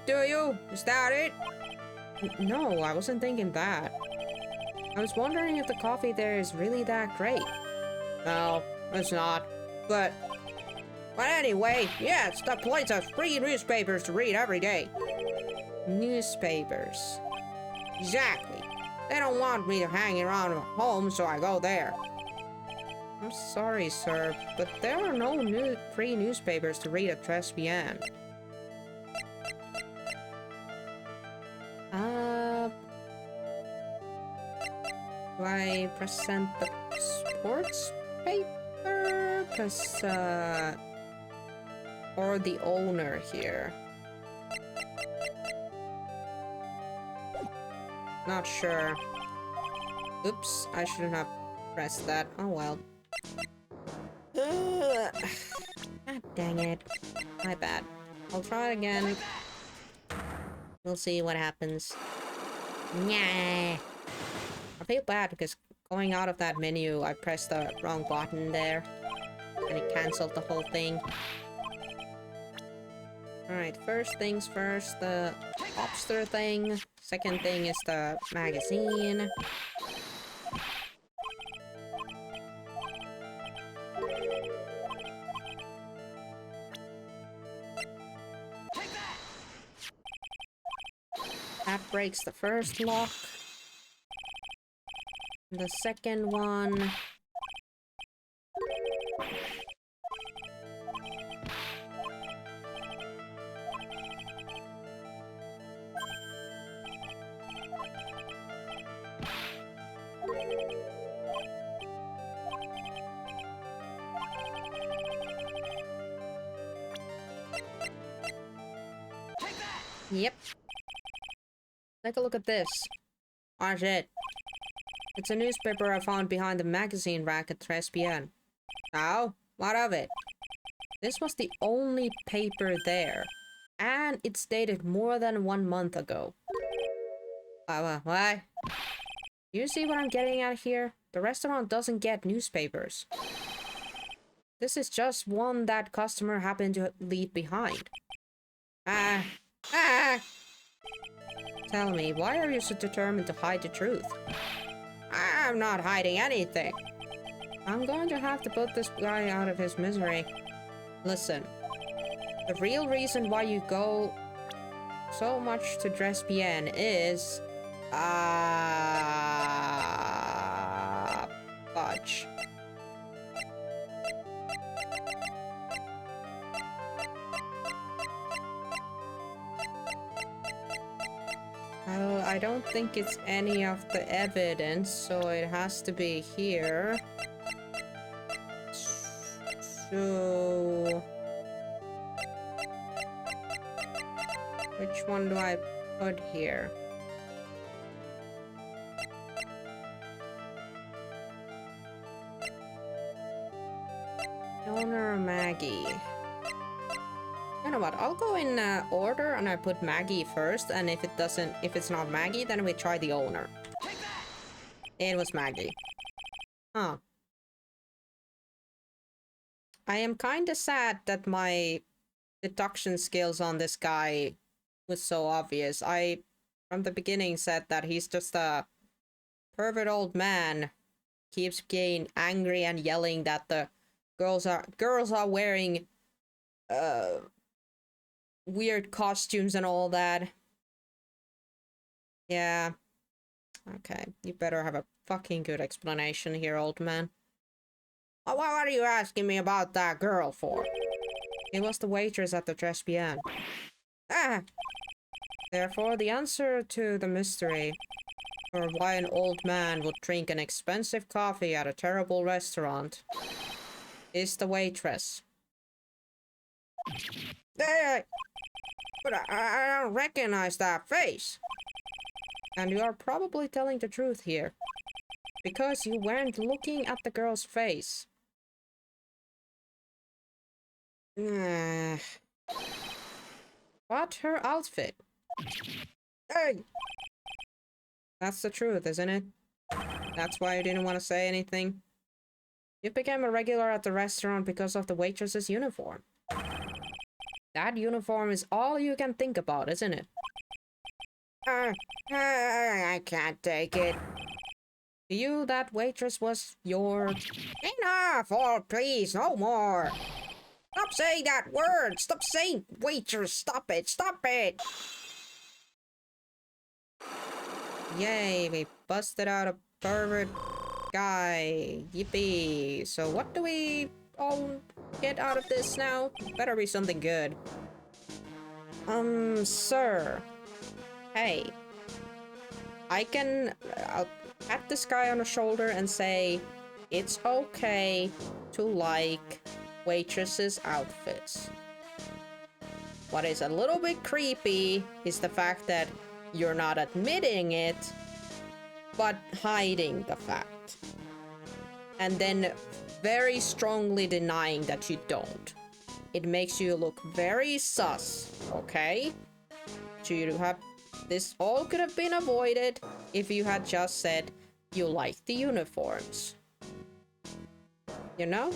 Speaker 2: do you? Is that it? No, I wasn't thinking that. I was wondering if the coffee there is really that great. No, it's not. But anyway, yes, the place has free newspapers to read every day. Newspapers. Exactly. They don't want me to hang around at home, so I go there. I'm sorry, sir, but there are no free newspapers to read at Trespian. Do I present the sports paper? Or the owner here? Not sure. Oops, I shouldn't have pressed that. Oh well. God dang it. My bad. I'll try it again. We'll see what happens. Nyah. I feel bad because going out of that menu, I pressed the wrong button there. And it cancelled the whole thing. Alright, first things first, the lobster thing. Second thing is the magazine. That breaks the first lock. The second one... Yep. Take a look at this. Oh shit. It's a newspaper I found behind the magazine rack at Trespian. Oh? What of it? This was the only paper there. And it's dated more than 1 month ago. What? You see what I'm getting at here? The restaurant doesn't get newspapers. This is just one that customer happened to leave behind. Tell me, why are you so determined to hide the truth? I'm not hiding anything. I'm going to have to put this guy out of his misery. Listen, the real reason why you go so much to Trespian is... fudge. Well, I don't think it's any of the evidence, so it has to be here. So... which one do I put here? Owner Maggie. You know what? I'll go in order and I put Maggie first, and if it's not Maggie, then we try the owner. It was Maggie. Huh. I am kinda sad that my deduction skills on this guy was so obvious. I, from the beginning, said that he's just a pervert old man. Keeps getting angry and yelling that the girls are wearing weird costumes and all that. Yeah. Okay, you better have a fucking good explanation here, old man. Oh, what are you asking me about that girl for? It was the waitress at the Trespian. Ah! Therefore, the answer to the mystery, or why an old man would drink an expensive coffee at a terrible restaurant, is the waitress. Hey! But I don't recognize that face. And you are probably telling the truth here. Because you weren't looking at the girl's face. What? Her outfit? Hey! That's the truth, isn't it? That's why you didn't want to say anything? You became a regular at the restaurant because of the waitress's uniform. That uniform is all you can think about, isn't it? I can't take it. To you, that waitress was your... Enough! Oh, please, no more! Stop saying that word! Stop saying waitress! Stop it! Stop it! Yay, we busted out a pervert guy. Yippee. So what do we all get out of this now? Better be something good. Sir. Hey. I'll pat this guy on the shoulder and say, it's okay to like waitresses' outfits. What is a little bit creepy is the fact that you're not admitting it, but hiding the fact. And then very strongly denying that you don't. It makes you look very sus, okay? So you have... This all could have been avoided if you had just said you like the uniforms. You know?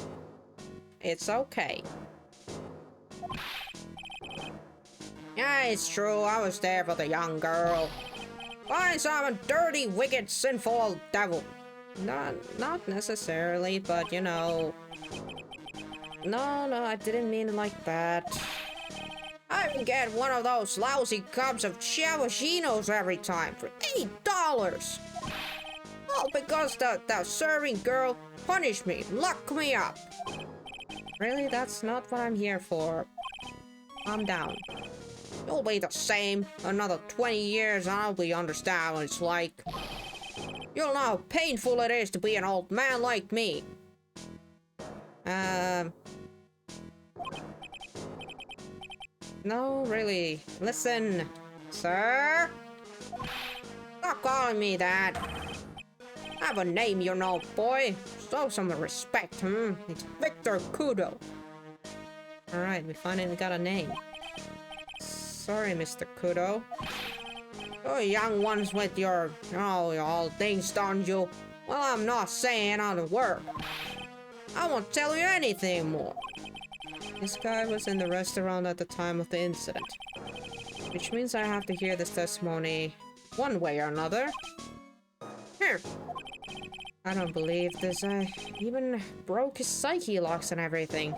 Speaker 2: It's okay. Yeah, it's true. I was there for the young girl. Find some dirty, wicked, sinful old devil. Not necessarily, but you know. No, I didn't mean it like that. I can get one of those lousy cups of Chavachinos every time for $8. All because the serving girl punished me, locked me up. Really, that's not what I'm here for. Calm down. You'll be the same. Another 20 years and I'll be understand what it's like. You'll know how painful it is to be an old man like me. No, really. Listen, sir. Stop calling me that. I have a name, you know, boy. Show some respect, hmm? It's Victor Kudo. Alright, we finally got a name. Sorry, Mr. Kudo. You young ones with your, all things, don't you? Well, I'm not saying another word. I won't tell you anything more. This guy was in the restaurant at the time of the incident. Which means I have to hear this testimony one way or another. Here. I don't believe this. I even broke his psyche locks and everything.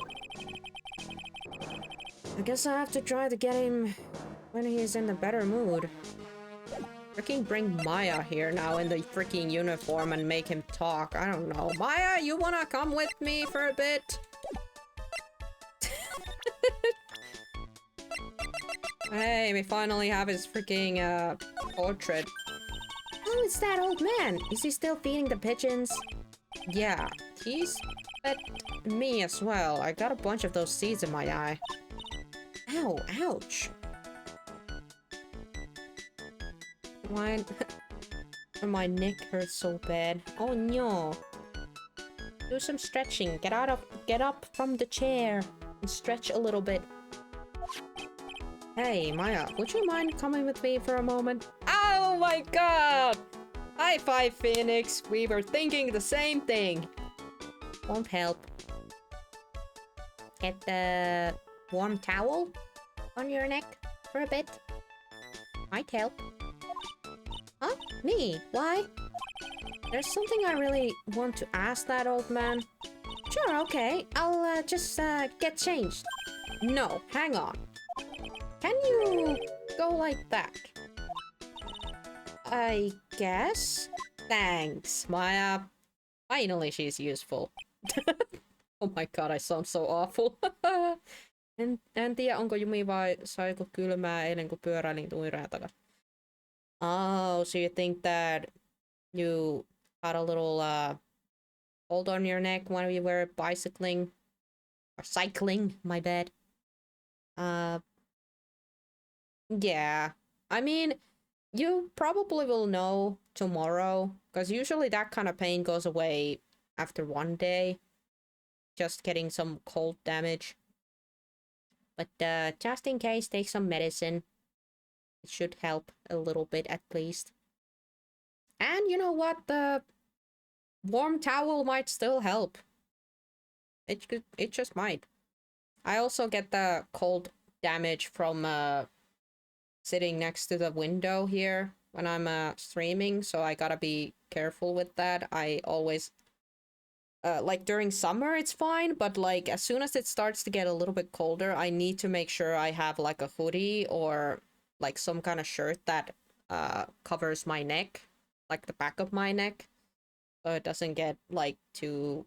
Speaker 2: I guess I have to try to get him when he's in a better mood. Freaking bring Maya here now in the freaking uniform and make him talk. I don't know. Maya, you wanna come with me for a bit? Hey, we finally have his freaking portrait. Oh, it's that old man. Is he still feeding the pigeons? Yeah, he's fed me as well. I got a bunch of those seeds in my eye. Ow, ouch. Why? My neck hurts so bad. Oh no. Do some stretching. Get up from the chair and stretch a little bit. Hey, Maya, would you mind coming with me for a moment? Oh my god! High five, Phoenix. We were thinking the same thing. Won't help. Get the warm towel on your neck for a bit. Might help. Huh? Me? Why? There's something I really want to ask that old man. Sure, okay. I'll just get changed. No, hang on. Can you go like that? I guess? Thanks, Maya. Finally, she's useful. Oh my god, I sound so awful. En tiedä, onko jumi vai saiko kylmää eilen, kun pyöräilin tuin takas. Oh, so you think that you had a little hold on your neck when we were bicycling? Or cycling, my bad. Yeah. I mean, you probably will know tomorrow, because usually that kind of pain goes away after one day. Just getting some cold damage. But just in case, take some medicine. It should help a little bit at least. And you know what? The warm towel might still help. It just might. I also get the cold damage from sitting next to the window here when I'm streaming, so I gotta be careful with that. I always like during summer it's fine, but like as soon as it starts to get a little bit colder, I need to make sure I have like a hoodie or like some kind of shirt that covers my neck, like the back of my neck, so it doesn't get like too,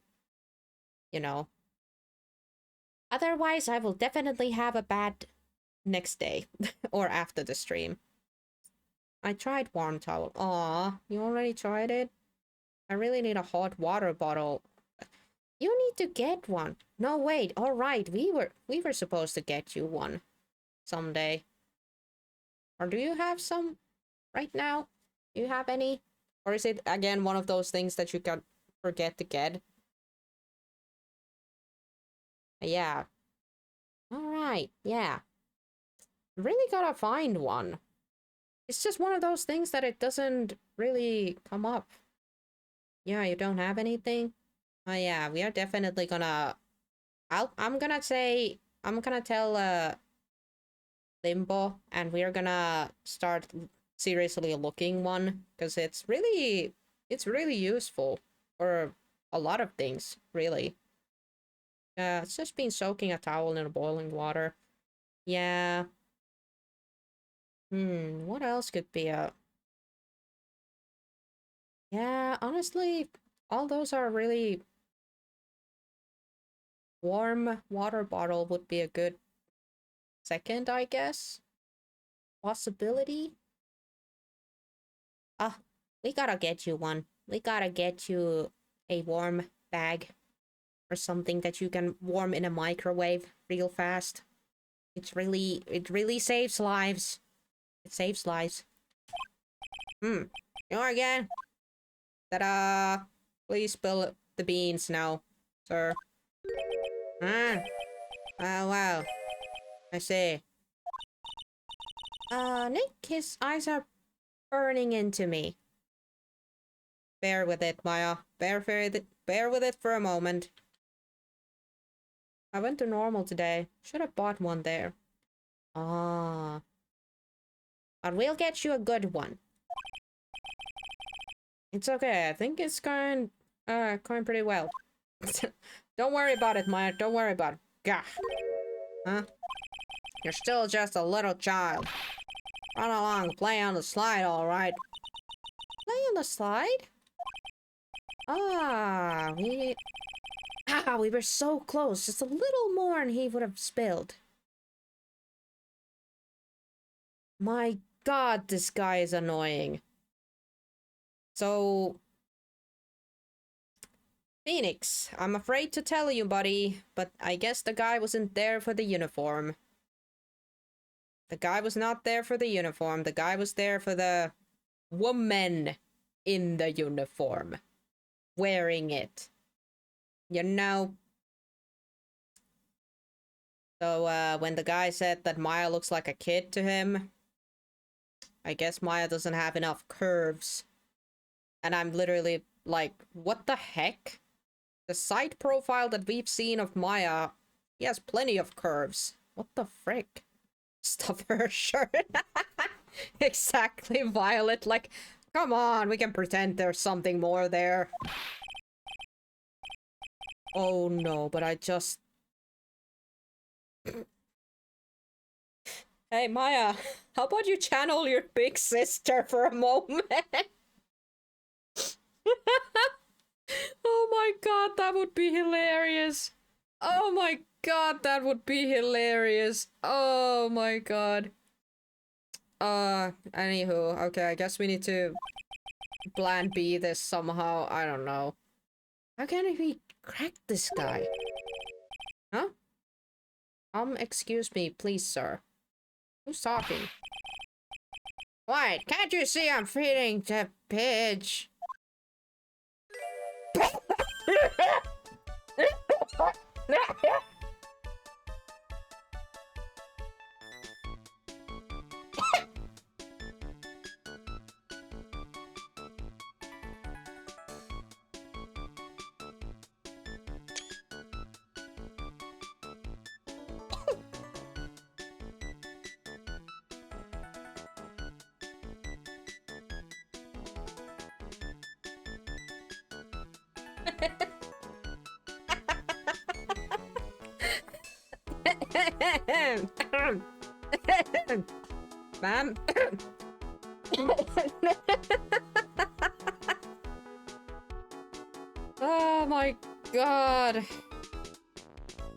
Speaker 2: you know. Otherwise, I will definitely have a bad next day or after the stream. I tried warm towel. Aw, you already tried it? I really need a hot water bottle. You need to get one. No, wait. All right, we were supposed to get you one someday. Or do you have some right now? Do you have any? Or is it again one of those things that you can forget to get? Yeah. All right. Yeah. Really gotta find one. It's just one of those things that it doesn't really come up. Yeah, you don't have anything? Oh yeah, we are definitely gonna... I'm gonna tell Limbo, and we're gonna start seriously looking one, because it's really useful for a lot of things, really. It's just been soaking a towel in boiling water. Yeah. What else could be a... Yeah, honestly, all those are really... Warm water bottle would be a good second, I guess. Possibility? Ah, we gotta get you one. We gotta get you a warm bag or something that you can warm in a microwave real fast. It really saves lives. It saves lives. You again? Ta-da! Please spill the beans now, sir. Oh, wow. I see. Nick, his eyes are burning into me. Bear with it, Maya. Bear with it for a moment. I went to normal today. Should have bought one there. Ah. But we'll get you a good one. It's okay. I think it's going pretty well. Don't worry about it, Maya. Don't worry about it. Gah. Huh? You're still just a little child. Run along, play on the slide, all right. Play on the slide? We were so close. Just a little more and he would have spilled. My god, this guy is annoying. So... Phoenix, I'm afraid to tell you, buddy, but I guess the guy wasn't there for the uniform. The guy was not there for the uniform. The guy was there for the woman in the uniform. Wearing it. You know? So, when the guy said that Maya looks like a kid to him, I guess Maya doesn't have enough curves. And I'm literally like, what the heck? The side profile that we've seen of Maya, he has plenty of curves. What the frick? Stuff her shirt. Exactly, Violet. Like, come on, we can pretend there's something more there. Oh no, but I just... Hey, Maya, how about you channel your big sister for a moment? Oh my god, that would be hilarious. Oh my god, that would be hilarious. Oh my god. Anywho, okay, I guess we need to plan B this somehow. I don't know. How can we crack this guy? Huh? Excuse me, please, sir. Who's talking? What? Can't you see I'm feeding the pidge? Ma'am. Oh my god.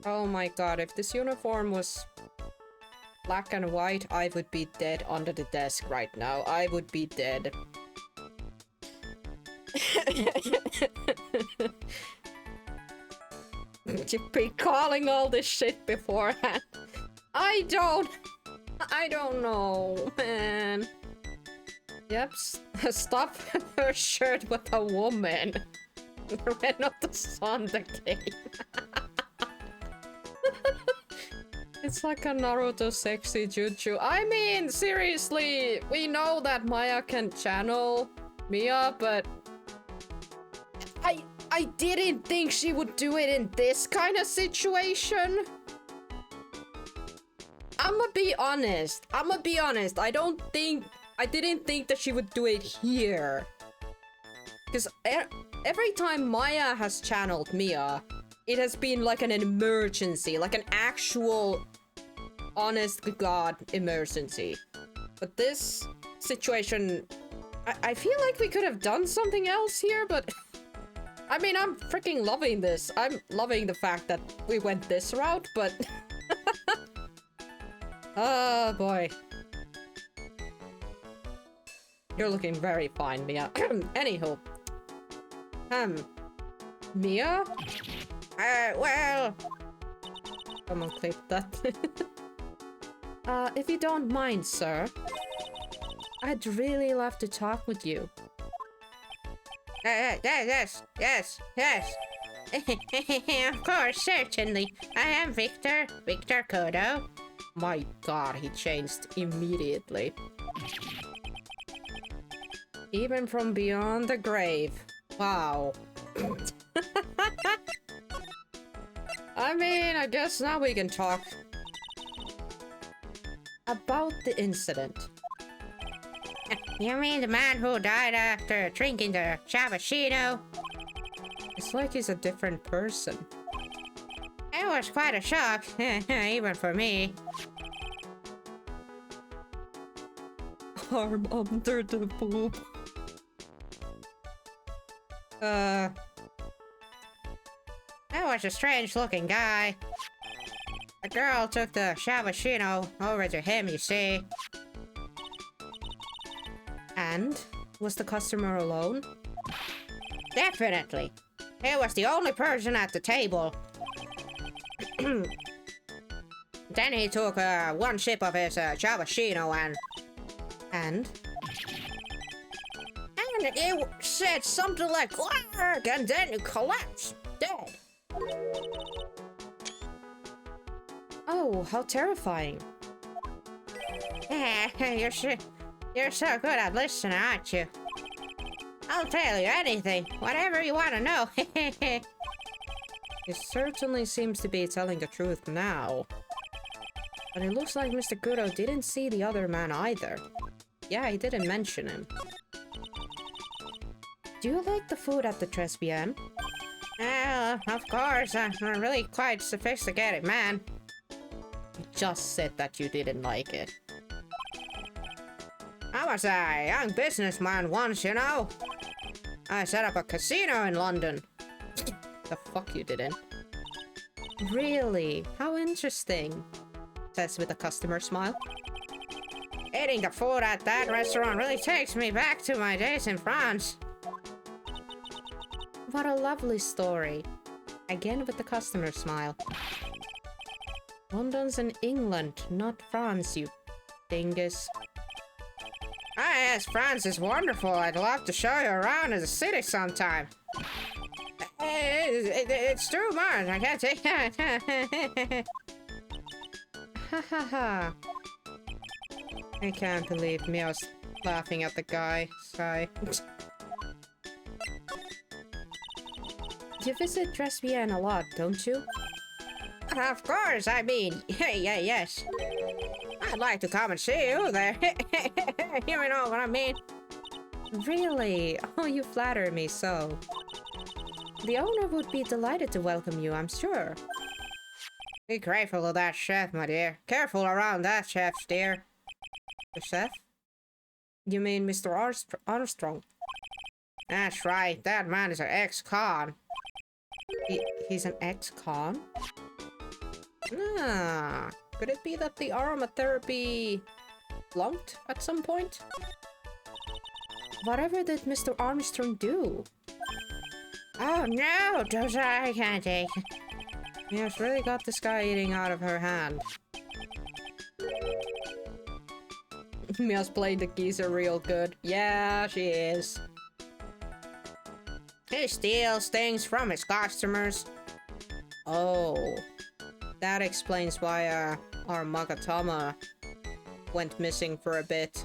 Speaker 2: Oh my god, if this uniform was black and white, I would be dead under the desk right now. I would be dead. You've been calling all this shit beforehand. I don't know, man. Yep, stop her shirt with a woman. Renotus on the game. It's like a Naruto sexy jutsu. I mean, seriously, we know that Maya can channel Mia, but I didn't think she would do it in this kind of situation. I'ma be honest. I didn't think that she would do it here. Because every time Maya has channeled Mia, it has been like an emergency, like an actual, honest to God emergency. But this situation, I feel like we could have done something else here, but I mean, I'm freaking loving this. I'm loving the fact that we went this route, but oh boy. You're looking very fine, Mia. Anywho. Mia? Well... Someone clip that. If you don't mind, sir. I'd really love to talk with you. Yes. Of course, certainly. I am Victor Kodo. My god, he changed immediately. Even from beyond the grave. Wow. I mean, I guess now we can talk about the incident. You mean the man who died after drinking the cappuccino? It's like he's a different person. It was quite a shock, even for me. Arm under the boob. That was a strange-looking guy. The girl took the cappuccino over to him, you see. And? Was the customer alone? Definitely. He was the only person at the table. Then he took one sip of his cappuccino and it said something like "Glarg," and then it collapsed, dead. Oh Ew, how terrifying. You're so good at listening, aren't you? I'll tell you anything, whatever you want to know. He certainly seems to be telling the truth now. But it looks like Mr. Kudo didn't see the other man either. Yeah, he didn't mention him. Do you like the food at the Trespian? Of course, I'm really quite sophisticated man. You just said that you didn't like it. I was a young businessman once, you know. I set up a casino in London. The fuck you didn't. Really? How interesting. Says with a customer smile. Eating the food at that restaurant really takes me back to my days in France. What a lovely story. Again with the customer smile. London's in England, not France, you dingus. Ah yes, France is wonderful. I'd love to show you around in the city sometime. It's too much. I can't take it. Ha ha ha. I can't believe Mio's laughing at the guy. Sigh. You visit Trespian a lot, don't you? Of course, I mean, yes. I'd like to come and see you there. You know what I mean? Really? Oh, you flatter me so. The owner would be delighted to welcome you, I'm sure. Be grateful to that chef, my dear. Careful around that chef, dear. The chef? You mean Mr. Armstrong? That's right, that man is an ex-con. He's an ex-con? Ah, could it be that the aromatherapy flunked at some point? Whatever did Mr. Armstrong do? Oh no, Doja, I can't take it. Mia's really got this guy eating out of her hand. Mia's played the geezer real good. Yeah, she is. He steals things from his customers. Oh. That explains why our Magatama went missing for a bit.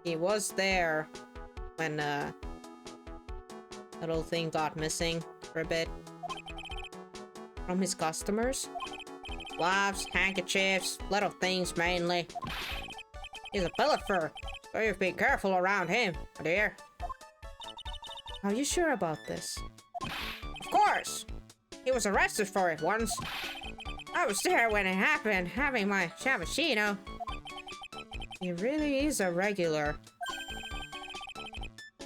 Speaker 2: He was there when little thing got missing for a bit. From his customers? Gloves, handkerchiefs, little things mainly. He's a pilfer, so you be careful around him, my dear. Are you sure about this? Of course! He was arrested for it once. I was there when it happened, having my cappuccino. He really is a regular.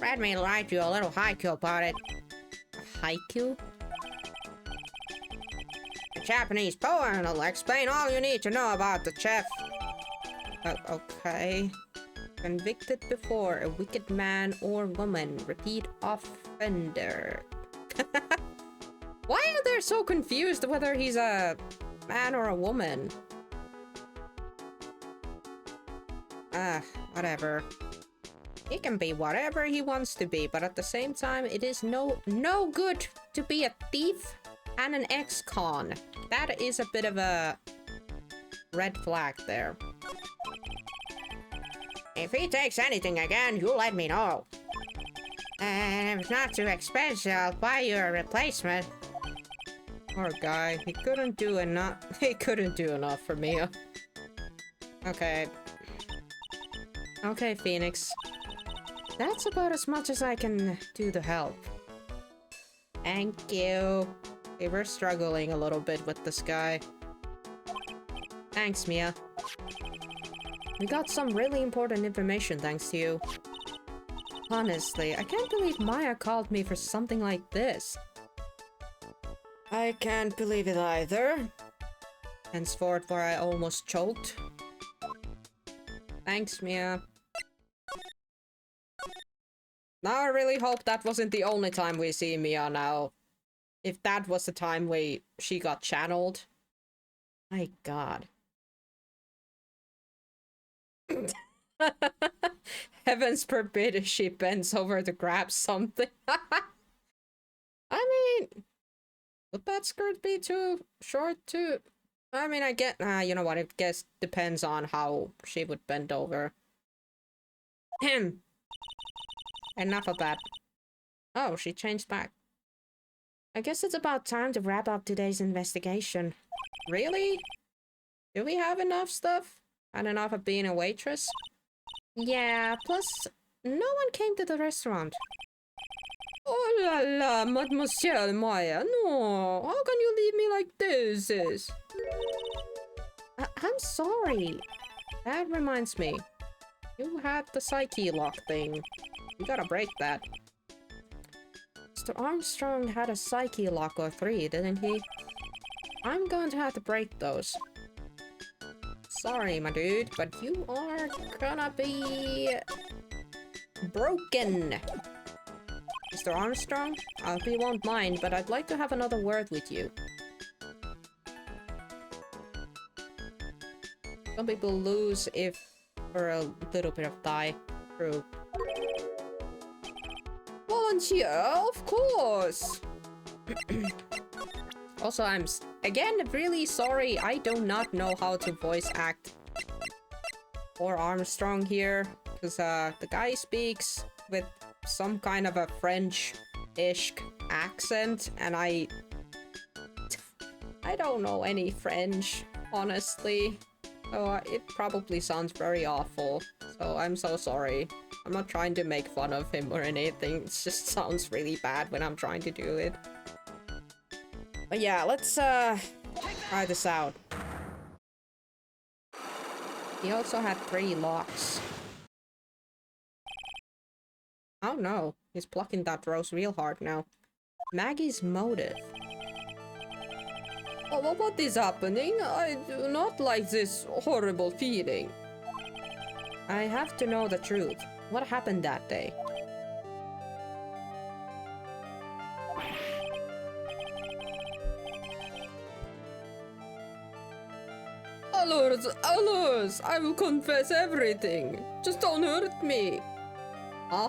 Speaker 2: Let me write you a little haiku about it. A haiku? A Japanese poem that'll explain all you need to know about the chef. Okay. Convicted before, a wicked man or woman, repeat offender. Why are they so confused whether he's a man or a woman? Whatever. He can be whatever he wants to be, but at the same time, it is no good to be a thief and an ex-con. That is a bit of a red flag there. If he takes anything again, you let me know. And if it's not too expensive, I'll buy you a replacement. Poor guy. He couldn't do enough. He couldn't do enough for me. Okay. Okay, Phoenix. That's about as much as I can do to help. Thank you. Okay, we're struggling a little bit with this guy. Thanks, Mia. We got some really important information thanks to you. Honestly, I can't believe Maya called me for something like this. I can't believe it either. Henceforth, where I almost choked. Thanks, Mia. Now I really hope that wasn't the only time we see Mia now. If that was the time she got channeled. My god. Heavens forbid she bends over to grab something. I mean, would that skirt be too short to I mean, I get, you know what, I guess depends on how she would bend over. Enough of that. Oh, she changed back. I guess it's about time to wrap up today's investigation. Really? Do we have enough stuff? And enough of being a waitress? Yeah, plus, no one came to the restaurant. Oh la la, Mademoiselle Maya, no, how can you leave me like this? I'm sorry. That reminds me. You had the psyche lock thing. You gotta break that. Mr. Armstrong had a psyche lock or 3, didn't he? I'm going to have to break those. Sorry, my dude, but you are gonna be broken. Mr. Armstrong, I hope you won't mind, but I'd like to have another word with you. Some people lose if for a little bit of die. True. Volunteer, of course! Also, I'm again really sorry. I do not know how to voice act or Armstrong here, because the guy speaks with some kind of a French-ish accent, and I don't know any French, honestly. So it probably sounds very awful. So I'm so sorry. I'm not trying to make fun of him or anything. It just sounds really bad when I'm trying to do it. But yeah, let's try this out. He also had 3 locks. Oh no, he's plucking that rose real hard now. Maggie's motive. Oh, what is happening? I do not like this horrible feeling. I have to know the truth. What happened that day? Allers, I will confess everything. Just don't hurt me. Huh?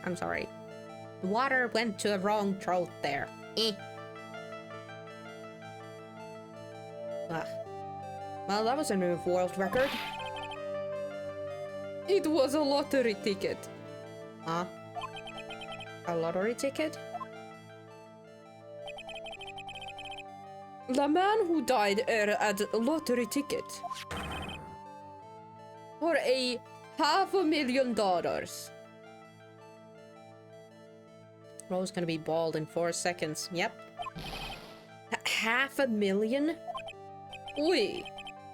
Speaker 2: I'm sorry. Water went to the wrong throat there. Well, that was a new world record. It was a lottery ticket. Huh? A lottery ticket? The man who died had a lottery ticket. For a $500,000. Rose gonna be bald in 4 seconds. Yep. $500,000? Oui.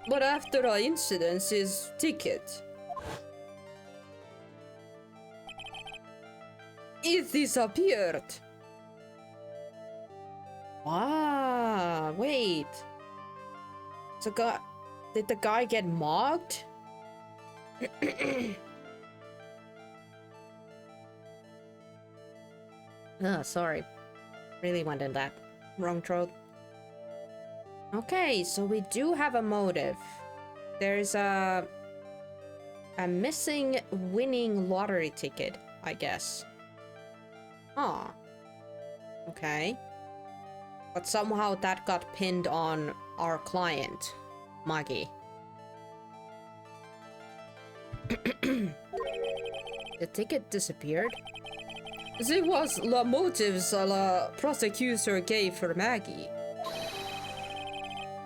Speaker 2: But after the incident, his ticket. It disappeared. Ah, wait. So did the guy get mugged? Sorry. Really went in that wrong throat. Okay, so we do have a motive. There's a missing winning lottery ticket, I guess. Huh. Okay. But somehow that got pinned on our client, Maggie. The ticket disappeared? This was the motives the prosecutor gave for Maggie.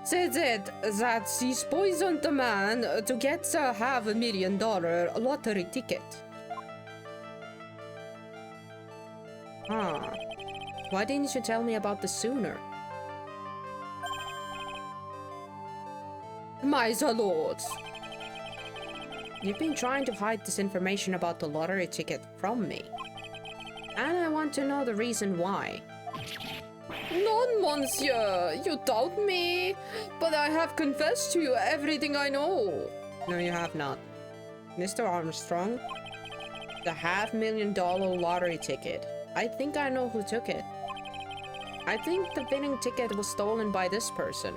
Speaker 2: Said that she poisoned the man to get the $500,000 lottery ticket. Huh. Why didn't you tell me about this sooner? My lords. You've been trying to hide this information about the lottery ticket from me. And I want to know the reason why. Non, monsieur, you doubt me, but I have confessed to you everything I know. No, you have not. Mr. Armstrong, the $500,000 lottery ticket. I think I know who took it. I think the winning ticket was stolen by this person.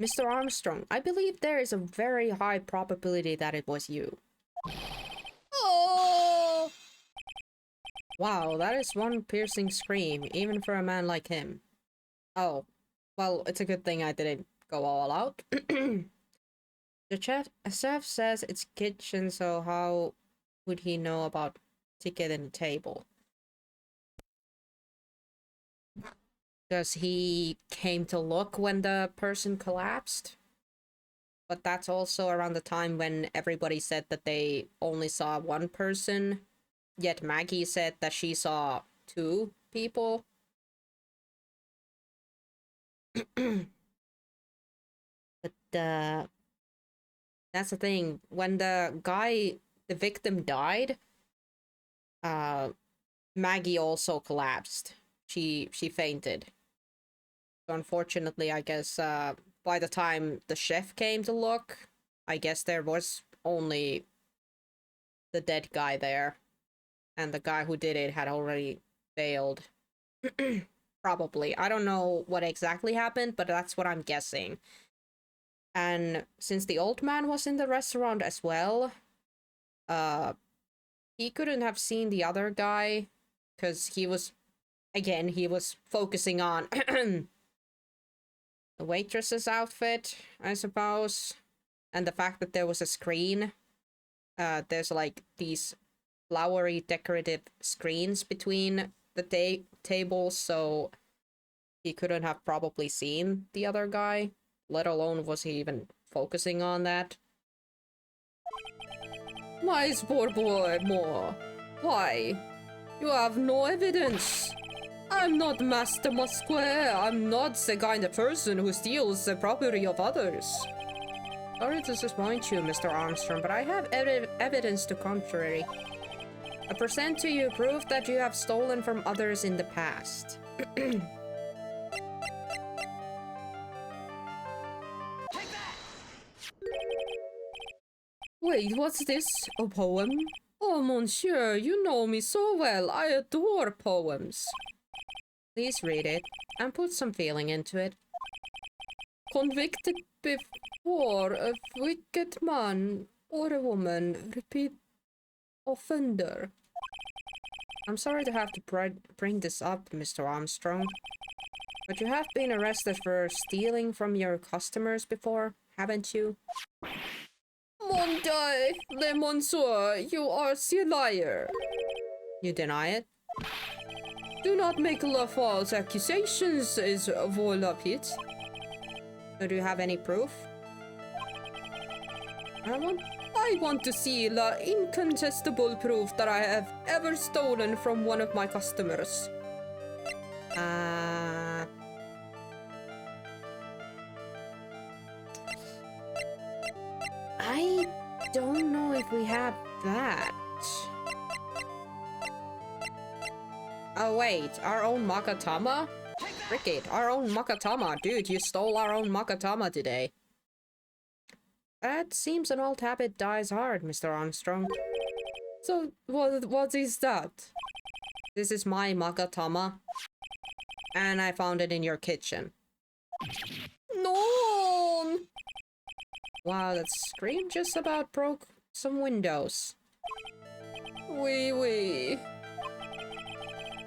Speaker 2: Mr. Armstrong, I believe there is a very high probability that it was you. Oh! Wow, that is one piercing scream, even for a man like him. Oh, well, it's a good thing I didn't go all out. The chef says it's kitchen, so how would he know about ticket and table? Because he came to look when the person collapsed? But that's also around the time when everybody said that they only saw one person, yet Maggie said that she saw 2 people. But that's the thing. When the victim died, Maggie also collapsed. She fainted. So unfortunately, I guess by the time the chef came to look, I guess there was only the dead guy there. And the guy who did it had already failed. Probably. I don't know what exactly happened, but that's what I'm guessing. And since the old man was in the restaurant as well, he couldn't have seen the other guy because he was focusing on the waitress's outfit, I suppose, and the fact that there was a screen. There's like these flowery decorative screens between the tables, so he couldn't have probably seen the other guy, let alone was he even focusing on that. My poor boy, more. Why? You have no evidence. I'm not Master Musquare. I'm not the kind of person who steals the property of others. Sorry to disappoint you, Mr. Armstrong, but I have evidence to contrary. I present to you proof that you have stolen from others in the past. Wait, what's this? A poem? Oh, monsieur, you know me so well. I adore poems. Please read it, and put some feeling into it. Convicted before a wicked man or a woman, repeat offender. I'm sorry to have to bring this up, Mr. Armstrong, but you have been arrested for stealing from your customers before, haven't you? Mon Dieu, le monsieur, you are a liar. You deny it? Do not make false accusations, is voila pit. Do you have any proof? I want to see the incontestable proof that I have ever stolen from one of my customers. I don't know if we have that. Oh wait, our own Makatama? Cricket, our own Makatama. Dude, you stole our own Makatama today. That seems an old habit dies hard, Mr. Armstrong. So, what is that? This is my Makatama. And I found it in your kitchen. No! Wow, that scream just about broke some windows. Oui.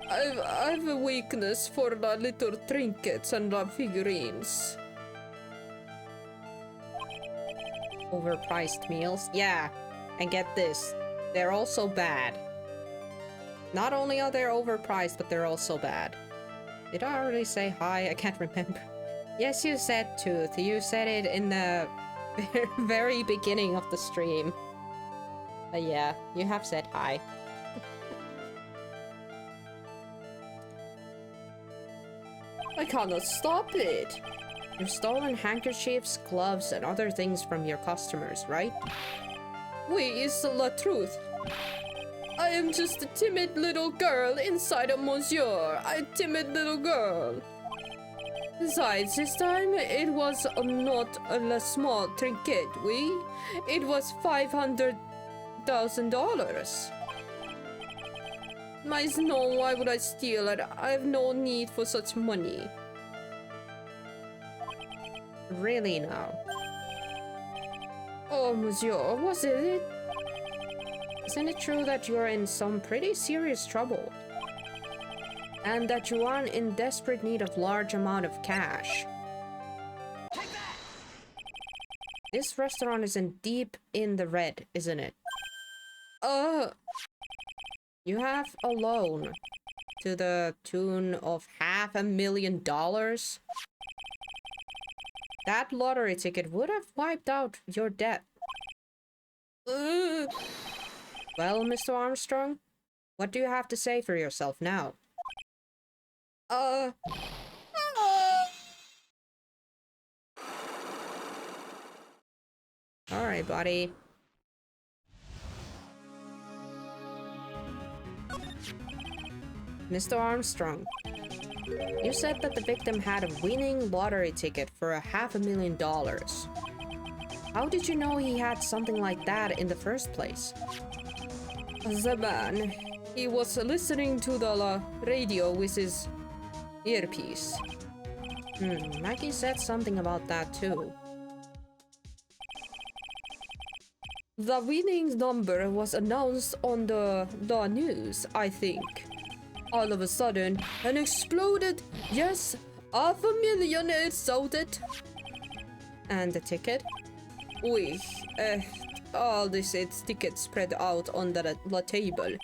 Speaker 2: I've a weakness for the little trinkets and the figurines. Overpriced meals? Yeah, and get this, they're also bad. Not only are they overpriced, but they're also bad. Did I already say hi? I can't remember. Yes, you said tooth. You said it in the very beginning of the stream. But yeah, you have said hi. I cannot stop it. You've stolen handkerchiefs, gloves, and other things from your customers, right? Oui, it's the truth. I am just a timid little girl inside a monsieur. A timid little girl. Besides, this time it was not a small trinket, oui? It was $500,000. No, why would I steal it? I have no need for such money.
Speaker 1: Really now.
Speaker 2: Oh, monsieur, was it?
Speaker 1: Isn't it true that you're in some pretty serious trouble? And that you are in desperate need of large amount of cash? This restaurant isn't deep in the red, isn't it? You have a loan to the tune of $500,000? That lottery ticket would have wiped out your debt. Well, Mr. Armstrong, what do you have to say for yourself now? Alright, buddy. Mr. Armstrong, you said that the victim had a winning lottery ticket for $500,000. How did you know he had something like that in the first place?
Speaker 2: The man, he was listening to the radio with his earpiece.
Speaker 1: Maggie said something about that too.
Speaker 2: The winning number was announced on the news, I think. All of a sudden, and exploded. Yes, $500,000 it sold it.
Speaker 1: And the ticket?
Speaker 2: Oui, all this ticket spread out on the table.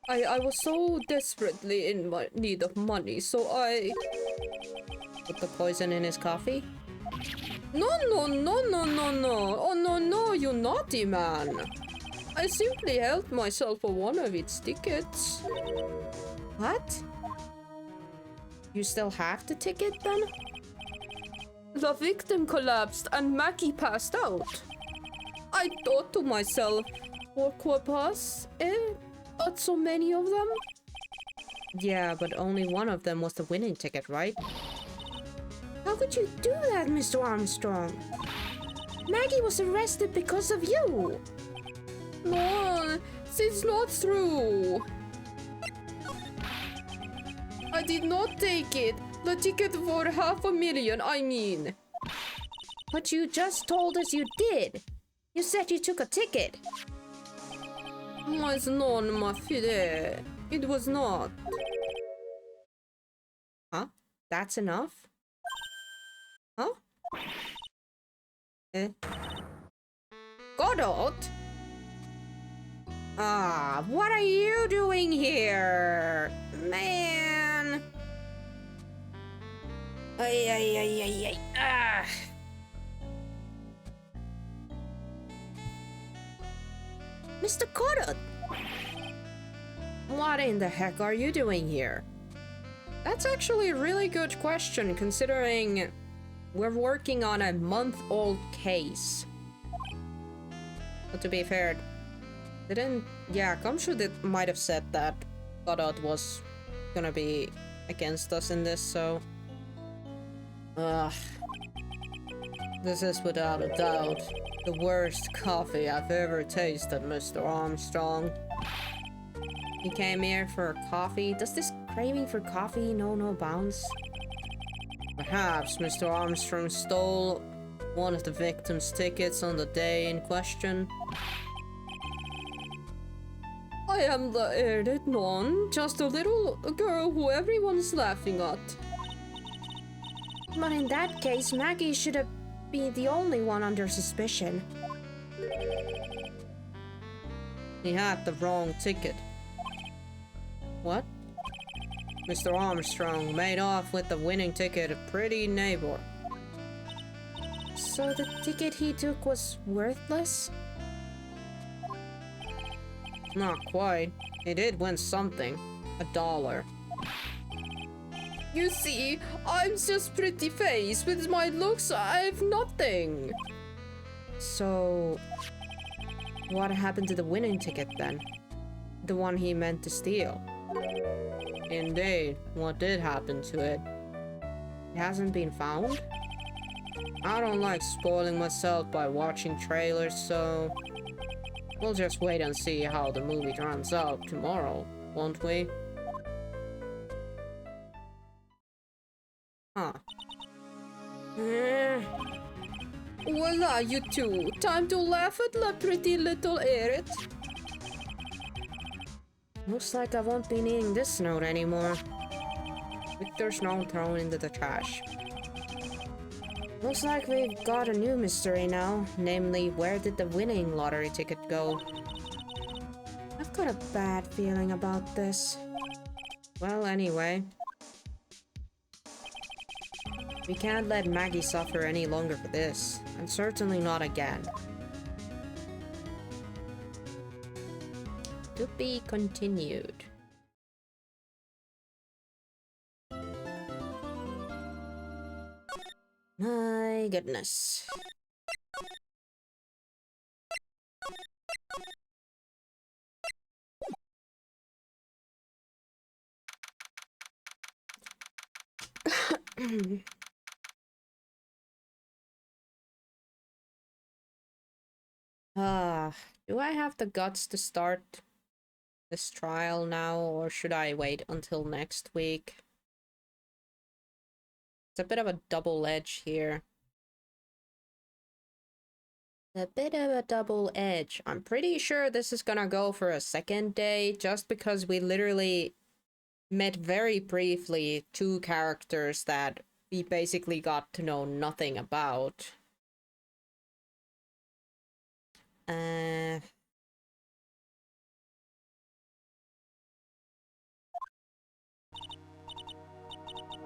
Speaker 2: I was so desperately in need of money, so I...
Speaker 1: Put the poison in his coffee?
Speaker 2: No. Oh, no, you naughty man. I simply helped myself for one of its tickets.
Speaker 1: What? You still have the ticket then?
Speaker 2: The victim collapsed and Mackie passed out. I thought to myself, pourquoi pas? Not so many of them?
Speaker 1: Yeah, but only one of them was the winning ticket, right?
Speaker 2: How could you do that, Mr. Armstrong? Maggie was arrested because of you. No, it's not true. I did not take it. The ticket for $500,000, I mean.
Speaker 1: But you just told us you did. You said you took a ticket.
Speaker 2: Mas non, ma fide. It was not.
Speaker 1: Huh? That's enough? Huh?
Speaker 2: Godot?
Speaker 1: Ah, what are you doing here? Man! Ay. Ah!
Speaker 2: Mr. Godot!
Speaker 1: What in the heck are you doing here? That's actually a really good question, considering we're working on a month-old case. But to be fair, Gumshoe might have said that Godot was gonna be against us in this, so... This is without a doubt the worst coffee I've ever tasted, Mr. Armstrong. You came here for coffee? Does this craving for coffee know no bounds? Perhaps Mr. Armstrong stole one of the victim's tickets on the day in question.
Speaker 2: I am the heir none, just a little girl who everyone's laughing at.
Speaker 1: But in that case, Maggie should have been the only one under suspicion. He had the wrong ticket. What? Mr. Armstrong made off with the winning ticket, a pretty neighbor. So the ticket he took was worthless? Not quite. He did win something. $1.
Speaker 2: You see, I'm just pretty face. With my looks, I've nothing.
Speaker 1: So... what happened to the winning ticket then? The one he meant to steal? Indeed, what did happen to it? It hasn't been found? I don't like spoiling myself by watching trailers, so... we'll just wait and see how the movie turns out tomorrow, won't we? Huh.
Speaker 2: Voila, you two. Time to laugh at the pretty little Erit.
Speaker 1: Looks like I won't be needing this note anymore. Victor's note thrown into the trash. Looks like we've got a new mystery now, namely, where did the winning lottery ticket go? I've got a bad feeling about this. Well, anyway. We can't let Maggie suffer any longer for this, and certainly not again. To be continued. My goodness. Do I have the guts to start this trial now, or should I wait until next week? It's a bit of a double edge here. A bit of a double edge. I'm pretty sure this is gonna go for a second day, just because we literally met very briefly two characters that we basically got to know nothing about.